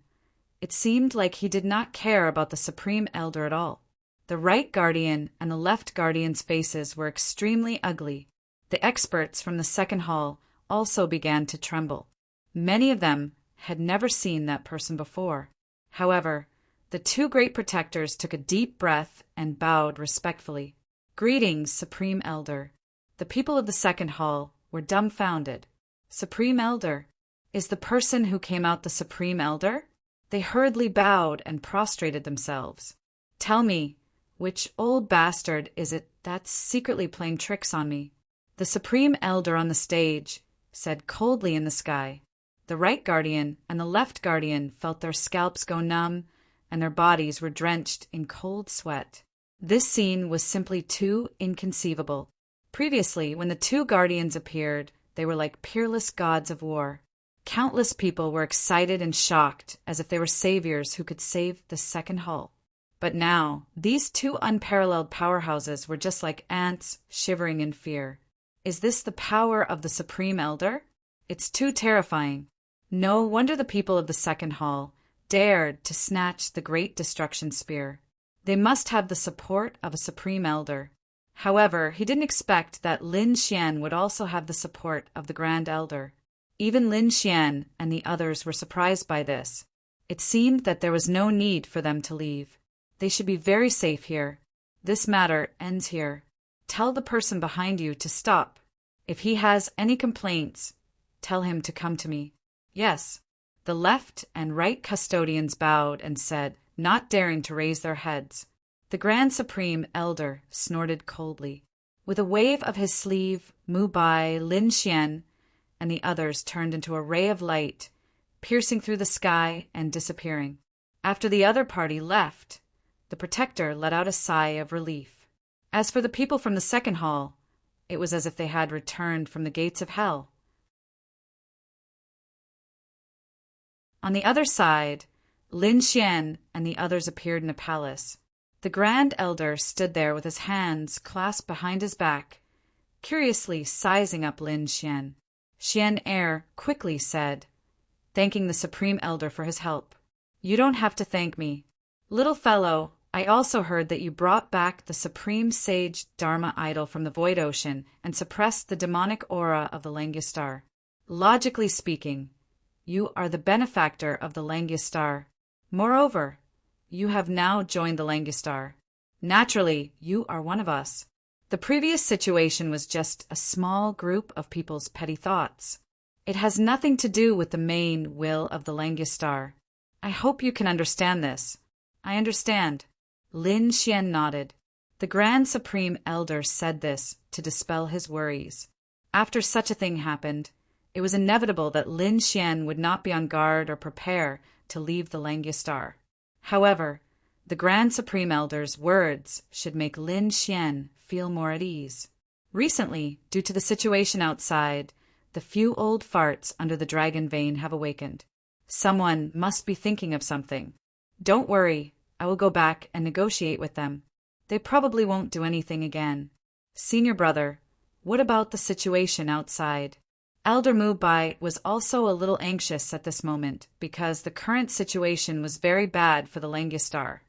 It seemed like he did not care about the Supreme Elder at all. The right guardian and the left guardian's faces were extremely ugly. The experts from the second hall also began to tremble. Many of them had never seen that person before. However, the two great protectors took a deep breath and bowed respectfully. "Greetings, Supreme Elder." The people of the second hall were dumbfounded. "Supreme Elder? Is the person who came out the Supreme Elder?" They hurriedly bowed and prostrated themselves. "Tell me, which old bastard is it that's secretly playing tricks on me?" The Supreme Elder on the stage said coldly in the sky. The right guardian and the left guardian felt their scalps go numb and their bodies were drenched in cold sweat. This scene was simply too inconceivable. Previously, when the two guardians appeared, they were like peerless gods of war. Countless people were excited and shocked, as if they were saviors who could save the second hull. But now, these two unparalleled powerhouses were just like ants shivering in fear. Is this the power of the Supreme Elder? It's too terrifying. No wonder the people of the second hall dared to snatch the great destruction spear. They must have the support of a Supreme Elder. However, he didn't expect that Lin Xian would also have the support of the Grand Elder. Even Lin Xian and the others were surprised by this. It seemed that there was no need for them to leave. They should be very safe here. This matter ends here. Tell the person behind you to stop. If he has any complaints, tell him to come to me. Yes. The left and right custodians bowed and said, not daring to raise their heads. The Grand Supreme Elder snorted coldly. With a wave of his sleeve, Mubai, Lin Xian, and the others turned into a ray of light, piercing through the sky and disappearing. After the other party left, the protector let out a sigh of relief. As for the people from the second hall, it was as if they had returned from the gates of hell. On the other side, Lin Xian and the others appeared in the palace. The Grand Elder stood there with his hands clasped behind his back, curiously sizing up Lin Xian. Xian Er quickly said, thanking the Supreme Elder for his help. You don't have to thank me. Little fellow, I also heard that you brought back the Supreme Sage Dharma idol from the Void Ocean and suppressed the demonic aura of the Langya Star. Logically speaking, you are the benefactor of the Langya Star. Moreover, you have now joined the Langya Star. Naturally, you are one of us. The previous situation was just a small group of people's petty thoughts. It has nothing to do with the main will of the Langistar. I hope you can understand this. I understand. Lin Xian nodded. The Grand Supreme Elder said this to dispel his worries. After such a thing happened, it was inevitable that Lin Xian would not be on guard or prepare to leave the Langistar. However, the Grand Supreme Elder's words should make Lin Xian feel more at ease. Recently, due to the situation outside, the few old farts under the dragon vein have awakened. Someone must be thinking of something. Don't worry, I will go back and negotiate with them. They probably won't do anything again. Senior brother, what about the situation outside? Elder Mubai was also a little anxious at this moment because the current situation was very bad for the Langistar.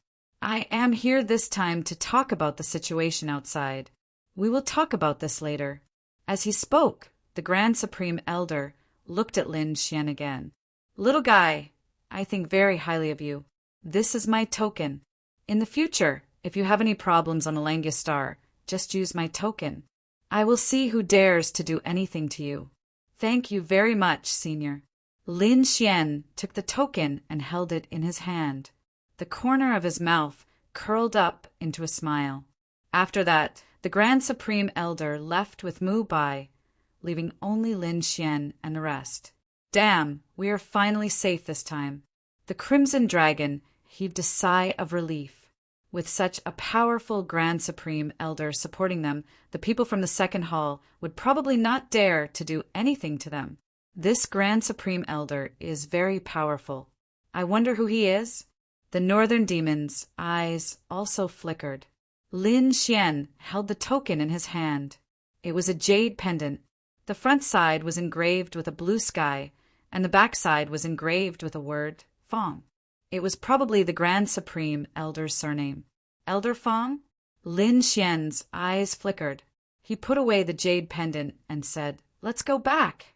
I am here this time to talk about the situation outside. We will talk about this later. As he spoke, the Grand Supreme Elder looked at Lin Xian again. Little guy, I think very highly of you. This is my token. In the future, if you have any problems on the Langistar, just use my token. I will see who dares to do anything to you. Thank you very much, Senior. Lin Xian took the token and held it in his hand. The corner of his mouth curled up into a smile. After that, the Grand Supreme Elder left with Mu Bai, leaving only Lin Xian and the rest. Damn, we are finally safe this time. The Crimson Dragon heaved a sigh of relief. With such a powerful Grand Supreme Elder supporting them, the people from the second hall would probably not dare to do anything to them. This Grand Supreme Elder is very powerful. I wonder who he is? The Northern Demon's eyes also flickered. Lin Xian held the token in his hand. It was a jade pendant. The front side was engraved with a blue sky, and the back side was engraved with a word, Fong. It was probably the Grand Supreme Elder's surname. Elder Fong? Lin Xian's eyes flickered. He put away the jade pendant and said, "Let's go back."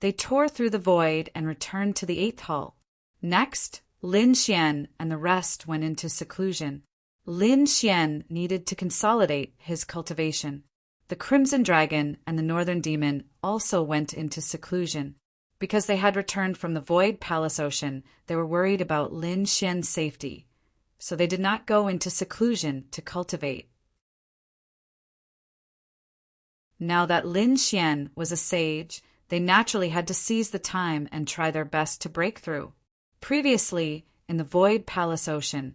They tore through the void and returned to the 8th hall. Next, Lin Xian and the rest went into seclusion. Lin Xian needed to consolidate his cultivation. The Crimson Dragon and the Northern Demon also went into seclusion. Because they had returned from the Void Palace Ocean, they were worried about Lin Xian's safety, so they did not go into seclusion to cultivate. Now that Lin Xian was a sage, they naturally had to seize the time and try their best to break through. Previously, in the Void Palace Ocean,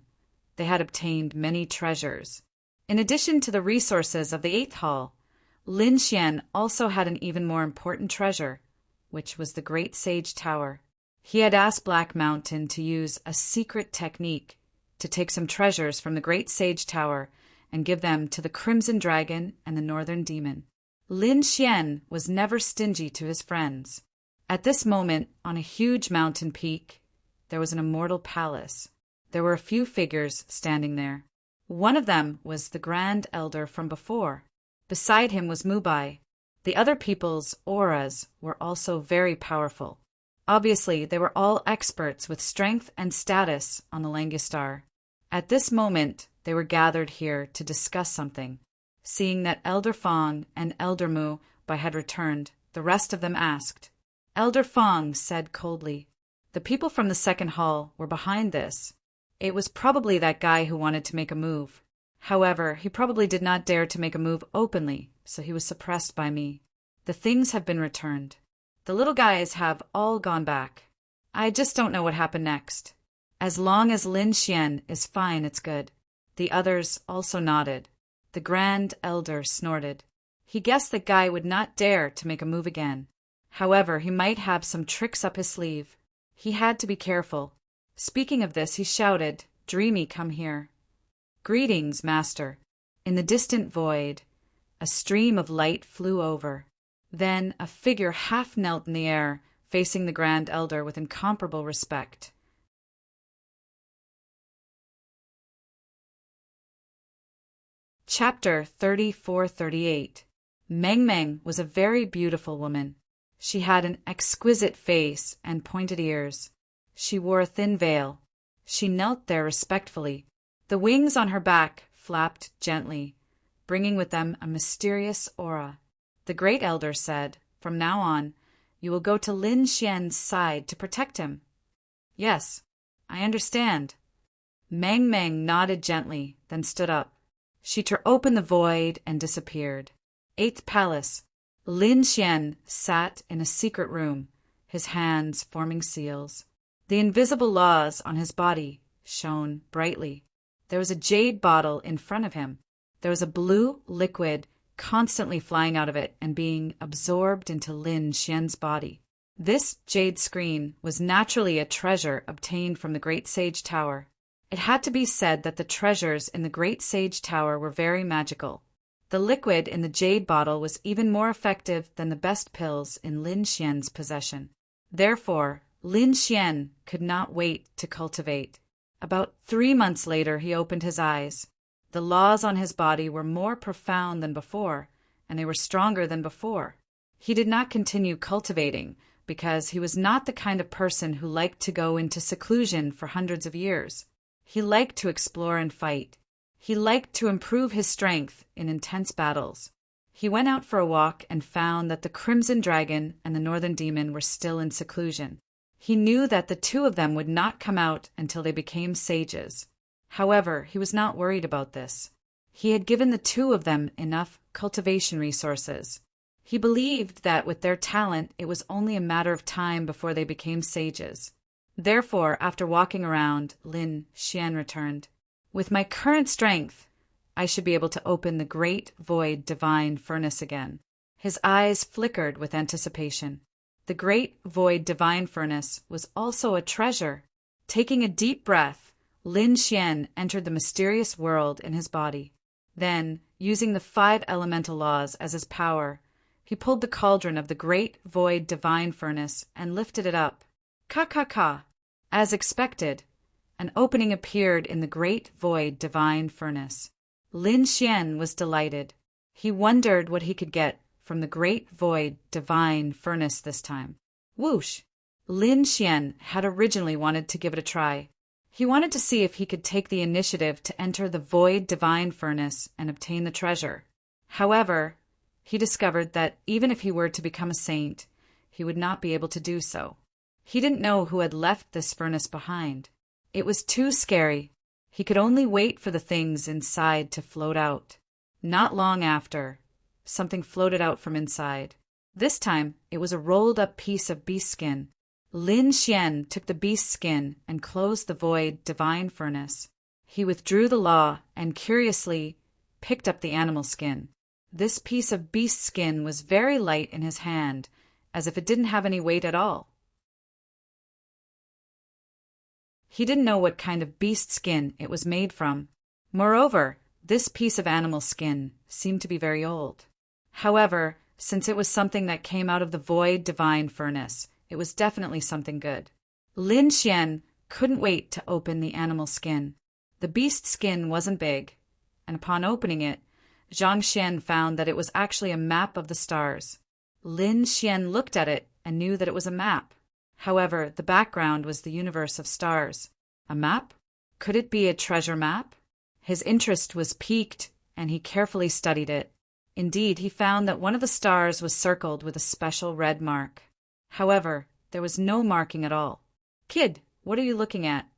they had obtained many treasures. In addition to the resources of the 8th hall, Lin Xian also had an even more important treasure, which was the Great Sage Tower. He had asked Black Mountain to use a secret technique to take some treasures from the Great Sage Tower and give them to the Crimson Dragon and the Northern Demon. Lin Xian was never stingy to his friends. At this moment, on a huge mountain peak, there was an immortal palace. There were a few figures standing there. One of them was the Grand Elder from before. Beside him was Mubai. The other people's auras were also very powerful. Obviously, they were all experts with strength and status on the Langistar. At this moment, they were gathered here to discuss something. Seeing that Elder Fong and Elder Mu Bai had returned, the rest of them asked. Elder Fong said coldly, "The people from the second hall were behind this. It was probably that guy who wanted to make a move. However, he probably did not dare to make a move openly, so he was suppressed by me. The things have been returned. The little guys have all gone back. I just don't know what happened next. As long as Lin Xian is fine, it's good." The others also nodded. The Grand Elder snorted. He guessed the guy would not dare to make a move again. However, he might have some tricks up his sleeve. He had to be careful. Speaking of this, he shouted, "Dreamy, come here." "Greetings, Master." In the distant void, a stream of light flew over. Then a figure half knelt in the air, facing the Grand Elder with incomparable respect. Chapter 34-38. Meng Meng was a very beautiful woman. She had an exquisite face and pointed ears. She wore a thin veil. She knelt there respectfully. The wings on her back flapped gently, bringing with them a mysterious aura. The Great Elder said, "From now on, You will go to Lin Xian's side to protect him. Yes, I understand. Mang Mang nodded gently, then stood up. She tore open the void and disappeared. 8th Palace. Lin Xian sat in a secret room, his hands forming seals. The invisible laws on his body shone brightly. There was a jade bottle in front of him. There was a blue liquid constantly flying out of it and being absorbed into Lin Xian's body. This jade screen was naturally a treasure obtained from the Great Sage Tower. It had to be said that the treasures in the Great Sage Tower were very magical. The liquid in the jade bottle was even more effective than the best pills in Lin Xian's possession. Therefore, Lin Xian could not wait to cultivate. About 3 months later, he opened his eyes. The laws on his body were more profound than before, and they were stronger than before. He did not continue cultivating because he was not the kind of person who liked to go into seclusion for hundreds of years. He liked to explore and fight. He liked to improve his strength in intense battles. He went out for a walk and found that the Crimson Dragon and the Northern Demon were still in seclusion. He knew that the two of them would not come out until they became sages. However, he was not worried about this. He had given the two of them enough cultivation resources. He believed that with their talent, it was only a matter of time before they became sages. Therefore, after walking around, Lin Xian returned. With my current strength, I should be able to open the great void divine furnace again. His eyes flickered with anticipation. The great void divine furnace was also a treasure. Taking a deep breath, Lin Xian entered the mysterious world in his body. Then, using the 5 elemental laws as his power, he pulled the cauldron of the great void divine furnace and lifted it up. Ka-ka-ka! As expected, an opening appeared in the great void divine furnace. Lin Xian was delighted. He wondered what he could get from the great void divine furnace this time. Whoosh! Lin Xian had originally wanted to give it a try. He wanted to see if he could take the initiative to enter the void divine furnace and obtain the treasure. However, he discovered that even if he were to become a saint, he would not be able to do so. He didn't know who had left this furnace behind. It was too scary. He could only wait for the things inside to float out. Not long after, something floated out from inside. This time, it was a rolled-up piece of beast skin. Lin Xian took the beast skin and closed the void divine furnace. He withdrew the law and curiously picked up the animal skin. This piece of beast skin was very light in his hand, as if it didn't have any weight at all. He didn't know what kind of beast skin it was made from. Moreover, this piece of animal skin seemed to be very old. However, since it was something that came out of the void divine furnace, it was definitely something good. Lin Xian couldn't wait to open the animal skin. The beast skin wasn't big, and upon opening it, Zhang Xian found that it was actually a map of the stars. Lin Xian looked at it and knew that it was a map. However, the background was the universe of stars. A map? Could it be a treasure map? His interest was piqued, and he carefully studied it. Indeed, he found that one of the stars was circled with a special red mark. However, there was no marking at all. Kid, what are you looking at?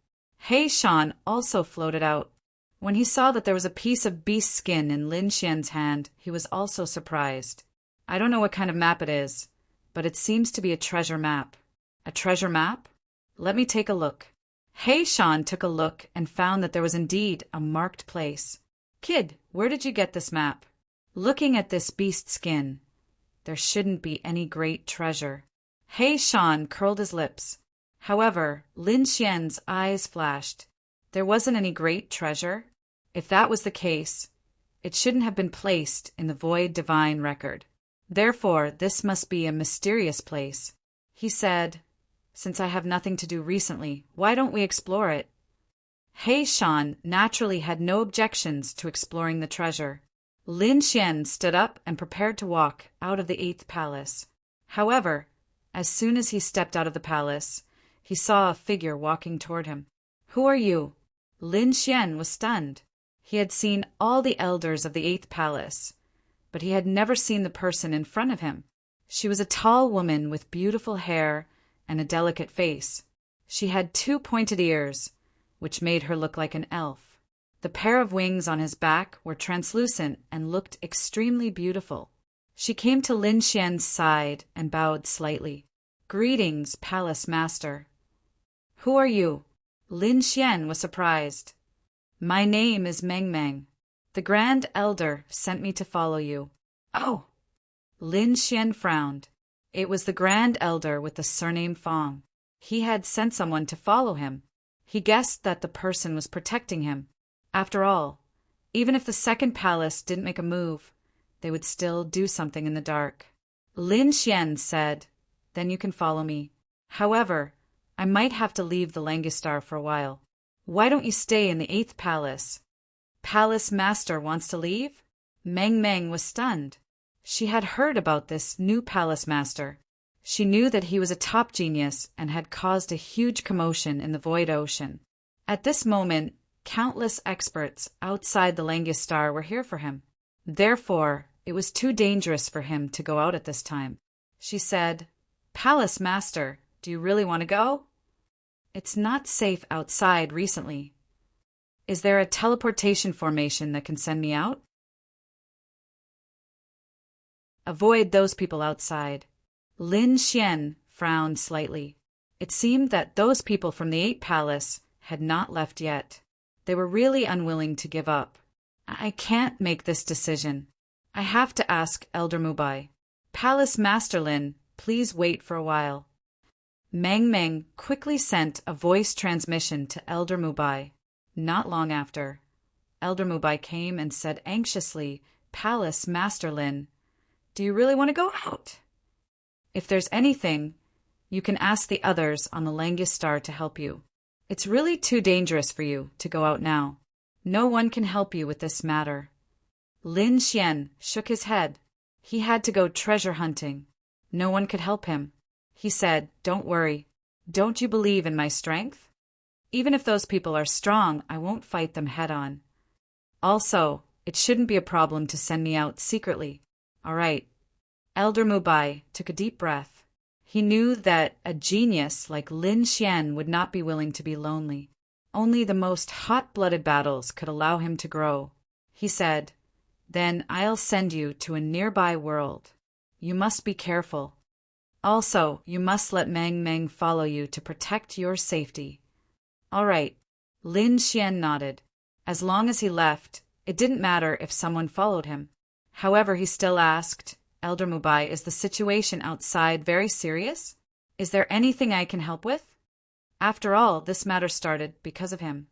He Shan also floated out. When he saw that there was a piece of beast skin in Lin Xian's hand, he was also surprised. I don't know what kind of map it is, but it seems to be a treasure map. A treasure map? Let me take a look. He Shan took a look and found that there was indeed a marked place. Kid, where did you get this map? Looking at this beast skin, there shouldn't be any great treasure. He Shan curled his lips. However, Lin Xian's eyes flashed. There wasn't any great treasure. If that was the case, it shouldn't have been placed in the void divine record. Therefore, this must be a mysterious place. He said, since I have nothing to do recently, why don't we explore it? He Shan naturally had no objections to exploring the treasure. Lin Xian stood up and prepared to walk out of the 8th palace. However, as soon as he stepped out of the palace, he saw a figure walking toward him. Who are you? Lin Xian was stunned. He had seen all the elders of the 8th palace, but he had never seen the person in front of him. She was a tall woman with beautiful hair and a delicate face. She had 2 pointed ears, which made her look like an elf. The pair of wings on his back were translucent and looked extremely beautiful. She came to Lin Xian's side and bowed slightly. "Greetings, Palace Master." "Who are you?" Lin Xian was surprised. "My name is Meng Meng. The Grand Elder sent me to follow you." "Oh!" Lin Xian frowned. It was the Grand Elder with the surname Fong. He had sent someone to follow him. He guessed that the person was protecting him. After all, even if the second palace didn't make a move, they would still do something in the dark. Lin Xian said, "Then you can follow me. However, I might have to leave the Langistar for a while. Why don't you stay in the 8th palace?" "Palace Master wants to leave?" Meng Meng was stunned. She had heard about this new Palace Master. She knew that he was a top genius and had caused a huge commotion in the Void Ocean. At this moment, countless experts outside the Langistar were here for him. Therefore, it was too dangerous for him to go out at this time. She said, "Palace Master, do you really want to go?" "It's not safe outside recently." "Is there a teleportation formation that can send me out?" "Avoid those people outside." Lin Xian frowned slightly. It seemed that those people from the 8th palace had not left yet. They were really unwilling to give up. "I can't make this decision. I have to ask Elder Mubai. Palace Master Lin, please wait for a while." Meng Meng quickly sent a voice transmission to Elder Mubai. Not long after, Elder Mubai came and said anxiously, "Palace Master Lin, do you really want to go out? If there's anything, you can ask the others on the Langistar to help you. It's really too dangerous for you to go out now. No one can help you with this matter." Lin Xian shook his head. He had to go treasure hunting. No one could help him. He said, "Don't worry. Don't you believe in my strength? Even if those people are strong, I won't fight them head on. Also, it shouldn't be a problem to send me out secretly. All right." Elder Mubai took a deep breath. He knew that a genius like Lin Xian would not be willing to be lonely. Only the most hot-blooded battles could allow him to grow. He said, "Then I'll send you to a nearby world. You must be careful. Also, you must let Meng Meng follow you to protect your safety." "All right." Lin Xian nodded. As long as he left, it didn't matter if someone followed him. However, he still asked, "Elder Mubai, is the situation outside very serious? Is there anything I can help with?" After all, this matter started because of him.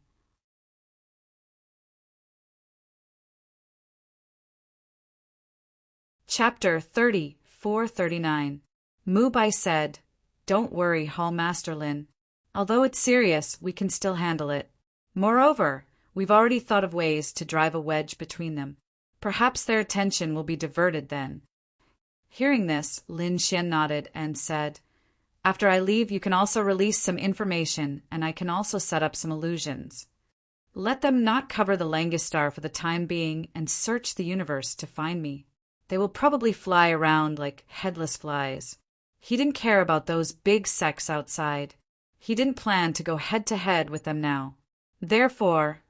Chapter 3439. Mubai said, "Don't worry, Hall Master Lin. Although it's serious, we can still handle it. Moreover, we've already thought of ways to drive a wedge between them. Perhaps their attention will be diverted then." Hearing this, Lin Xian nodded and said, "After I leave, you can also release some information, and I can also set up some illusions. Let them not cover the Langistar for the time being and search the universe to find me. They will probably fly around like headless flies." He didn't care about those big sects outside. He didn't plan to go head-to-head with them now. Therefore,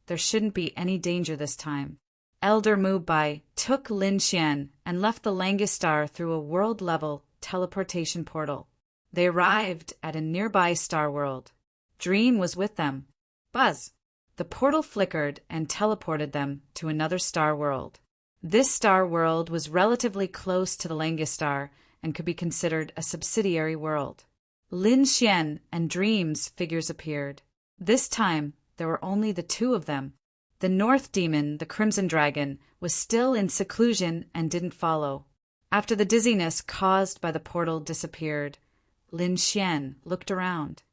there shouldn't be any danger this time. Elder Mubai took Lin Xian and left the Langistar through a world-level teleportation portal. They arrived at a nearby star world. Dream was with them. Buzz! The portal flickered and teleported them to another star world. This star world was relatively close to the Langistar and could be considered a subsidiary world. Lin Xian and Dream's figures appeared. This time, there were only the 2 of them. The North Demon, the Crimson Dragon, was still in seclusion and didn't follow. After the dizziness caused by the portal disappeared, Lin Xian looked around.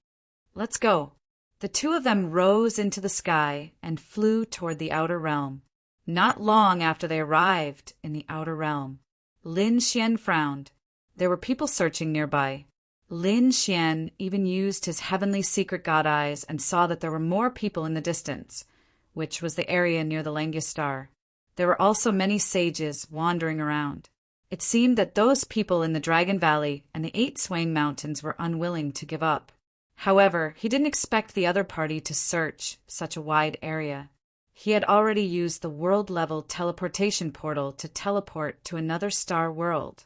"Let's go." The 2 of them rose into the sky and flew toward the outer realm. Not long after they arrived in the outer realm, Lin Xian frowned. There were people searching nearby. Lin Xian even used his heavenly secret god eyes and saw that there were more people in the distance, which was the area near the Langistar. There were also many sages wandering around. It seemed that those people in the Dragon Valley and the 8 Swaying Mountains were unwilling to give up. However, he didn't expect the other party to search such a wide area. He had already used the world-level teleportation portal to teleport to another star world,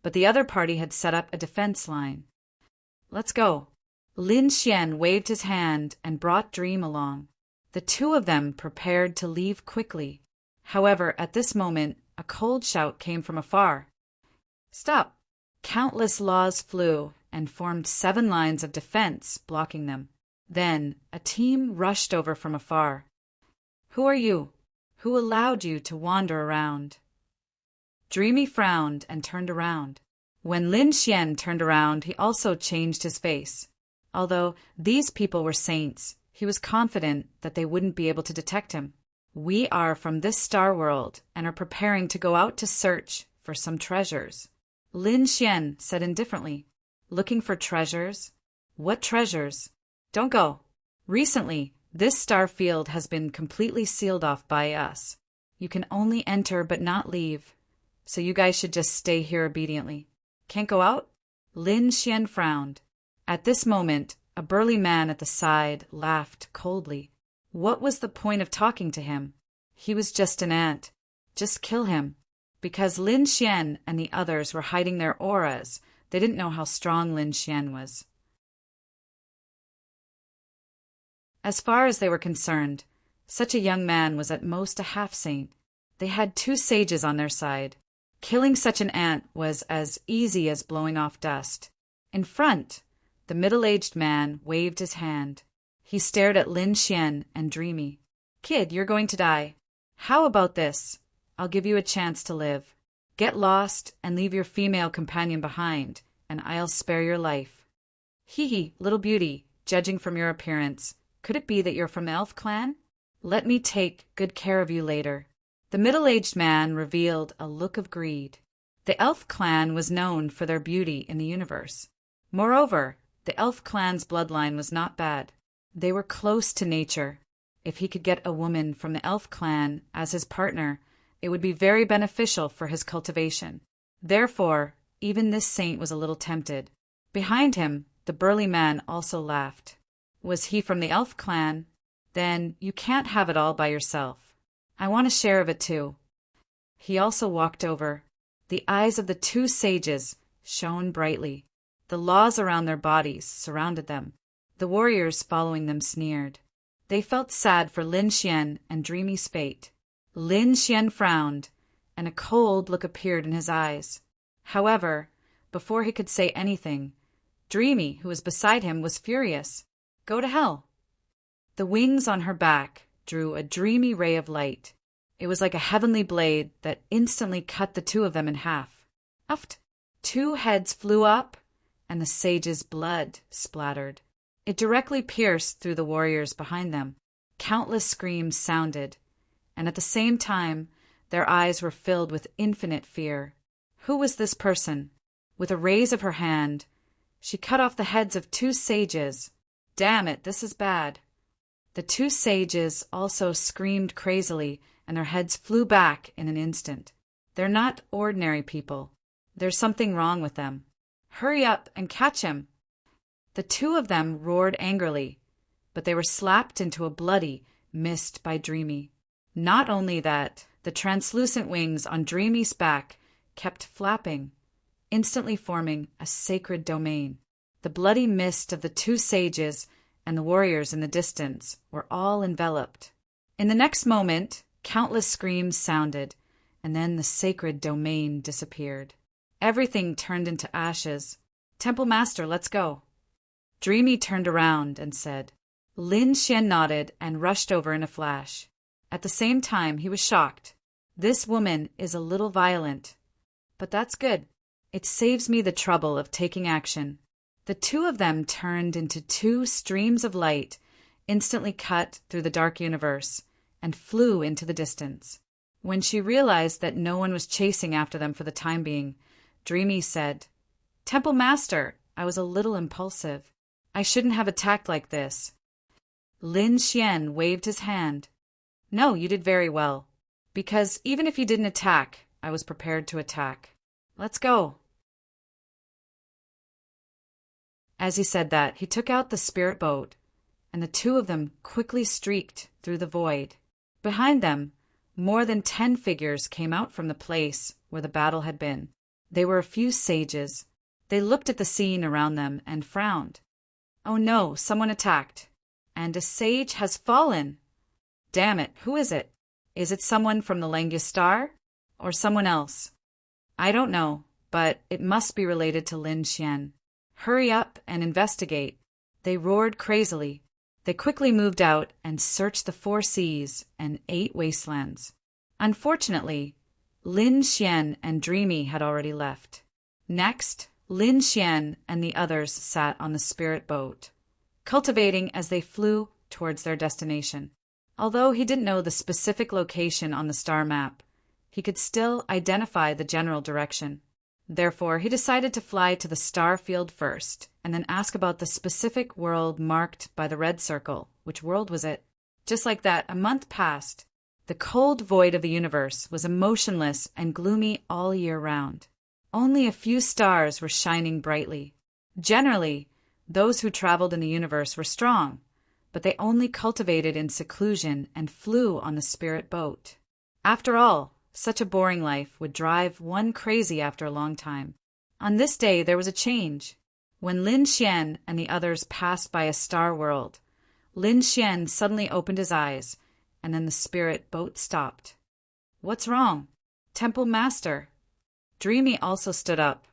but the other party had set up a defense line. "Let's go." Lin Xian waved his hand and brought Dream along. The two of them prepared to leave quickly. However, at this moment, a cold shout came from afar. "Stop!" Countless laws flew and formed 7 lines of defense, blocking them. Then, a team rushed over from afar. "Who are you? Who allowed you to wander around?" Dreamy frowned and turned around. When Lin Xian turned around, he also changed his face. Although these people were saints, he was confident that they wouldn't be able to detect him. "We are from this star world and are preparing to go out to search for some treasures," Lin Xian said indifferently. "Looking for treasures? What treasures? Don't go. Recently, this star field has been completely sealed off by us. You can only enter but not leave, so you guys should just stay here obediently. Can't go out?" Lin Xian frowned. At this moment, a burly man at the side laughed coldly. What was the point of talking to him? He was just an ant. Just kill him. Because Lin Xian and the others were hiding their auras, they didn't know how strong Lin Xian was. As far as they were concerned, such a young man was at most a half-saint. They had 2 sages on their side. Killing such an ant was as easy as blowing off dust. In front, the middle-aged man waved his hand. He stared at Lin Xian and Dreamy. "Kid, you're going to die. How about this? I'll give you a chance to live. Get lost and leave your female companion behind, and I'll spare your life." "Hee, little beauty, judging from your appearance, could it be that you're from the Elf clan? Let me take good care of you later." The middle-aged man revealed a look of greed. The Elf clan was known for their beauty in the universe. Moreover, the Elf clan's bloodline was not bad. They were close to nature. If he could get a woman from the Elf clan as his partner, it would be very beneficial for his cultivation. Therefore, even this saint was a little tempted. Behind him, the burly man also laughed. Was he from the Elf clan? Then you can't have it all by yourself. I want a share of it too. He also walked over. The eyes of the 2 sages shone brightly. The laws around their bodies surrounded them. The warriors following them sneered. They felt sad for Lin Xian and Dreamy's fate. Lin Xian frowned, and a cold look appeared in his eyes. However, before he could say anything, Dreamy, who was beside him, was furious. "Go to hell." The wings on her back drew a dreamy ray of light. It was like a heavenly blade that instantly cut the 2 of them in half. Uft! 2 heads flew up, and the sage's blood splattered. It directly pierced through the warriors behind them. Countless screams sounded, and at the same time, their eyes were filled with infinite fear. Who was this person? With a raise of her hand, she cut off the heads of 2 sages. Damn it, this is bad. The 2 sages also screamed crazily, and their heads flew back in an instant. They're not ordinary people. There's something wrong with them. Hurry up and catch him. The 2 of them roared angrily, but they were slapped into a bloody mist by Dreamy. Not only that, the translucent wings on Dreamy's back kept flapping, instantly forming a sacred domain. The bloody mist of the 2 sages and the warriors in the distance were all enveloped. In the next moment, countless screams sounded, and then the sacred domain disappeared. Everything turned into ashes. "Temple Master, let's go." Dreamy turned around and said. Lin Xian nodded and rushed over in a flash. At the same time, he was shocked. This woman is a little violent. But that's good. It saves me the trouble of taking action. The 2 of them turned into 2 streams of light, instantly cut through the dark universe, and flew into the distance. When she realized that no one was chasing after them for the time being, Dreamy said, "Temple Master, I was a little impulsive. I shouldn't have attacked like this." Lin Xian waved his hand. "No, you did very well. Because even if you didn't attack, I was prepared to attack. Let's go." As he said that, he took out the spirit boat, and the two of them quickly streaked through the void. Behind them, more than 10 figures came out from the place where the battle had been. They were a few sages. They looked at the scene around them and frowned. "Oh no, someone attacked. And a sage has fallen. Damn it, who is it? Is it someone from the Langus Star? Or someone else? I don't know, but it must be related to Lin Xian. Hurry up and investigate." They roared crazily. They quickly moved out and searched the 4 seas and 8 wastelands. Unfortunately, Lin Xian and Dreamy had already left. Next, Lin Xian and the others sat on the spirit boat, cultivating as they flew towards their destination. Although he didn't know the specific location on the star map, he could still identify the general direction. Therefore, he decided to fly to the star field first, and then ask about the specific world marked by the red circle. Which world was it? Just like that, a month passed. The cold void of the universe was emotionless and gloomy all year round. Only a few stars were shining brightly. Generally, those who traveled in the universe were strong, but they only cultivated in seclusion and flew on the spirit boat. After all, such a boring life would drive one crazy after a long time. On this day there was a change. When Lin Xian and the others passed by a star world, Lin Xian suddenly opened his eyes, and then the spirit boat stopped. "What's wrong?" "Temple Master." Dreamy also stood up.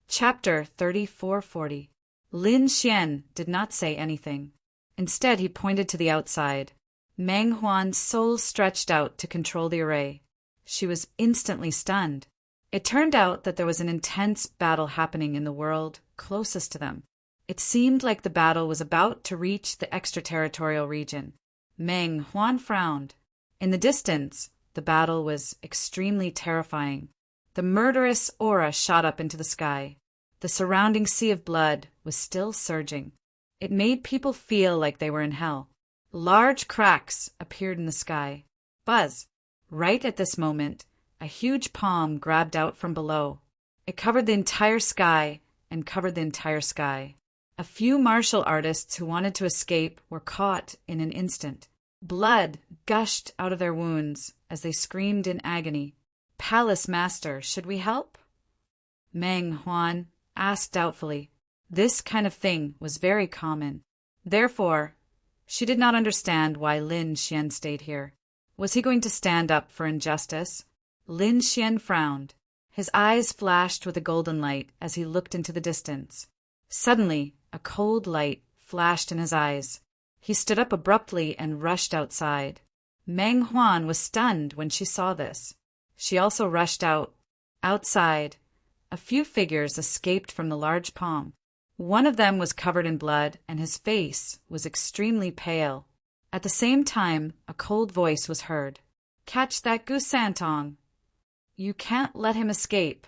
Chapter 3440. Lin Xian did not say anything. Instead, he pointed to the outside. Meng Huan's soul stretched out to control the array. She was instantly stunned. It turned out that there was an intense battle happening in the world closest to them. It seemed like the battle was about to reach the extraterritorial region. Meng Huan frowned. In the distance, the battle was extremely terrifying. The murderous aura shot up into the sky. The surrounding sea of blood was still surging. It made people feel like they were in hell. Large cracks appeared in the sky. Buzz! Right at this moment, a huge palm grabbed out from below. It covered the entire sky and covered the entire sky. A few martial artists who wanted to escape were caught in an instant. Blood gushed out of their wounds as they screamed in agony. "Palace Master, should we help?" Meng Huan asked doubtfully. This kind of thing was very common. Therefore, she did not understand why Lin Xian stayed here. Was he going to stand up for injustice? Lin Xian frowned. His eyes flashed with a golden light as he looked into the distance. Suddenly, a cold light flashed in his eyes. He stood up abruptly and rushed outside. Meng Huan was stunned when she saw this. She also rushed out. Outside, a few figures escaped from the large palm. One of them was covered in blood, and his face was extremely pale. At the same time, a cold voice was heard. "Catch that goose Santong. You can't let him escape.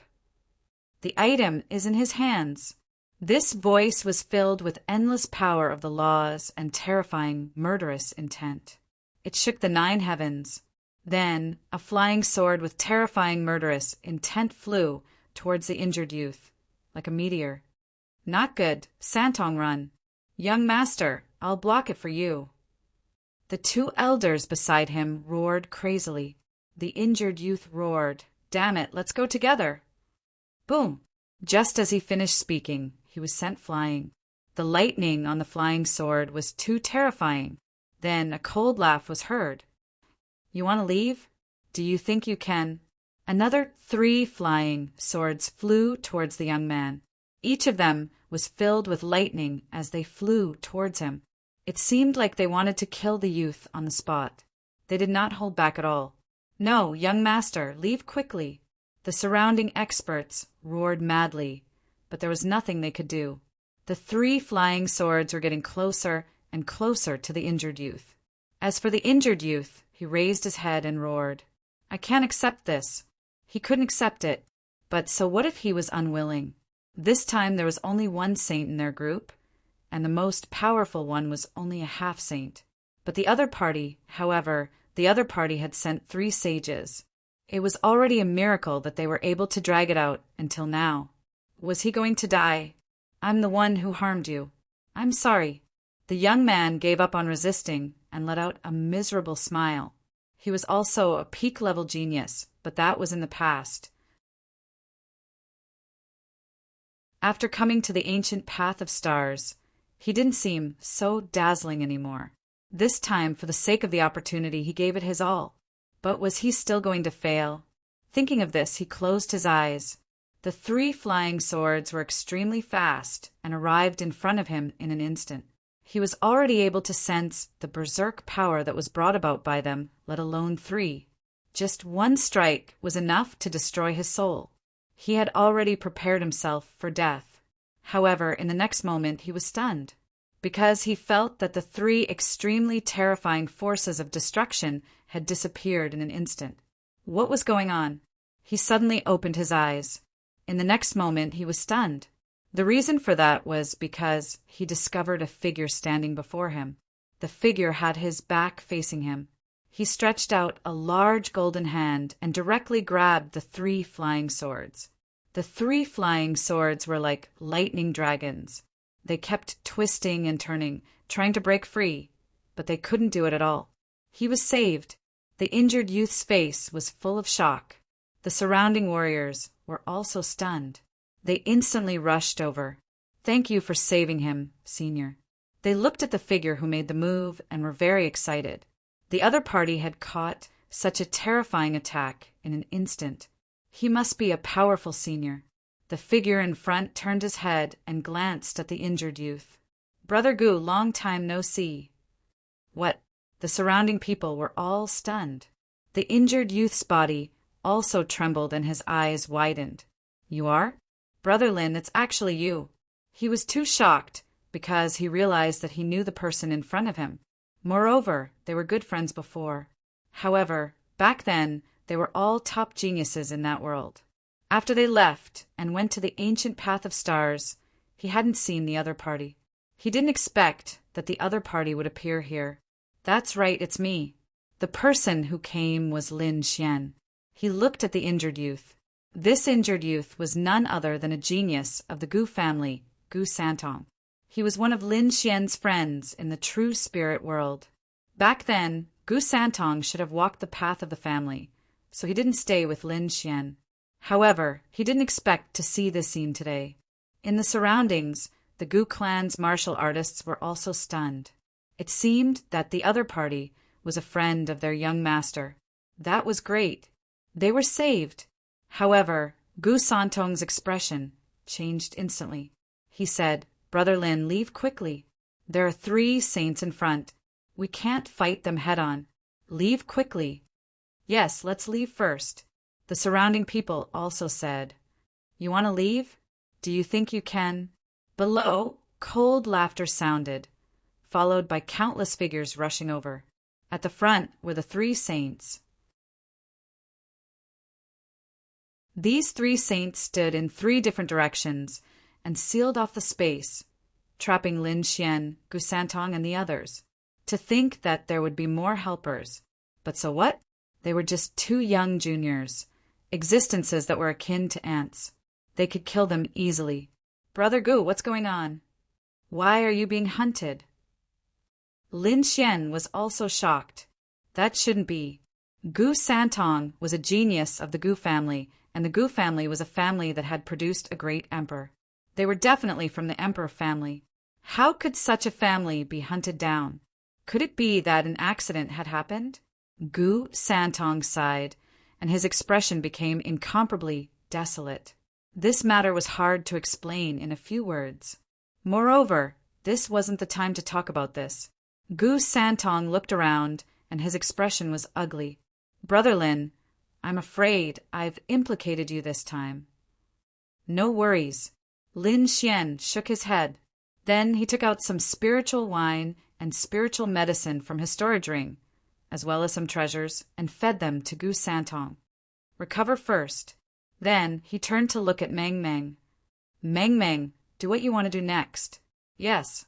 The item is in his hands." This voice was filled with endless power of the laws and terrifying, murderous intent. It shook the 9 heavens. Then, a flying sword with terrifying, murderous intent flew towards the injured youth, like a meteor. "Not good. Santong, run. Young master, I'll block it for you." The 2 elders beside him roared crazily. The injured youth roared, "Damn it, let's go together." Boom! Just as he finished speaking, he was sent flying. The lightning on the flying sword was too terrifying. Then a cold laugh was heard. "You want to leave? Do you think you can?" Another 3 flying swords flew towards the young man. Each of them was filled with lightning as they flew towards him. It seemed like they wanted to kill the youth on the spot. They did not hold back at all. "No, young master, leave quickly." The surrounding experts roared madly, but there was nothing they could do. The 3 flying swords were getting closer and closer to the injured youth. As for the injured youth, he raised his head and roared. "I can't accept this." He couldn't accept it, but so what if he was unwilling? This time there was only 1 saint in their group, and the most powerful one was only a half-saint. But the other party, however, The other party had sent 3 sages. It was already a miracle that they were able to drag it out until now. Was he going to die? I'm the one who harmed you. I'm sorry. The young man gave up on resisting and let out a miserable smile. He was also a peak-level genius, but that was in the past. After coming to the ancient path of stars, he didn't seem so dazzling anymore. This time, for the sake of the opportunity, he gave it his all. But was he still going to fail? Thinking of this, he closed his eyes. The 3 flying swords were extremely fast and arrived in front of him in an instant. He was already able to sense the berserk power that was brought about by them, let alone 3. Just 1 strike was enough to destroy his soul. He had already prepared himself for death. However, in the next moment he was stunned, because he felt that the 3 extremely terrifying forces of destruction had disappeared in an instant. What was going on? He suddenly opened his eyes. In the next moment he was stunned. The reason for that was because he discovered a figure standing before him. The figure had his back facing him. He stretched out a large golden hand and directly grabbed the 3 flying swords. The 3 flying swords were like lightning dragons. They kept twisting and turning, trying to break free, but they couldn't do it at all. He was saved. The injured youth's face was full of shock. The surrounding warriors were also stunned. They instantly rushed over. Thank you for saving him, Senior. They looked at the figure who made the move and were very excited. The other party had caught such a terrifying attack in an instant. He must be a powerful senior. The figure in front turned his head and glanced at the injured youth. Brother Gu, long time no see. What? The surrounding people were all stunned. The injured youth's body also trembled and his eyes widened. You are? Brother Lin, it's actually you. He was too shocked because he realized that he knew the person in front of him. Moreover, they were good friends before. However, back then, they were all top geniuses in that world. After they left and went to the ancient path of stars, he hadn't seen the other party. He didn't expect that the other party would appear here. That's right, it's me. The person who came was Lin Xian. He looked at the injured youth. This injured youth was none other than a genius of the Gu family, Gu Santong. He was one of Lin Xian's friends in the true spirit world. Back then, Gu Santong should have walked the path of the family, so he didn't stay with Lin Xian. However, he didn't expect to see this scene today. In the surroundings, the Gu clan's martial artists were also stunned. It seemed that the other party was a friend of their young master. That was great. They were saved. However, Gu Santong's expression changed instantly. He said, Brother Lin, leave quickly. There are 3 saints in front. We can't fight them head-on. Leave quickly. Yes, let's leave first. The surrounding people also said, You want to leave? Do you think you can? Below, cold laughter sounded, followed by countless figures rushing over. At the front were the 3 saints. These 3 saints stood in 3 different directions and sealed off the space, trapping Lin Xian, Gu Santong, and the others. To think that there would be more helpers. But so what? They were just 2 young juniors, existences that were akin to ants. They could kill them easily. Brother Gu, what's going on? Why are you being hunted? Lin Xian was also shocked. That shouldn't be. Gu Santong was a genius of the Gu family, and the Gu family was a family that had produced a great emperor. They were definitely from the emperor family. How could such a family be hunted down? Could it be that an accident had happened? Gu Santong sighed, and his expression became incomparably desolate. This matter was hard to explain in a few words. Moreover, this wasn't the time to talk about this. Gu Santong looked around, and his expression was ugly. Brother Lin, I'm afraid I've implicated you this time. No worries. Lin Xian shook his head. Then he took out some spiritual wine and spiritual medicine from his storage ring, as well as some treasures, and fed them to Gu Santong. Recover first. Then he turned to look at Meng Meng. Meng Meng, do what you want to do next. Yes.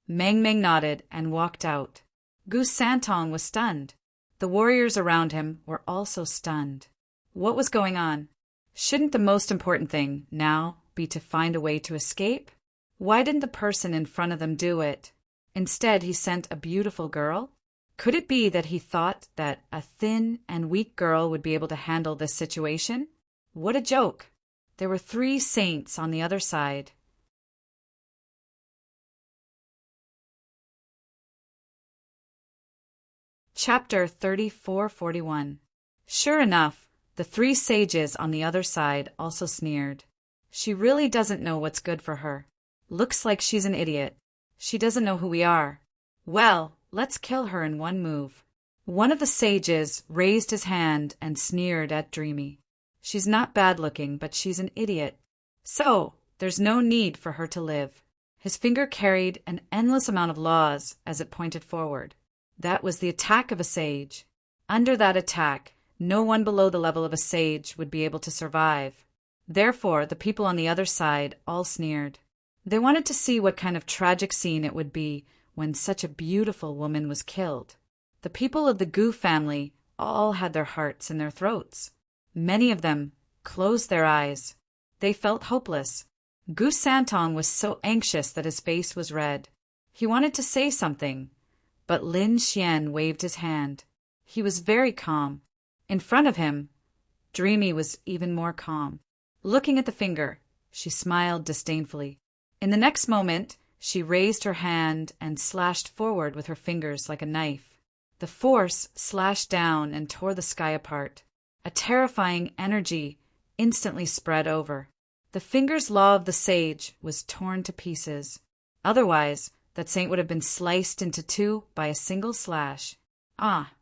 Meng Meng nodded and walked out. Gu Santong was stunned. The warriors around him were also stunned. What was going on? Shouldn't the most important thing now be to find a way to escape? Why didn't the person in front of them do it? Instead, he sent a beautiful girl? Could it be that he thought that a thin and weak girl would be able to handle this situation? What a joke! There were 3 saints on the other side. Chapter 34:41. Sure enough, the 3 sages on the other side also sneered. She really doesn't know what's good for her. Looks like she's an idiot. She doesn't know who we are. Well, let's kill her in one move. One of the sages raised his hand and sneered at Dreamy. She's not bad-looking, but she's an idiot. So, there's no need for her to live. His finger carried an endless amount of laws as it pointed forward. That was the attack of a sage. Under that attack, no one below the level of a sage would be able to survive. Therefore, the people on the other side all sneered. They wanted to see what kind of tragic scene it would be when such a beautiful woman was killed. The people of the Gu family all had their hearts in their throats. Many of them closed their eyes. They felt hopeless. Gu Santong was so anxious that his face was red. He wanted to say something, but Lin Xian waved his hand. He was very calm. In front of him, Dreamy was even more calm. Looking at the finger, she smiled disdainfully. In the next moment, she raised her hand and slashed forward with her fingers like a knife. The force slashed down and tore the sky apart. A terrifying energy instantly spread over. The finger's law of the sage was torn to pieces. Otherwise, that saint would have been sliced into 2 by a single slash. Ah!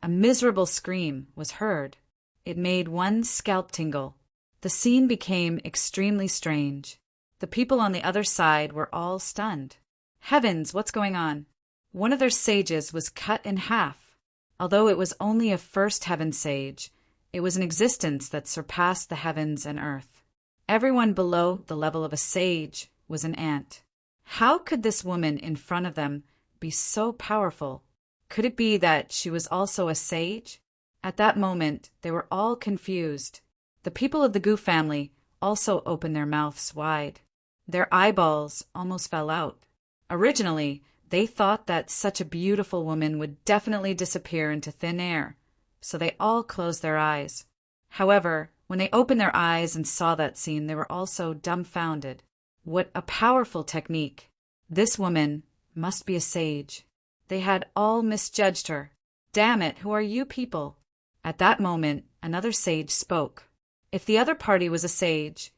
A miserable scream was heard. It made one's scalp tingle. The scene became extremely strange. The people on the other side were all stunned. Heavens, what's going on? One of their sages was cut in half. Although it was only a first heaven sage, it was an existence that surpassed the heavens and earth. Everyone below the level of a sage was an ant. How could this woman in front of them be so powerful? Could it be that she was also a sage? At that moment, they were all confused. The people of the Gu family also opened their mouths wide. Their eyeballs almost fell out. Originally, they thought that such a beautiful woman would definitely disappear into thin air, so they all closed their eyes. However, when they opened their eyes and saw that scene, they were also dumbfounded. What a powerful technique! This woman must be a sage. They had all misjudged her. Damn it, who are you people? At that moment, another sage spoke. If the other party was a sage,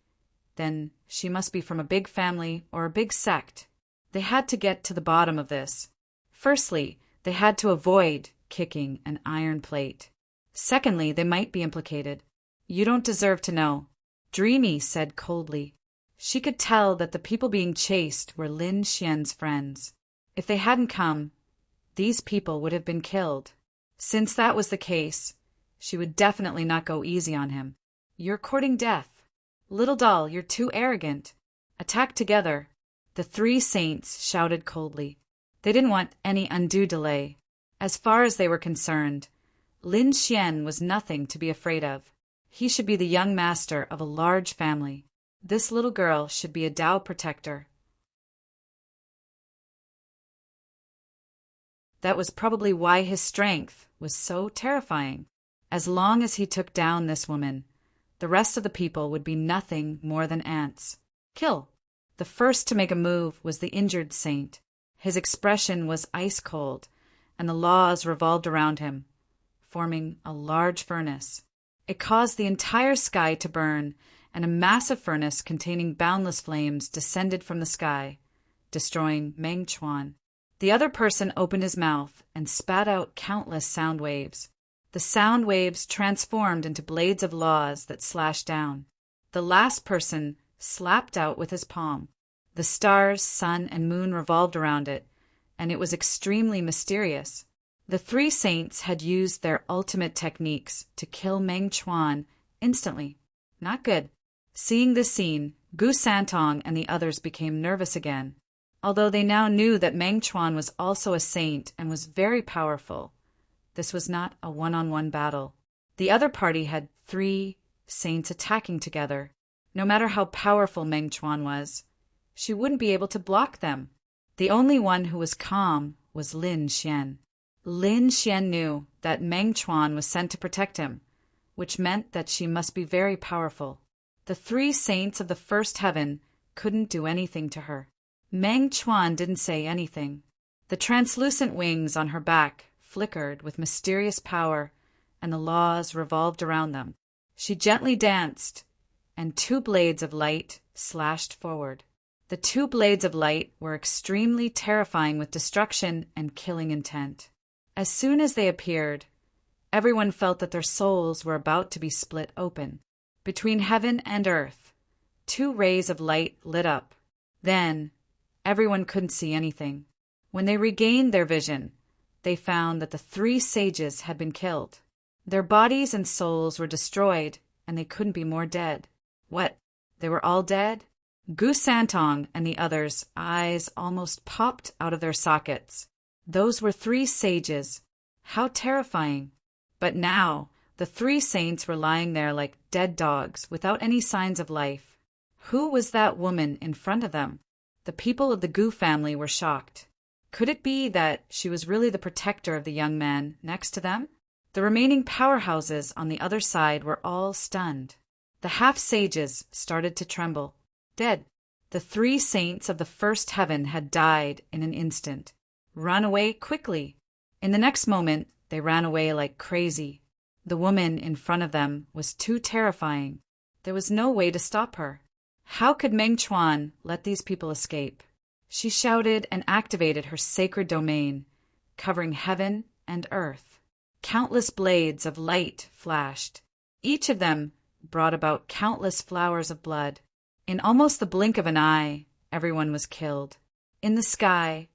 then she must be from a big family or a big sect. They had to get to the bottom of this. Firstly, they had to avoid kicking an iron plate. Secondly, they might be implicated. You don't deserve to know, Dreamy said coldly. She could tell that the people being chased were Lin Xian's friends. If they hadn't come, these people would have been killed. Since that was the case, she would definitely not go easy on him. You're courting death. Little doll, you're too arrogant. Attack together. The 3 saints shouted coldly. They didn't want any undue delay. As far as they were concerned, Lin Xian was nothing to be afraid of. He should be the young master of a large family. This little girl should be a Tao protector. That was probably why his strength was so terrifying. As long as he took down this woman, the rest of the people would be nothing more than ants. Kill! The first to make a move was the injured saint. His expression was ice cold, and the laws revolved around him, forming a large furnace. It caused the entire sky to burn, and a massive furnace containing boundless flames descended from the sky, destroying Meng Chuan. The other person opened his mouth and spat out countless sound waves. The sound waves transformed into blades of laws that slashed down. The last person slapped out with his palm. The stars, sun, and moon revolved around it, and it was extremely mysterious. The 3 saints had used their ultimate techniques to kill Meng Chuan instantly. Not good. Seeing this scene, Gu Santong and the others became nervous again. Although they now knew that Meng Chuan was also a saint and was very powerful, this was not a one-on-one battle. The other party had 3 saints attacking together. No matter how powerful Meng Chuan was, she wouldn't be able to block them. The only one who was calm was Lin Xian. Lin Xian knew that Meng Chuan was sent to protect him, which meant that she must be very powerful. The 3 saints of the first heaven couldn't do anything to her. Meng Chuan didn't say anything. The translucent wings on her back flickered with mysterious power, and the laws revolved around them. She gently danced, and 2 blades of light slashed forward. The 2 blades of light were extremely terrifying with destruction and killing intent. As soon as they appeared, everyone felt that their souls were about to be split open. Between heaven and earth, 2 rays of light lit up. Then, everyone couldn't see anything. When they regained their vision, they found that the 3 sages had been killed. Their bodies and souls were destroyed, and they couldn't be more dead. What? They were all dead? Gu Santong and the others' eyes almost popped out of their sockets. Those were 3 sages. How terrifying. But now, the 3 saints were lying there like dead dogs without any signs of life. Who was that woman in front of them? The people of the Gu family were shocked. Could it be that she was really the protector of the young man next to them? The remaining powerhouses on the other side were all stunned. The half-sages started to tremble. Dead. The 3 saints of the first heaven had died in an instant. Run away quickly. In the next moment, they ran away like crazy. The woman in front of them was too terrifying. There was no way to stop her. How could Meng Chuan let these people escape? She shouted and activated her sacred domain, covering heaven and earth. Countless blades of light flashed. Each of them brought about countless flowers of blood. In almost the blink of an eye, everyone was killed. In the sky,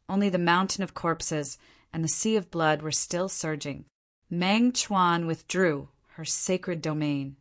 only the mountain of corpses and the sea of blood were still surging. Meng Chuan withdrew her sacred domain.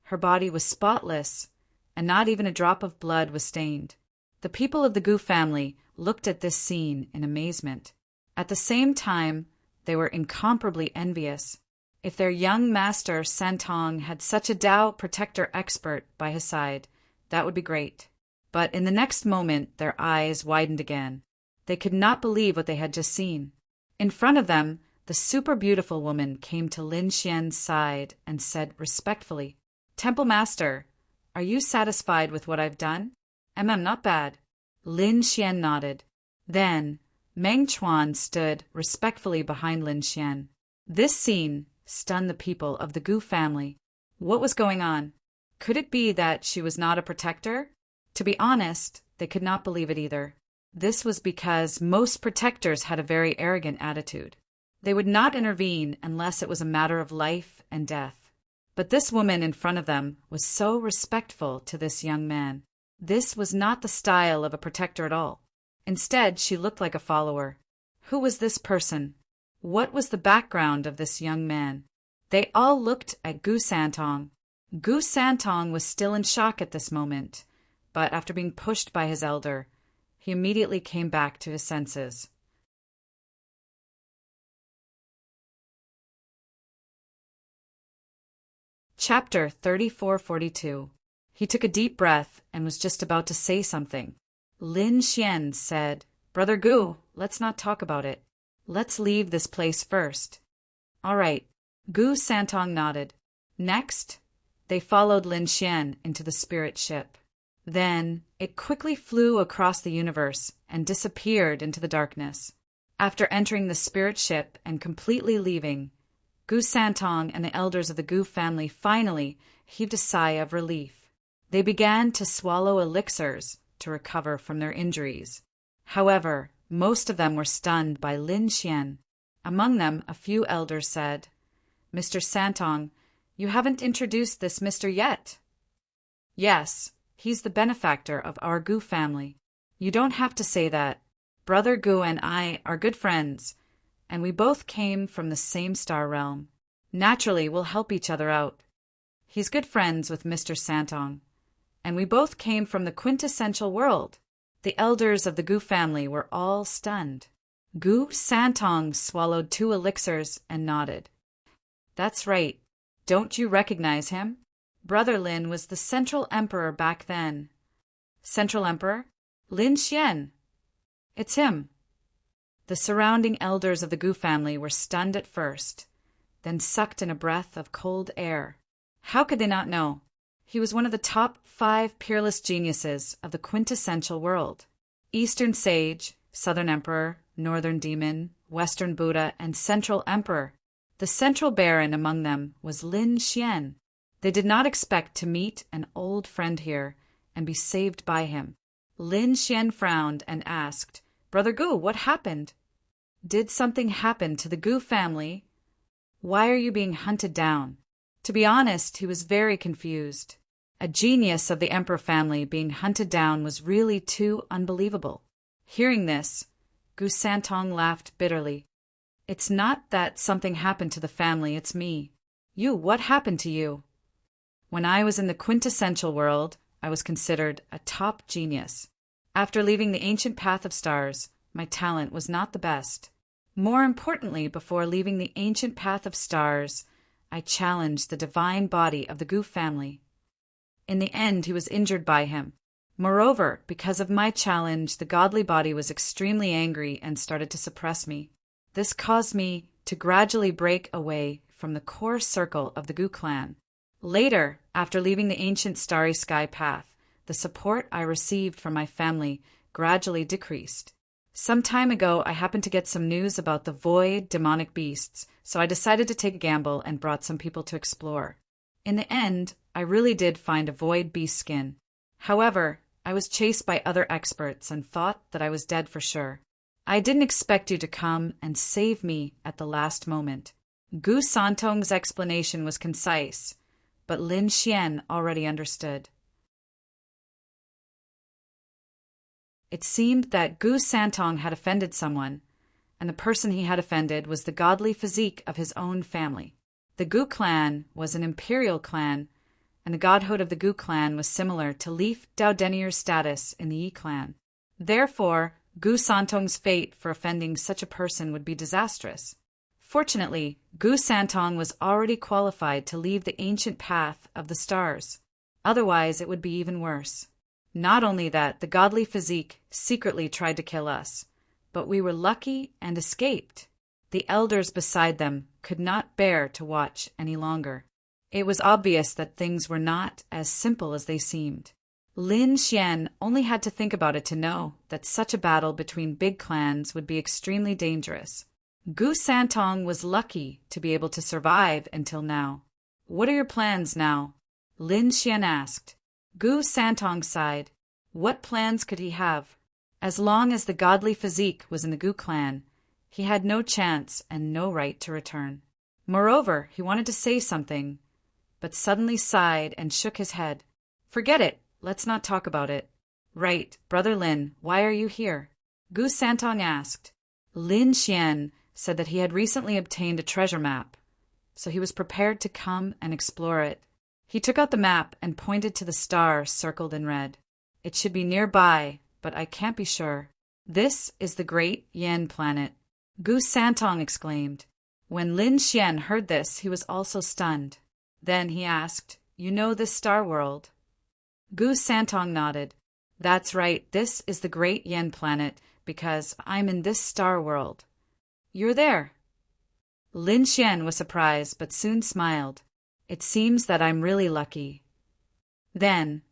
Her body was spotless, and not even a drop of blood was stained. The people of the Gu family looked at this scene in amazement. At the same time, they were incomparably envious. If their young master Santong had such a Tao protector expert by his side, that would be great. But in the next moment, their eyes widened again. They could not believe what they had just seen. In front of them, the super beautiful woman came to Lin Xian's side and said respectfully, "Temple Master, are you satisfied with what I've done?" Not bad." Lin Xian nodded. Then, Meng Chuan stood respectfully behind Lin Xian. This scene stunned the people of the Gu family. What was going on? Could it be that she was not a protector? To be honest, they could not believe it either. This was because most protectors had a very arrogant attitude. They would not intervene unless it was a matter of life and death. But this woman in front of them was so respectful to this young man. This was not the style of a protector at all. Instead, she looked like a follower. Who was this person? What was the background of this young man? They all looked at Gu Santong. Gu Santong was still in shock at this moment, but after being pushed by his elder, he immediately came back to his senses. Chapter 3442. He took a deep breath and was just about to say something. Lin Xian said, "Brother Gu, let's not talk about it. Let's leave this place first." "All right." Gu Santong nodded. Next, they followed Lin Xian into the spirit ship. Then it quickly flew across the universe and disappeared into the darkness. After entering the spirit ship and completely leaving, Gu Santong and the elders of the Gu family finally heaved a sigh of relief. They began to swallow elixirs to recover from their injuries. However, most of them were stunned by Lin Xian. Among them, a few elders said, "Mr. Santong, you haven't introduced this mister yet." "Yes, he's the benefactor of our Gu family." "You don't have to say that. Brother Gu and I are good friends, and we both came from the same star realm. Naturally, we'll help each other out. He's good friends with Mr. Santong, and we both came from the quintessential world." The elders of the Gu family were all stunned. Gu Santong swallowed 2 elixirs and nodded. That's right. Don't you recognize him? Brother Lin was the Central Emperor back then. Central Emperor? Lin Xian. It's him. The surrounding elders of the Gu family were stunned at first, then sucked in a breath of cold air. How could they not know? He was one of the top 5 peerless geniuses of the quintessential world. Eastern Sage, Southern Emperor, Northern Demon, Western Buddha, and Central Emperor. The central baron among them was Lin Xian. They did not expect to meet an old friend here and be saved by him. Lin Xian frowned and asked, Brother Gu, what happened? Did something happen to the Gu family? Why are you being hunted down? To be honest, he was very confused. A genius of the Emperor family being hunted down was really too unbelievable. Hearing this, Gu Santong laughed bitterly. It's not that something happened to the family, it's me. You, what happened to you? When I was in the quintessential world, I was considered a top genius. After leaving the ancient path of stars, my talent was not the best. More importantly, before leaving the ancient path of stars, I challenged the divine body of the Gu family. In the end, he was injured by him. Moreover, because of my challenge, the godly body was extremely angry and started to suppress me. This caused me to gradually break away from the core circle of the Gu clan. Later, after leaving the ancient starry sky path, the support I received from my family gradually decreased. Some time ago, I happened to get some news about the void demonic beasts, so I decided to take a gamble and brought some people to explore. In the end, I really did find a void beast skin. However, I was chased by other experts and thought that I was dead for sure. I didn't expect you to come and save me at the last moment. Gu Santong's explanation was concise, but Lin Xian already understood. It seemed that Gu Santong had offended someone, and the person he had offended was the godly physique of his own family. The Gu clan was an imperial clan, and the godhood of the Gu clan was similar to Leaf Daodenier's status in the Yi clan. Therefore, Gu Santong's fate for offending such a person would be disastrous. Fortunately, Gu Santong was already qualified to leave the ancient path of the stars. Otherwise, it would be even worse. Not only that, the godly physique secretly tried to kill us, but we were lucky and escaped. The elders beside them could not bear to watch any longer. It was obvious that things were not as simple as they seemed. Lin Xian only had to think about it to know that such a battle between big clans would be extremely dangerous. Gu Santong was lucky to be able to survive until now. What are your plans now? Lin Xian asked. Gu Santong sighed. What plans could he have? As long as the godly physique was in the Gu clan, he had no chance and no right to return. Moreover, he wanted to say something, but suddenly sighed and shook his head. Forget it. Let's not talk about it. Right, Brother Lin, why are you here? Gu Santong asked. Lin Xian said that he had recently obtained a treasure map, so he was prepared to come and explore it. He took out the map and pointed to the star circled in red. It should be nearby, but I can't be sure. This is the Great Yen planet. Gu Santong exclaimed. When Lin Xian heard this, he was also stunned. Then he asked, You know this star world? Gu Santong nodded. That's right, this is the Great Yen planet, because I'm in this star world. You're there. Lin Xian was surprised, but soon smiled. It seems that I'm really lucky. Then,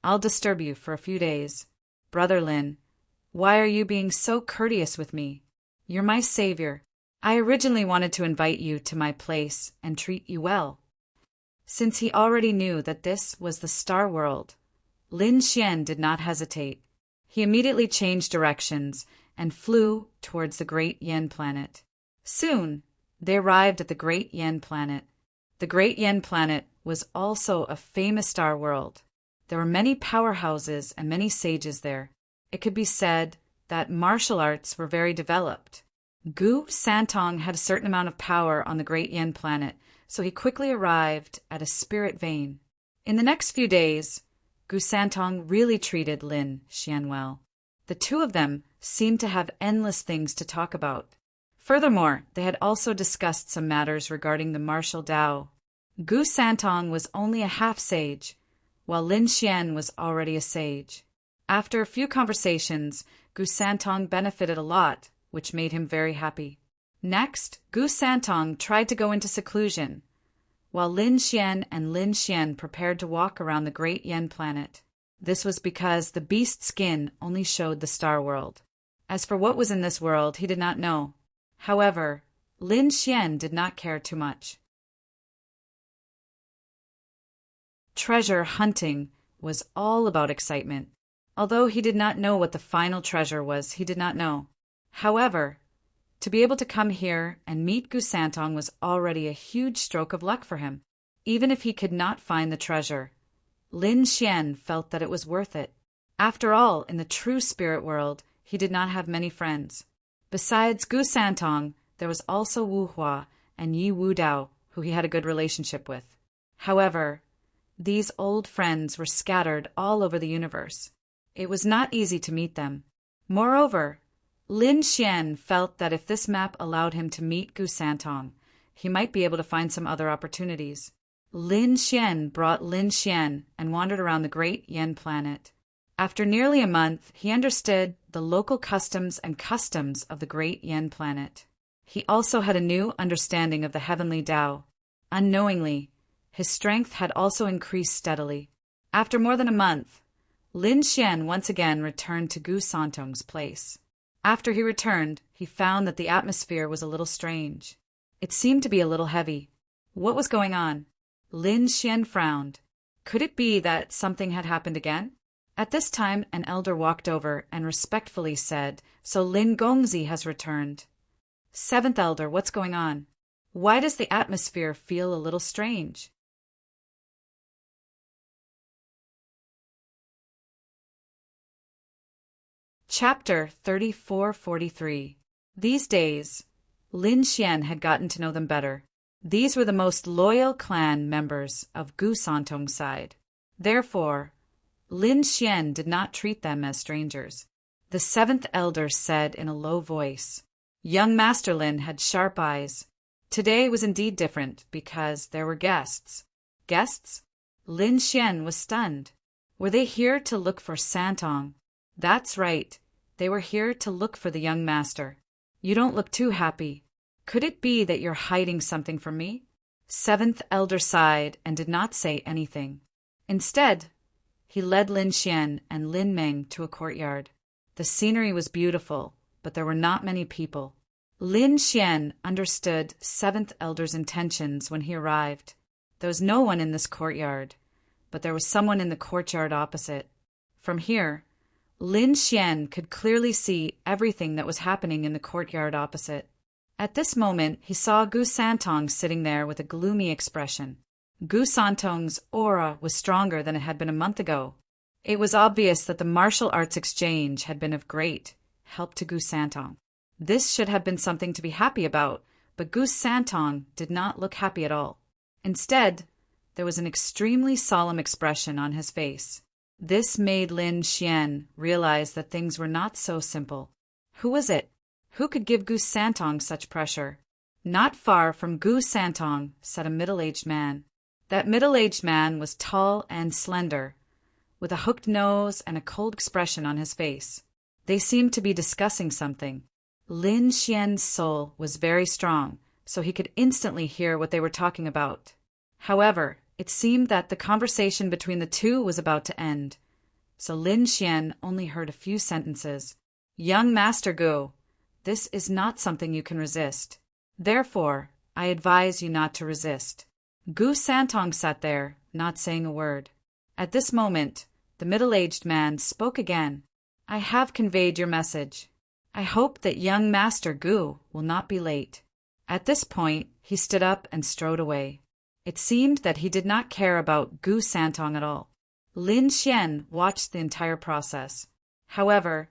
I'll disturb you for a few days. Brother Lin, why are you being so courteous with me? You're my savior. I originally wanted to invite you to my place and treat you well. Since he already knew that this was the star world, Lin Xian did not hesitate. He immediately changed directions and flew towards the Great Yen planet. Soon, they arrived at the Great Yen planet. The Great Yen planet was also a famous star world. There were many powerhouses and many sages there. It could be said that martial arts were very developed. Gu Santong had a certain amount of power on the Great Yen planet, so he quickly arrived at a spirit vein. In the next few days, Gu Santong really treated Lin Xian well. The two of them seemed to have endless things to talk about. Furthermore, they had also discussed some matters regarding the martial Tao. Gu Santong was only a half-sage, while Lin Xian was already a sage. After a few conversations, Gu Santong benefited a lot, which made him very happy. Next, Gu Santong tried to go into seclusion, while Lin Xian and Lin Xian prepared to walk around the great Yen planet. This was because the beast's skin only showed the star world. As for what was in this world, he did not know. However, Lin Xian did not care too much. Treasure hunting was all about excitement. Although he did not know what the final treasure was, he did not know. However, to be able to come here and meet Gu Santong was already a huge stroke of luck for him. Even if he could not find the treasure, Lin Xian felt that it was worth it. After all, in the true spirit world, he did not have many friends. Besides Gu Santong, there was also Wu Hua and Yi Wu Dao, who he had a good relationship with. However, these old friends were scattered all over the universe. It was not easy to meet them. Moreover, Lin Xian felt that if this map allowed him to meet Gu Santong, he might be able to find some other opportunities. Lin Xian brought Lin Xian and wandered around the great Yen planet. After nearly a month, he understood the local customs of the great Yen planet. He also had a new understanding of the heavenly Tao. Unknowingly, his strength had also increased steadily. After more than a month, Lin Xian once again returned to Gu Santong's place. After he returned, he found that the atmosphere was a little strange. It seemed to be a little heavy. What was going on? Lin Xian frowned. Could it be that something had happened again? At this time, an elder walked over and respectfully said, "So Lin Gongzi has returned." "Seventh elder, what's going on? Why does the atmosphere feel a little strange?" Chapter 3443. These days, Lin Xian had gotten to know them better. These were the most loyal clan members of Gu Santong's side. Therefore, Lin Xian did not treat them as strangers. The seventh elder said in a low voice, "Young Master Lin had sharp eyes. Today was indeed different because there were guests." Guests? Lin Xian was stunned. Were they here to look for Santong? That's right. They were here to look for the young master. You don't look too happy. Could it be that you're hiding something from me? Seventh elder sighed and did not say anything. Instead, he led Lin Xian and Lin Meng to a courtyard. The scenery was beautiful, but there were not many people. Lin Xian understood seventh elder's intentions when he arrived. There was no one in this courtyard, but there was someone in the courtyard opposite. From here, Lin Xian could clearly see everything that was happening in the courtyard opposite. At this moment, he saw Gu Santong sitting there with a gloomy expression. Gu Santong's aura was stronger than it had been a month ago. It was obvious that the martial arts exchange had been of great help to Gu Santong. This should have been something to be happy about, but Gu Santong did not look happy at all. Instead, there was an extremely solemn expression on his face. This made Lin Xian realize that things were not so simple. Who was it? Who could give Gu Santong such pressure? Not far from Gu Santong sat a middle-aged man. That middle-aged man was tall and slender, with a hooked nose and a cold expression on his face. They seemed to be discussing something. Lin Xian's soul was very strong, so he could instantly hear what they were talking about. However, it seemed that the conversation between the two was about to end, so Lin Xian only heard a few sentences. "Young Master Gu, this is not something you can resist. Therefore, I advise you not to resist." Gu Santong sat there, not saying a word. At this moment, the middle-aged man spoke again. "I have conveyed your message. I hope that young Master Gu will not be late." At this point, he stood up and strode away. It seemed that he did not care about Gu Santong at all. Lin Xian watched the entire process. However,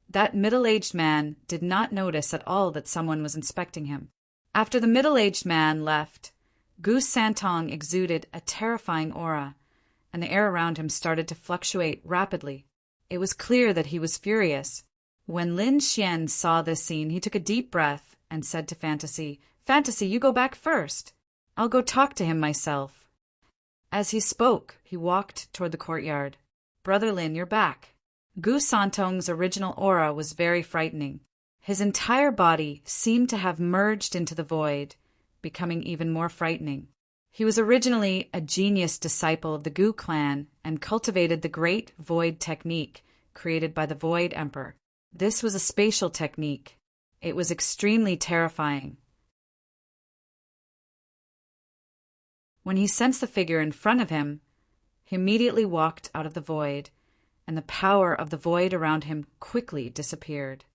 that middle-aged man did not notice at all that someone was inspecting him. After the middle-aged man left, Gu Santong exuded a terrifying aura, and the air around him started to fluctuate rapidly. It was clear that he was furious. When Lin Xian saw this scene, he took a deep breath and said to Fantasy, "Fantasy, you go back first. I'll go talk to him myself." As he spoke, he walked toward the courtyard. "Brother Lin, you're back." Gu Santong's original aura was very frightening. His entire body seemed to have merged into the void, becoming even more frightening. He was originally a genius disciple of the Gu clan and cultivated the Great Void technique created by the Void Emperor. This was a spatial technique. It was extremely terrifying. When he sensed the figure in front of him, he immediately walked out of the void, and the power of the void around him quickly disappeared.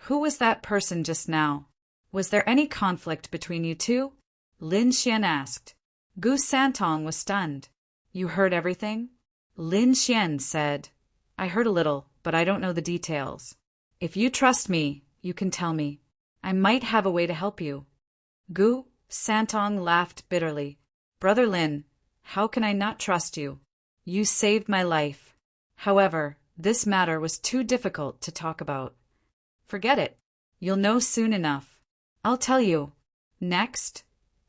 Who was that person just now? Was there any conflict between you two? Lin Xian asked. Gu Santong was stunned. You heard everything? Lin Xian said, I heard a little, but I don't know the details. If you trust me, you can tell me. I might have a way to help you. Gu Santong laughed bitterly. Brother Lin, how can I not trust you? You saved my life. However, this matter was too difficult to talk about. Forget it. You'll know soon enough. I'll tell you. Next.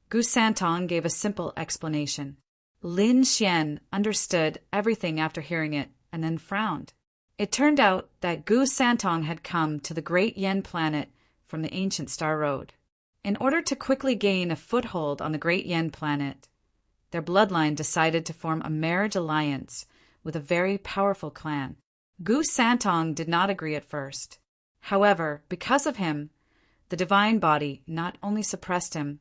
Gu Santong gave a simple explanation. Lin Xian understood everything after hearing it and then frowned. It turned out that Gu Santong had come to the Great Yen planet from the ancient Star Road. In order to quickly gain a foothold on the Great Yen planet, their bloodline decided to form a marriage alliance with a very powerful clan. Gu Santong did not agree at first. However, because of him, the divine body not only suppressed him,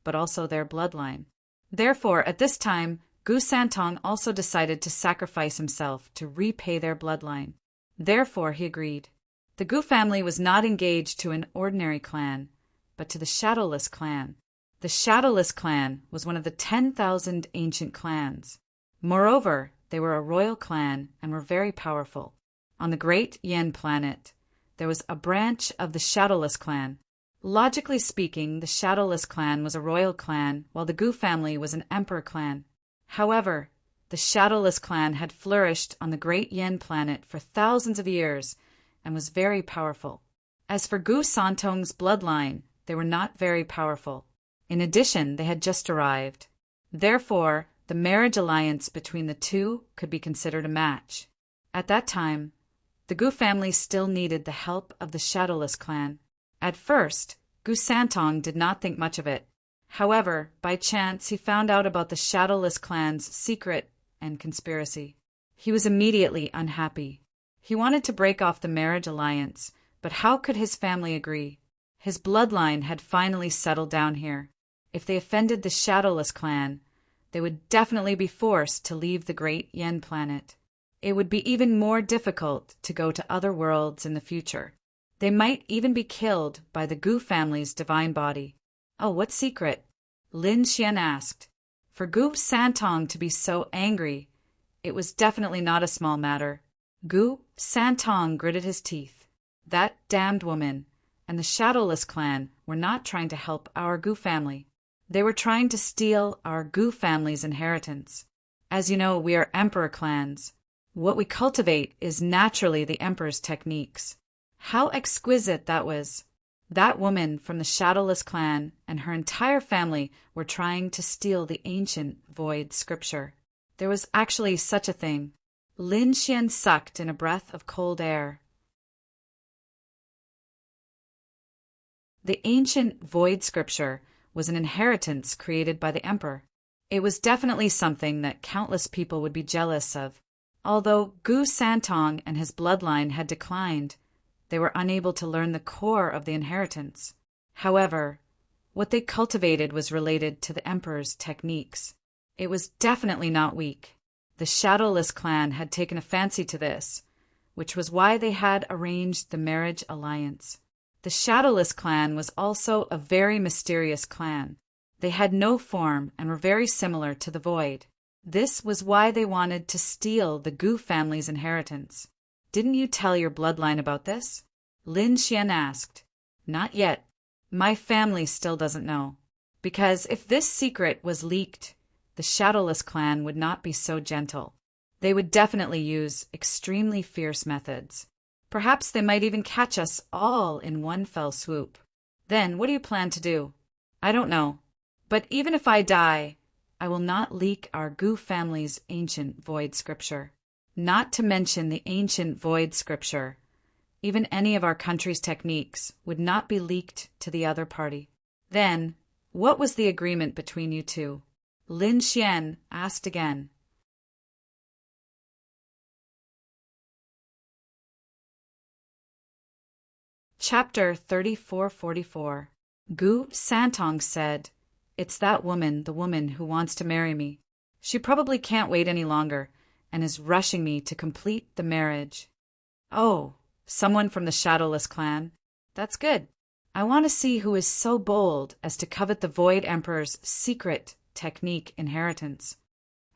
but also their bloodline. Therefore, at this time, Gu Santong also decided to sacrifice himself to repay their bloodline. Therefore, he agreed. The Gu family was not engaged to an ordinary clan, but to the Shadowless clan. The Shadowless clan was one of the 10,000 ancient clans. Moreover, they were a royal clan and were very powerful. On the Great Yen planet, there was a branch of the Shadowless clan. Logically speaking, the Shadowless clan was a royal clan, while the Gu family was an emperor clan. However, the Shadowless clan had flourished on the Great Yen planet for thousands of years and was very powerful. As for Gu Santong's bloodline, they were not very powerful. In addition, they had just arrived. Therefore, the marriage alliance between the two could be considered a match. At that time, the Gu family still needed the help of the Shadowless clan. At first, Gu Santong did not think much of it. However, by chance he found out about the Shadowless clan's secret and conspiracy. He was immediately unhappy. He wanted to break off the marriage alliance, but how could his family agree? His bloodline had finally settled down here. If they offended the Shadowless clan, they would definitely be forced to leave the Great Yen planet. It would be even more difficult to go to other worlds in the future. They might even be killed by the Gu family's divine body. Oh, what secret? Lin Xian asked. For Gu Santong to be so angry, it was definitely not a small matter. Gu Santong gritted his teeth. That damned woman and the Shadowless clan were not trying to help our Gu family. They were trying to steal our Gu family's inheritance. As you know, we are emperor clans. What we cultivate is naturally the emperor's techniques. How exquisite that was. That woman from the Shadowless clan and her entire family were trying to steal the ancient void scripture. There was actually such a thing. Lin Xian sucked in a breath of cold air. The ancient void scripture was an inheritance created by the emperor. It was definitely something that countless people would be jealous of. Although Gu Santong and his bloodline had declined, they were unable to learn the core of the inheritance. However, what they cultivated was related to the emperor's techniques. It was definitely not weak. The Shadowless clan had taken a fancy to this, which was why they had arranged the marriage alliance. The Shadowless clan was also a very mysterious clan. They had no form and were very similar to the Void. This was why they wanted to steal the Gu family's inheritance. Didn't you tell your bloodline about this? Lin Xian asked. Not yet. My family still doesn't know. Because if this secret was leaked, the Shadowless clan would not be so gentle. They would definitely use extremely fierce methods. Perhaps they might even catch us all in one fell swoop. Then what do you plan to do? I don't know. But even if I die, I will not leak our Gu family's ancient void scripture. Not to mention the ancient void scripture. Even any of our country's techniques would not be leaked to the other party. Then, what was the agreement between you two? Lin Xian asked again. Chapter 3444. Gu Santong said, "It's that woman, the woman who wants to marry me. She probably can't wait any longer and is rushing me to complete the marriage." "Oh, someone from the Shadowless clan? That's good. I want to see who is so bold as to covet the Void Emperor's secret technique inheritance."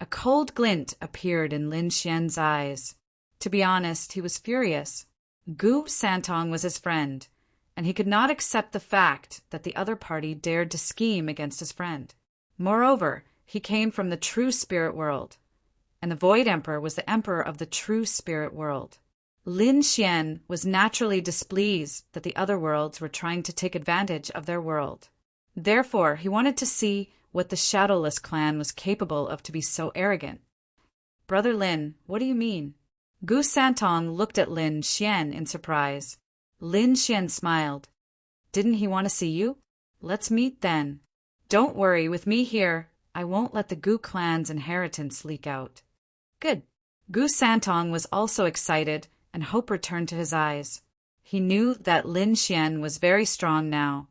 A cold glint appeared in Lin Xian's eyes. To be honest, he was furious. Gu Santong was his friend, and he could not accept the fact that the other party dared to scheme against his friend. Moreover, he came from the true spirit world, and the Void Emperor was the emperor of the true spirit world. Lin Xian was naturally displeased that the other worlds were trying to take advantage of their world. Therefore, he wanted to see what the Shadowless clan was capable of to be so arrogant. "Brother Lin, what do you mean?" Gu Santong looked at Lin Xian in surprise. Lin Xian smiled. "Didn't he want to see you? Let's meet then. Don't worry, with me here, I won't let the Gu clan's inheritance leak out." Good. Gu Santong was also excited, and hope returned to his eyes. He knew that Lin Xian was very strong now,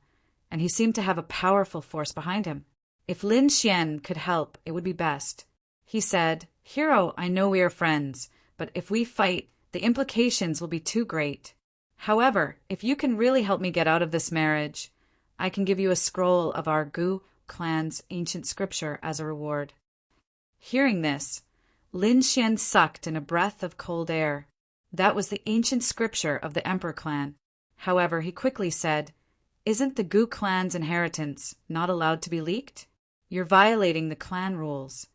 and he seemed to have a powerful force behind him. If Lin Xian could help, it would be best. He said, "Hero, I know we are friends, but if we fight, the implications will be too great. However, if you can really help me get out of this marriage, I can give you a scroll of our Gu clan's ancient scripture as a reward." Hearing this, Lin Xian sucked in a breath of cold air. That was the ancient scripture of the Emperor clan. However, he quickly said, "Isn't the Gu clan's inheritance not allowed to be leaked? You're violating the clan rules."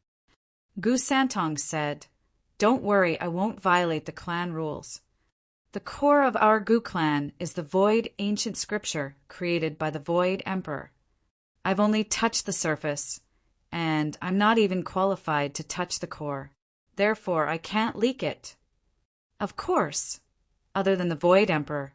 Gu Santong said, "Don't worry, I won't violate the clan rules. The core of our Gu clan is the void ancient scripture created by the Void Emperor. I've only touched the surface, and I'm not even qualified to touch the core. Therefore, I can't leak it." Of course, other than the Void Emperor,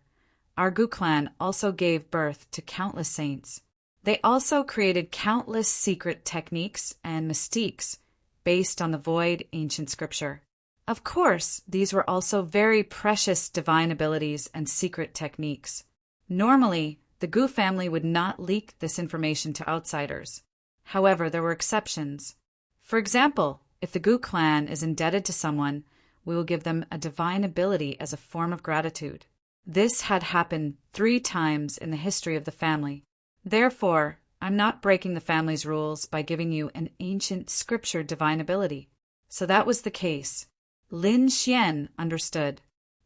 our Gu clan also gave birth to countless saints. They also created countless secret techniques and mystiques based on the void ancient scripture. Of course, these were also very precious divine abilities and secret techniques. Normally, the Gu family would not leak this information to outsiders. However, there were exceptions. For example, if the Gu clan is indebted to someone, we will give them a divine ability as a form of gratitude. This had happened 3 times in the history of the family. Therefore, I'm not breaking the family's rules by giving you an ancient scripture divine ability. So that was the case. Lin Xian understood.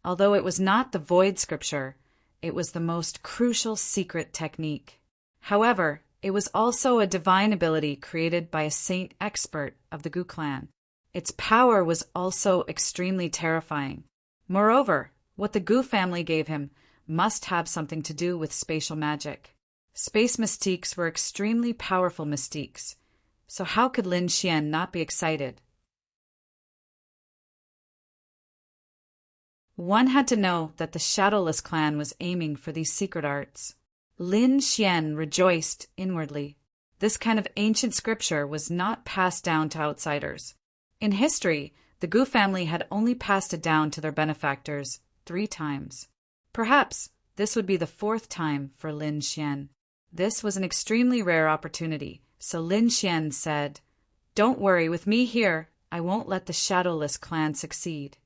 Although it was not the void scripture, it was the most crucial secret technique. However, it was also a divine ability created by a saint expert of the Gu clan. Its power was also extremely terrifying. Moreover, what the Gu family gave him must have something to do with spatial magic. Space mystiques were extremely powerful mystiques. So how could Lin Xian not be excited? One had to know that the Shadowless clan was aiming for these secret arts. Lin Xian rejoiced inwardly. This kind of ancient scripture was not passed down to outsiders. In history, the Gu family had only passed it down to their benefactors 3 times. Perhaps this would be the 4th time for Lin Xian. This was an extremely rare opportunity, so Lin Xian said, "Don't worry, with me here, I won't let the Shadowless clan succeed."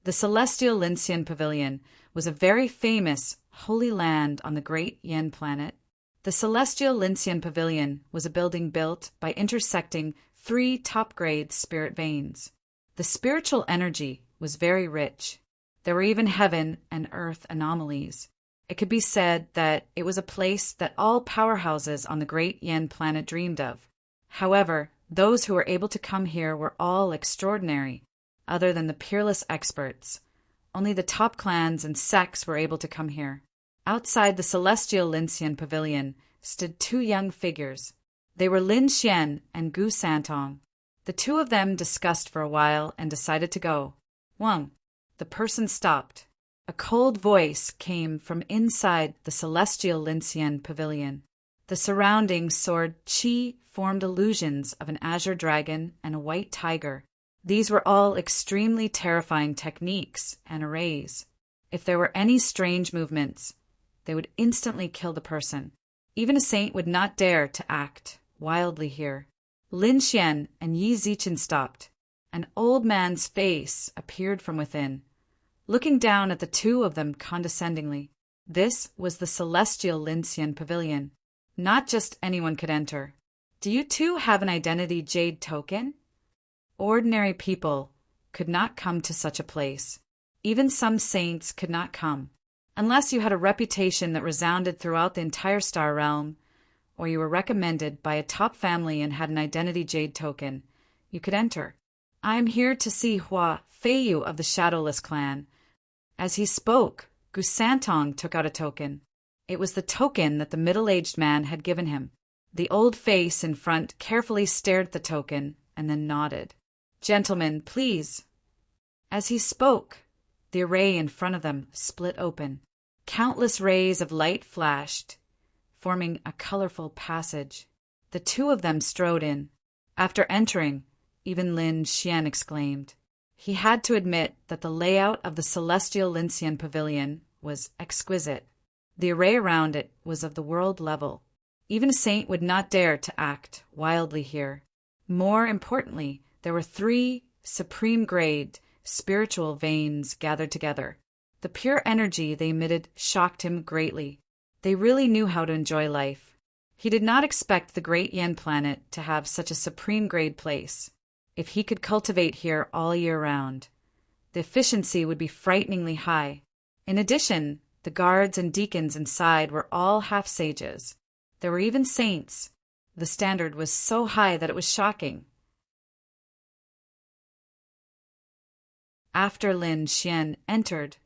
The Celestial Lincian Pavilion was a very famous holy land on the Great Yen planet. The Celestial Lincian Pavilion was a building built by intersecting 3 top-grade spirit veins. The spiritual energy was very rich. There were even heaven and earth anomalies. It could be said that it was a place that all powerhouses on the Great Yen planet dreamed of. However, those who were able to come here were all extraordinary. Other than the peerless experts, Only the top clans and sects were able to come here. Outside the celestial Lincian pavilion stood two young figures. They were Lin Xian and Gu Santong. The two of them discussed for a while and decided to go. Wang, the person stopped. A cold voice came from inside the celestial Lincian pavilion. The surrounding soared qi formed illusions of an azure dragon and a white tiger. These were all extremely terrifying techniques and arrays. If there were any strange movements, they would instantly kill the person. Even a saint would not dare to act wildly here. Lin Xian and Yi Zichen stopped. An old man's face appeared from within, looking down at the two of them condescendingly. This was the celestial Lincian pavilion. Not just anyone could enter. Do you two have an identity jade token? Ordinary people could not come to such a place. Even some saints could not come. Unless you had a reputation that resounded throughout the entire star realm, or you were recommended by a top family and had an identity jade token, you could enter. I am here to see Hua Feiyu of the Shadowless clan. As he spoke, Gu Santong took out a token. It was the token that the middle-aged man had given him. The old face in front carefully stared at the token and then nodded. Gentlemen, please. As he spoke, the array in front of them split open. Countless rays of light flashed, forming a colorful passage. The two of them strode in. After entering, even Lin Xian exclaimed. He had to admit that the layout of the celestial Lincian pavilion was exquisite. The array around it was of the world level. Even a saint would not dare to act wildly here. More importantly, there were 3 supreme-grade spiritual veins gathered together. The pure energy they emitted shocked him greatly. They really knew how to enjoy life. He did not expect the great Yen planet to have such a supreme-grade place. If he could cultivate here all year round, the efficiency would be frighteningly high. In addition, the guards and deacons inside were all half-sages. There were even saints. The standard was so high that it was shocking. After Lin Xian entered,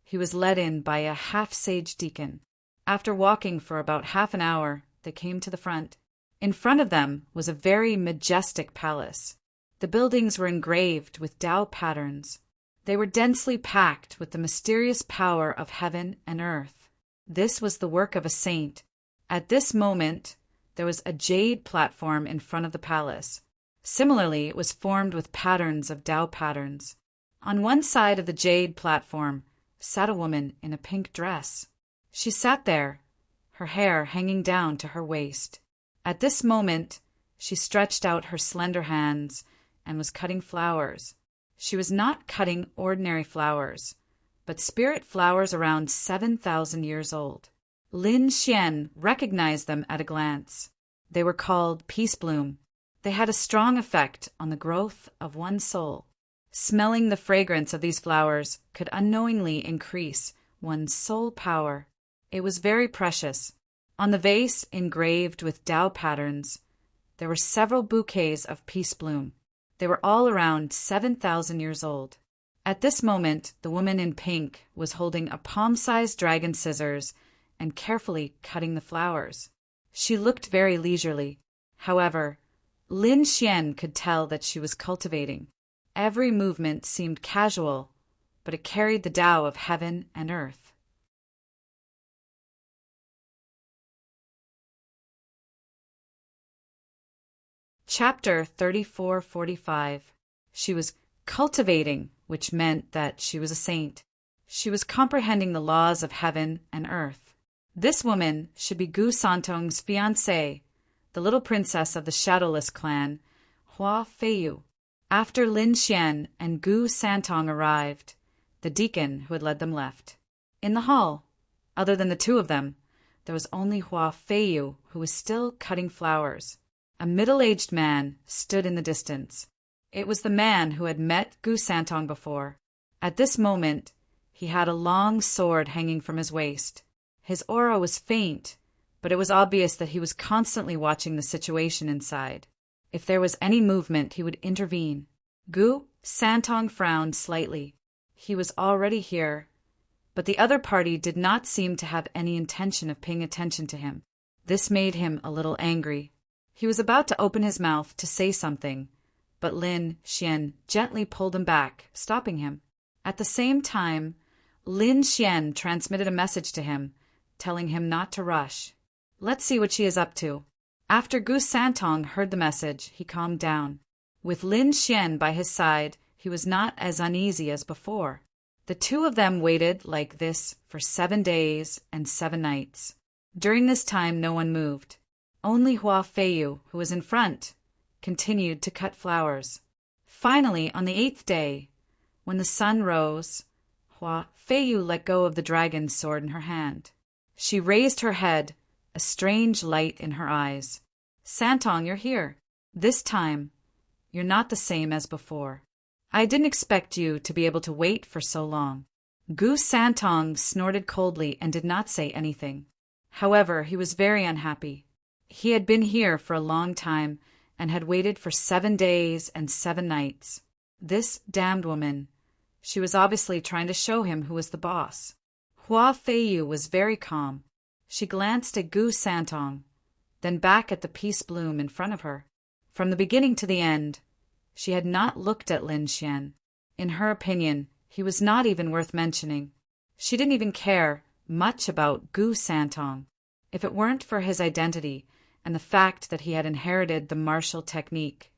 he was led in by a half-sage deacon. After walking for about half an hour, they came to the front. In front of them was a very majestic palace. The buildings were engraved with Tao patterns. They were densely packed with the mysterious power of heaven and earth. This was the work of a saint. At this moment, there was a jade platform in front of the palace. Similarly, it was formed with patterns of Tao patterns. On one side of the jade platform sat a woman in a pink dress. She sat there, her hair hanging down to her waist. At this moment, she stretched out her slender hands and was cutting flowers. She was not cutting ordinary flowers, but spirit flowers around 7,000 years old. Lin Xian recognized them at a glance. They were called peace bloom. They had a strong effect on the growth of one's soul. Smelling the fragrance of these flowers could unknowingly increase one's soul power. It was very precious. On the vase engraved with Tao patterns, there were several bouquets of peace bloom. They were all around 7,000 years old. At this moment, the woman in pink was holding a palm-sized dragon scissors and carefully cutting the flowers. She looked very leisurely. However, Lin Xian could tell that she was cultivating. Every movement seemed casual, but it carried the Tao of heaven and earth. Chapter 34:45. She was cultivating, which meant that she was a saint. She was comprehending the laws of heaven and earth. This woman should be Gu Santong's fiancée, the little princess of the Shadowless clan, Hua Feiyu. After Lin Xian and Gu Santong arrived, the deacon who had led them left. In the hall, other than the two of them, there was only Hua Feiyu, who was still cutting flowers. A middle-aged man stood in the distance. It was the man who had met Gu Santong before. At this moment, he had a long sword hanging from his waist. His aura was faint, but it was obvious that he was constantly watching the situation inside. If there was any movement, he would intervene. Gu Santong frowned slightly. He was already here, but the other party did not seem to have any intention of paying attention to him. This made him a little angry. He was about to open his mouth to say something, but Lin Xian gently pulled him back, stopping him. At the same time, Lin Xian transmitted a message to him, telling him not to rush. Let's see what she is up to. After Gu Santong heard the message, he calmed down. With Lin Xian by his side, he was not as uneasy as before. The two of them waited like this for 7 days and 7 nights. During this time, no one moved. Only Hua Feiyu, who was in front, continued to cut flowers. Finally, on the 8th day, when the sun rose, Hua Feiyu let go of the dragon's sword in her hand. She raised her head, a strange light in her eyes. Santong, you're here. This time, you're not the same as before. I didn't expect you to be able to wait for so long. Gu Santong snorted coldly and did not say anything. However, he was very unhappy. He had been here for a long time and had waited for 7 days and 7 nights. This damned woman. She was obviously trying to show him who was the boss. Hua Feiyu was very calm. She glanced at Gu Santong, then back at the peace bloom in front of her. From the beginning to the end, she had not looked at Lin Xian. In her opinion, he was not even worth mentioning. She didn't even care much about Gu Santong. If it weren't for his identity and the fact that he had inherited the martial technique,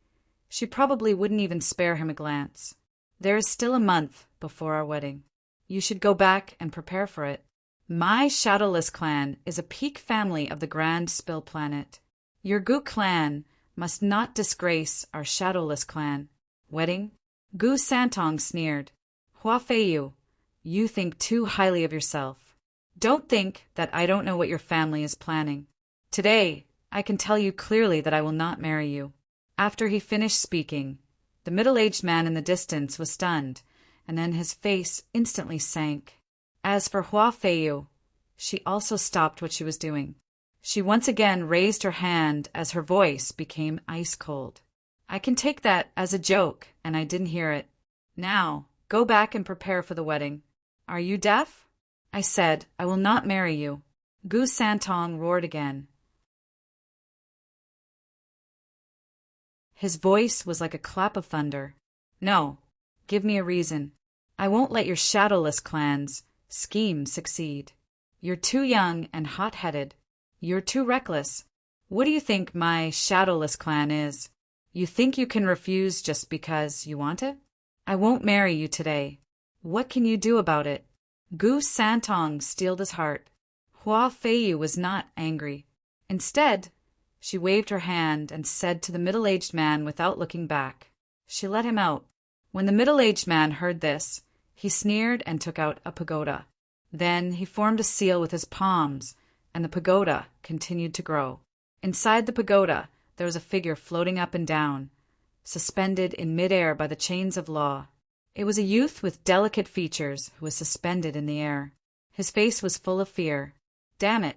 she probably wouldn't even spare him a glance. There is still a month before our wedding. You should go back and prepare for it. My Shadowless clan is a peak family of the Grand Spill Planet. Your Gu clan must not disgrace our Shadowless clan. Wedding? Gu Santong sneered. Hua Feiyu, you think too highly of yourself. Don't think that I don't know what your family is planning. Today, I can tell you clearly that I will not marry you. After he finished speaking, the middle-aged man in the distance was stunned, and then his face instantly sank. As for Hua Feiyu, she also stopped what she was doing. She once again raised her hand as her voice became ice-cold. I can take that as a joke, and I didn't hear it. Now, go back and prepare for the wedding. Are you deaf? I said, I will not marry you. Gu Santong roared again. His voice was like a clap of thunder. No, give me a reason. I won't let your Shadowless clan's scheme succeed. You're too young and hot-headed. You're too reckless. What do you think my Shadowless clan is? You think you can refuse just because you want it? I won't marry you today. What can you do about it? Gu Santong steeled his heart. Hua Feiyu was not angry. Instead, she waved her hand and said to the middle-aged man without looking back. She let him out. When the middle-aged man heard this, he sneered and took out a pagoda. Then he formed a seal with his palms, and the pagoda continued to grow. Inside the pagoda, there was a figure floating up and down, suspended in midair by the chains of law. It was a youth with delicate features who was suspended in the air. His face was full of fear. Damn it!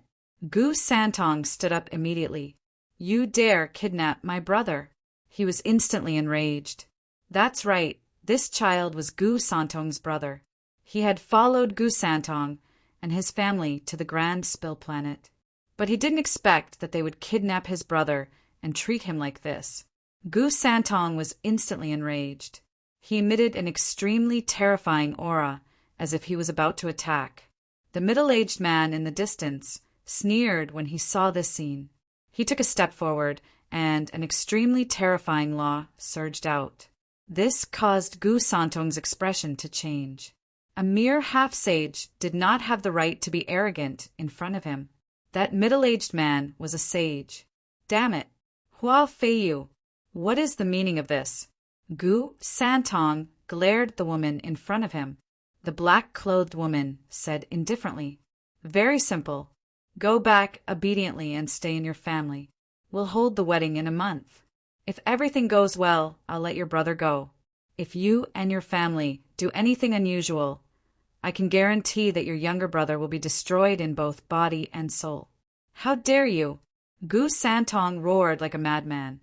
Gu Santong stood up immediately. You dare kidnap my brother! He was instantly enraged. That's right, this child was Gu Santong's brother. He had followed Gu Santong and his family to the Grand Spill Planet. But he didn't expect that they would kidnap his brother and treat him like this. Gu Santong was instantly enraged. He emitted an extremely terrifying aura, as if he was about to attack. The middle-aged man in the distance sneered when he saw this scene. He took a step forward, and an extremely terrifying law surged out. This caused Gu Santong's expression to change. A mere half-sage did not have the right to be arrogant in front of him. That middle-aged man was a sage. Damn it! Hua Feiyu, what is the meaning of this? Gu Santong glared at the woman in front of him. The black-clothed woman said indifferently, Very simple. Go back obediently and stay in your family. We'll hold the wedding in a month. If everything goes well, I'll let your brother go. If you and your family do anything unusual, I can guarantee that your younger brother will be destroyed in both body and soul. How dare you? Gu Santong roared like a madman.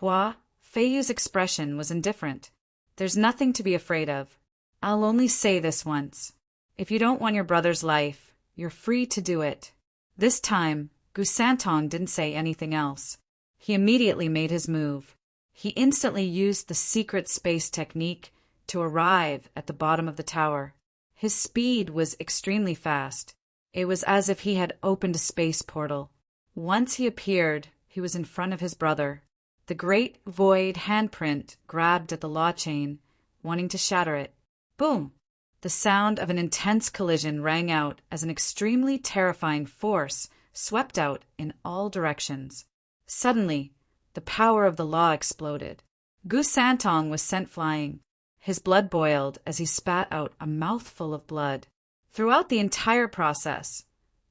Hua Feiyu's expression was indifferent. There's nothing to be afraid of. I'll only say this once. If you don't want your brother's life, you're free to do it. This time, Gu Santong didn't say anything else. He immediately made his move. He instantly used the secret space technique to arrive at the bottom of the tower. His speed was extremely fast. It was as if he had opened a space portal. Once he appeared, he was in front of his brother. The great void handprint grabbed at the law chain, wanting to shatter it. Boom! The sound of an intense collision rang out as an extremely terrifying force swept out in all directions. Suddenly, the power of the law exploded. Gu Santong was sent flying. His blood boiled as he spat out a mouthful of blood. Throughout the entire process,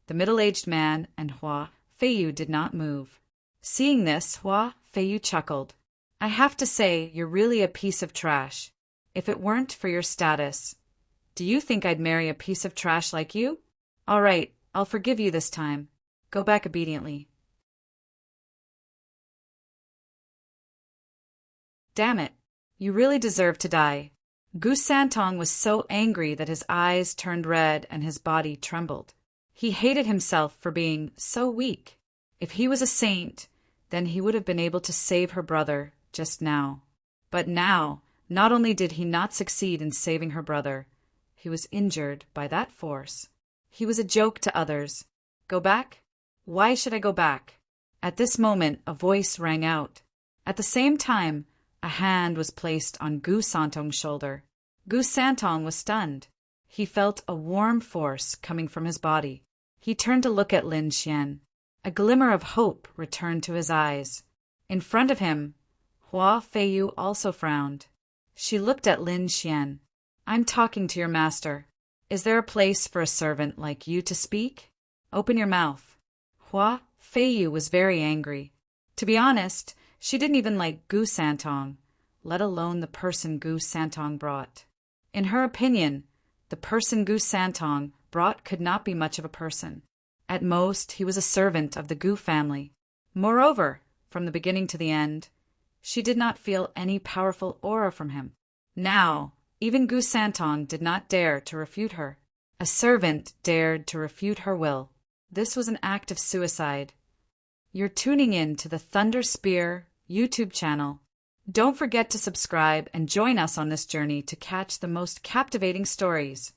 the middle-aged man and Hua Feiyu did not move. Seeing this, Hua Feiyu chuckled. I have to say, you're really a piece of trash. If it weren't for your status, do you think I'd marry a piece of trash like you? All right, I'll forgive you this time. Go back obediently. Damn it. You really deserve to die. Gu Santong was so angry that his eyes turned red and his body trembled. He hated himself for being so weak. If he was a saint, then he would have been able to save her brother just now. But now, not only did he not succeed in saving her brother, he was injured by that force. He was a joke to others. Go back? Why should I go back? At this moment, a voice rang out. At the same time, a hand was placed on Gu Santong's shoulder. Gu Santong was stunned. He felt a warm force coming from his body. He turned to look at Lin Xian. A glimmer of hope returned to his eyes. In front of him, Hua Feiyu also frowned. She looked at Lin Xian. I'm talking to your master. Is there a place for a servant like you to speak? Open your mouth. Hua Feiyu was very angry. To be honest, she didn't even like Gu Santong, let alone the person Gu Santong brought. In her opinion, the person Gu Santong brought could not be much of a person. At most, he was a servant of the Gu family. Moreover, from the beginning to the end, she did not feel any powerful aura from him. Now, even Gu Santong did not dare to refute her. A servant dared to refute her will. This was an act of suicide. You're tuning in to the Thunder Spear YouTube channel. Don't forget to subscribe and join us on this journey to catch the most captivating stories.